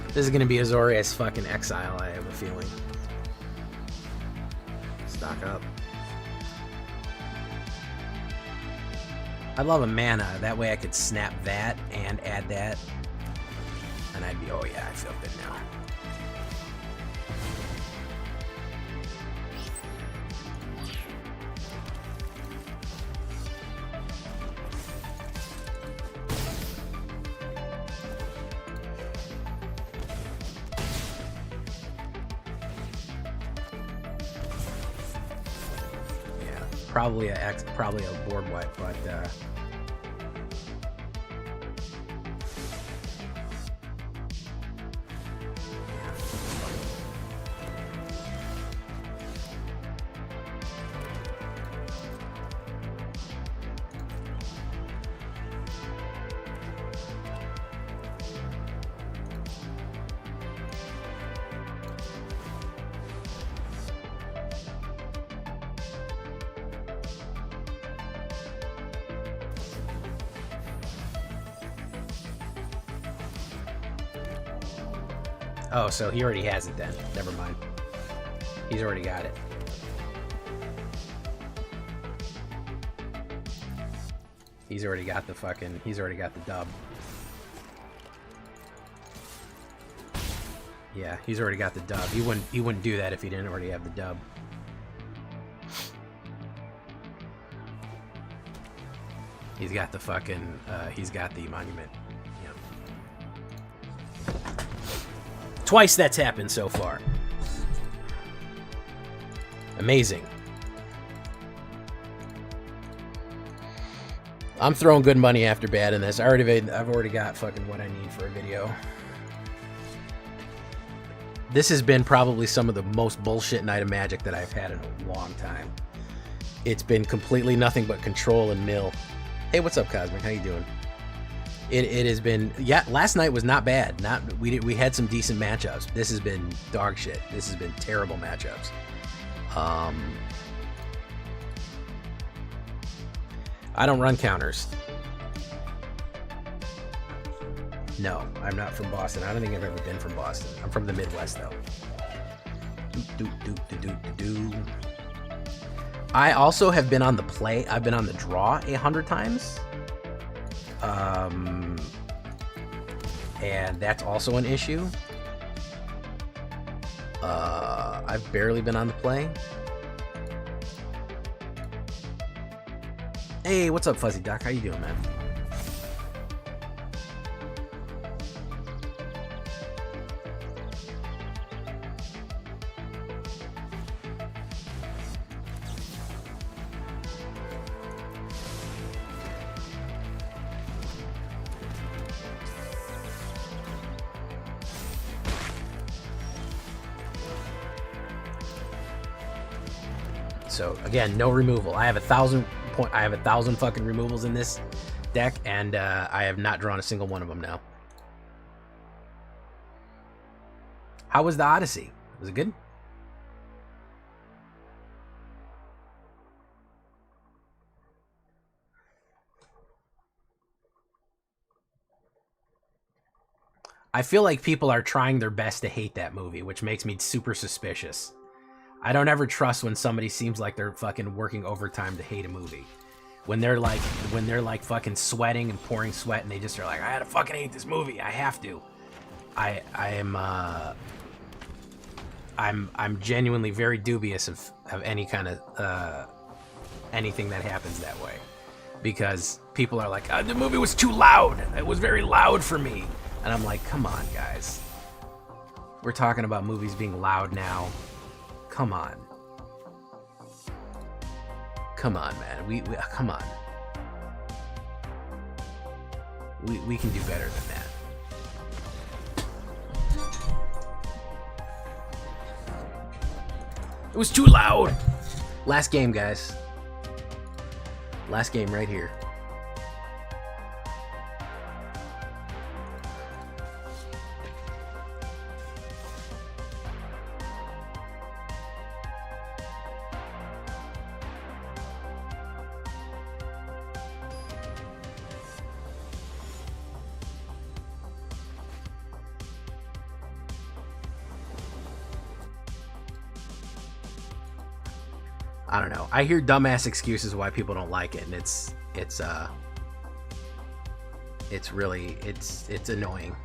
This is gonna be Azorius fucking Exile, I have a feeling. Stock up. I'd love a mana. That way I could snap that and add that. And I'd be, oh yeah, I feel good now. Probably a board wipe, but oh, so he already has it then. Never mind. He's already got it. He's already got the fucking, he's already got the dub. Yeah, he's already got the dub. He wouldn't do that if he didn't already have the dub. He's got the fucking, he's got the monument. Twice that's happened so far. Amazing. I'm throwing good money after bad in this. I've already got fucking what I need for a video. This has been probably some of the most bullshit night of Magic that I've had in a long time. It's been completely nothing but control and mill. Hey, what's up, Cosmic? How you doing? It has been, yeah, last night was not bad. We had some decent matchups. This has been dog shit. This has been terrible matchups. I don't run counters. No, I'm not from Boston. I don't think I've ever been from Boston. I'm from the Midwest, though. I also have been on the play. I've been on the draw 100 times. And that's also an issue. I've barely been on the play. Hey, what's up, Fuzzy Doc? How you doing, man? So again, no removal. I have 1,000 fucking removals in this deck, and I have not drawn a single one of them now. How was the Odyssey? Was it good? I feel like people are trying their best to hate that movie, which makes me super suspicious. I don't ever trust when somebody seems like they're fucking working overtime to hate a movie. When they're like fucking sweating and pouring sweat and they just are like, I gotta fucking hate this movie. I have to. I'm genuinely very dubious of any kind of anything that happens that way. Because people are like, the movie was too loud. It was very loud for me. And I'm like, come on, guys. We're talking about movies being loud now. Come on. Come on, man. We come on. We can do better than that. It was too loud. Last game, guys. Last game right here. I don't know. I hear dumbass excuses why people don't like it, and it's really annoying.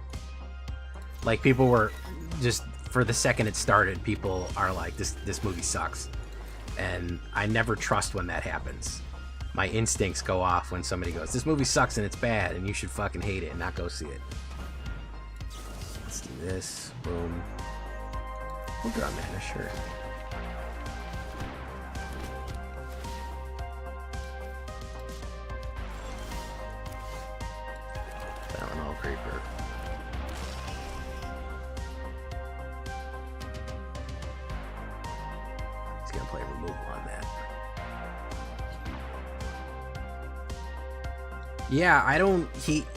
Like, people were just, for the second it started, people are like, this movie sucks, and I never trust when that happens. My instincts go off when somebody goes, this movie sucks and it's bad and you should fucking hate it and not go see it. Let's do this. Boom. We'll draw mana, sure. Creeper. He's gonna play removal on that. Yeah, I don't.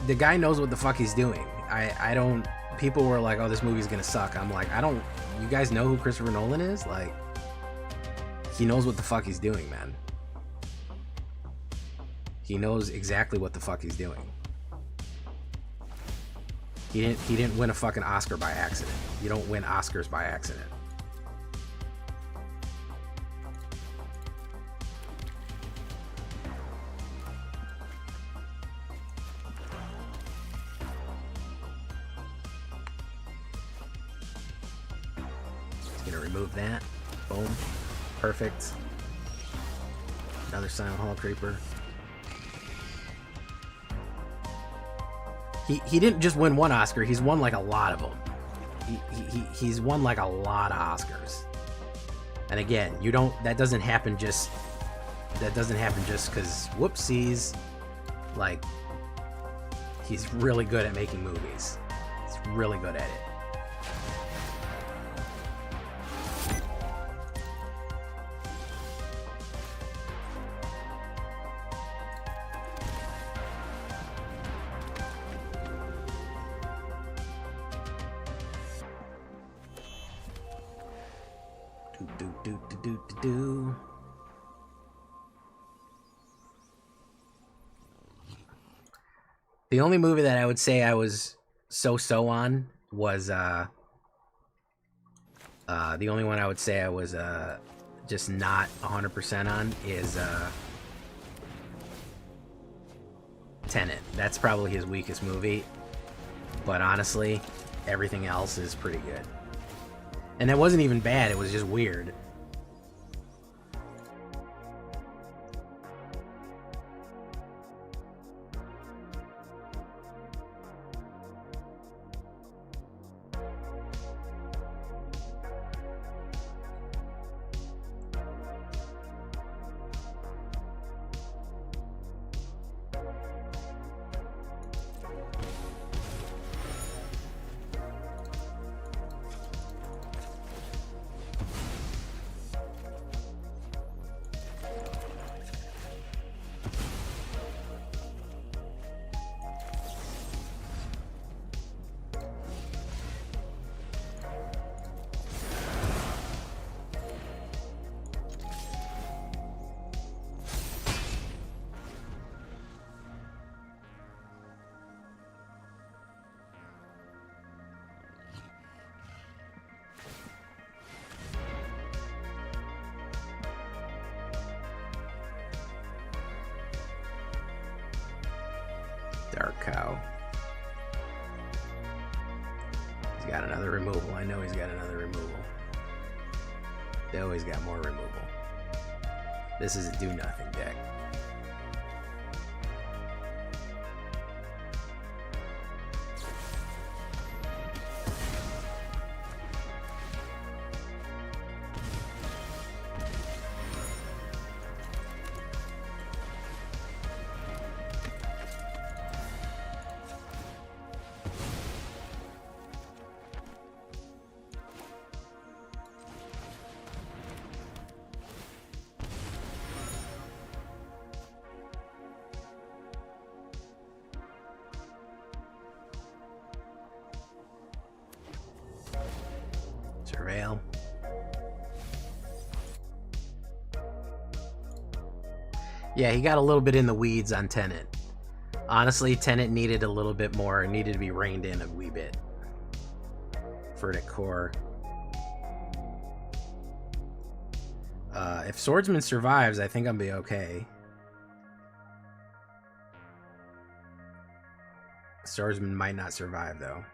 The guy knows what the fuck he's doing. I don't. People were like, "Oh, this movie's gonna suck." I'm like, I don't. You guys know who Christopher Nolan is? Like, he knows what the fuck he's doing, man. He knows exactly what the fuck he's doing. He didn't win a fucking Oscar by accident. You don't win Oscars by accident. Just gonna remove that. Boom. Perfect. Another Silent Hall Creeper. He didn't just win one Oscar, he's won like a lot of them. He's won like a lot of Oscars. And again, that doesn't happen just because whoopsies. Like, he's really good at making movies. He's really good at it. The only movie that I would say I was so on was the only one I would say I was just not 100% on is Tenet. That's probably his weakest movie, but honestly, everything else is pretty good. And it wasn't even bad, it was just weird. Dark Cow. He's got another removal. I know he's got another removal. They always got more removal. This is a do-nothing deck. Yeah, he got a little bit in the weeds on Tenet. Honestly, Tenet needed a little bit more. It needed to be reined in a wee bit. Verdict Core. If Swordsman survives, I think I'll be okay. Swordsman might not survive, though.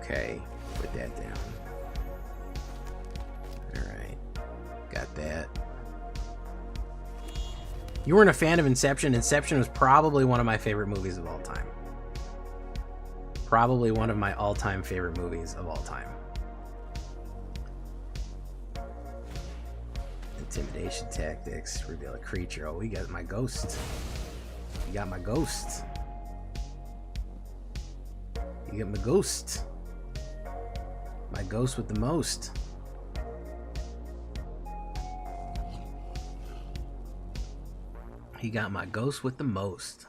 Okay, put that down. Alright, got that. You weren't a fan of Inception. Inception was probably one of my favorite movies of all time. Probably one of my all-time favorite movies of all time. Intimidation tactics, reveal a creature. Oh, we got my ghost. You got my ghost. You got my ghost. My ghost with the most. He got my ghost with the most.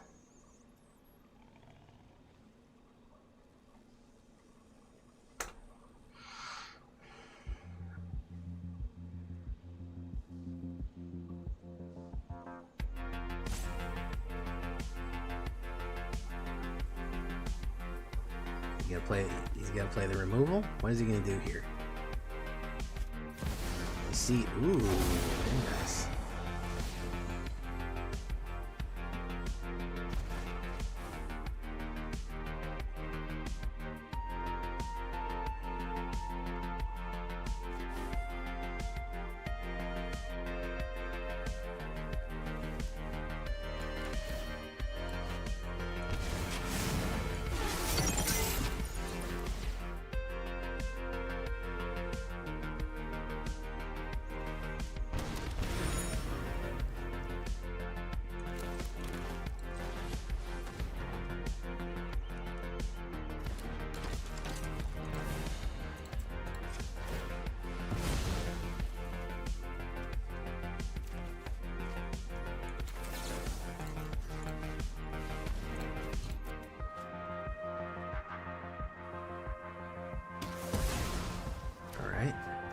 He's gotta play the removal? What is he gonna do here? See, ooh, very nice.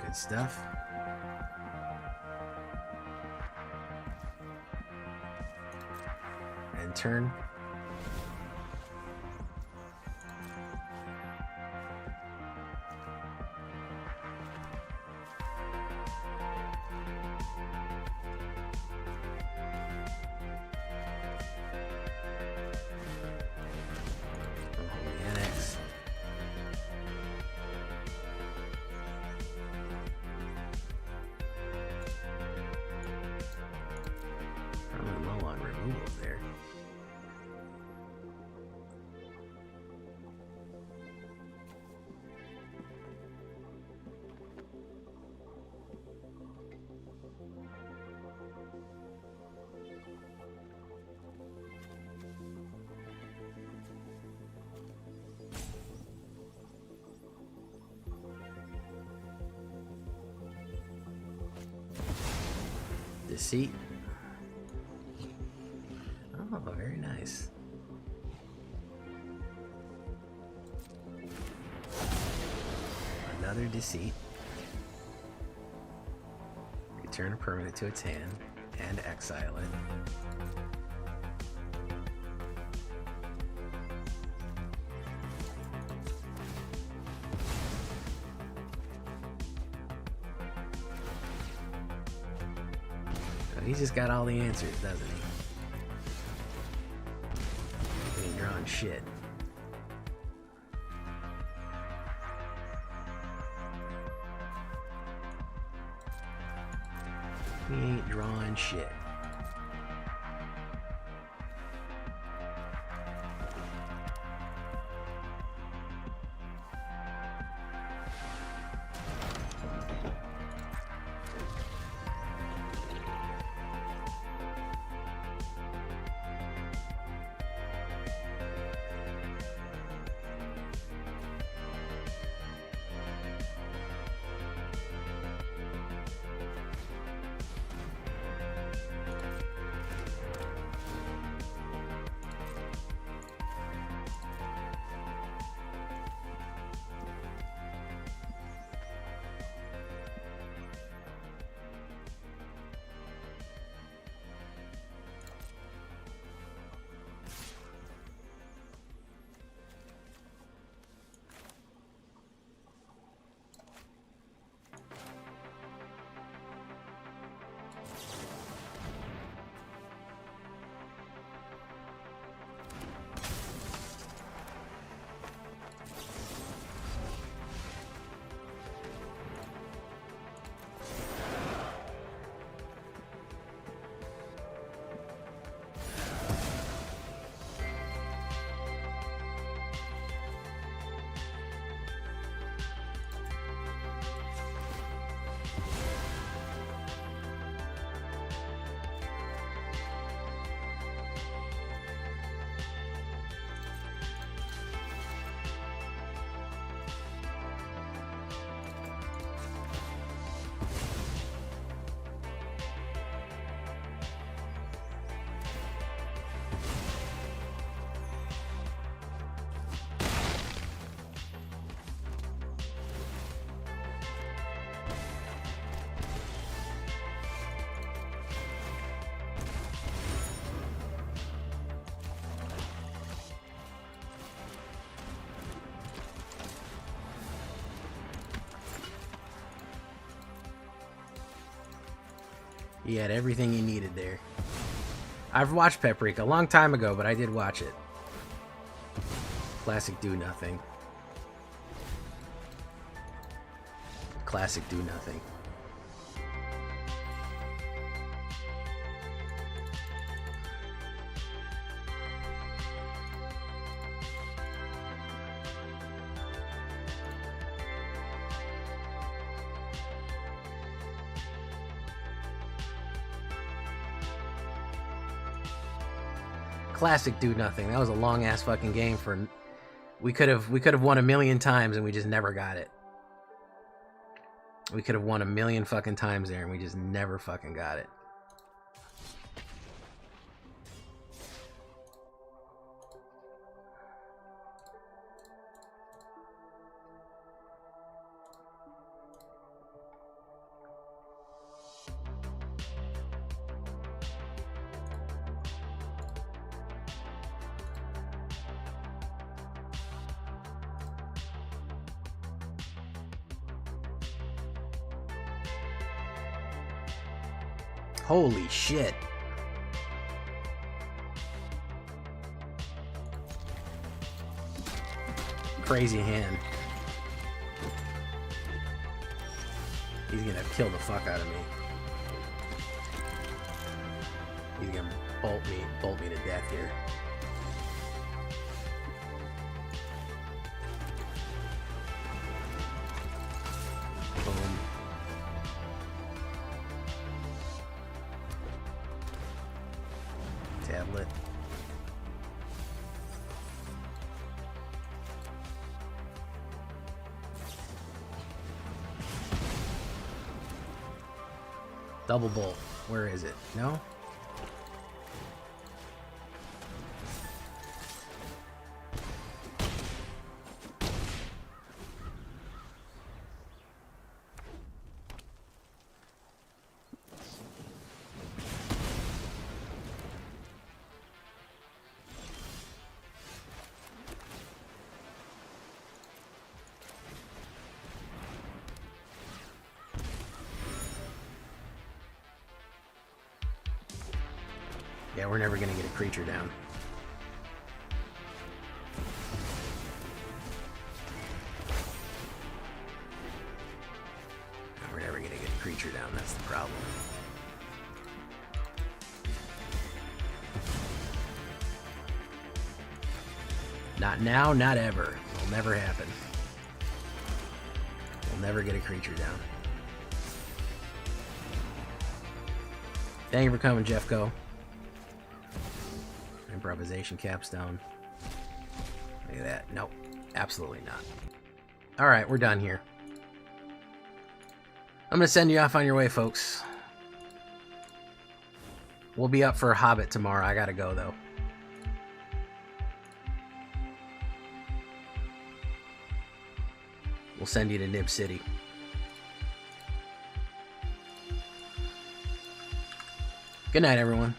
Good stuff. End turn. Deceit. Oh, very nice. Another Deceit. Return a permanent to its hand and exile it. He's just got all the answers, doesn't he? He ain't drawing shit. He ain't drawing shit. He had everything he needed there. I've watched Paprika a long time ago, but I did watch it. Classic do nothing. Classic do nothing. Classic do nothing. That was a long ass fucking game for. We could have won 1,000,000 times and we just never got it. We could have won 1,000,000 fucking times there and we just never fucking got it. Holy shit. Crazy hand. He's gonna kill the fuck out of me. He's gonna bolt me to death here. Boom. Tablet. Double bolt. Where is it? No? Yeah, we're never gonna get a creature down. We're never gonna get a creature down, that's the problem. Not now, not ever. It'll never happen. We'll never get a creature down. Thank you for coming, Jeffco. Improvisation capstone. Look at that. Nope. Absolutely not. Alright, we're done here. I'm going to send you off on your way, folks. We'll be up for Hobbit tomorrow. I gotta go, though. We'll send you to Nib City. Good night, everyone.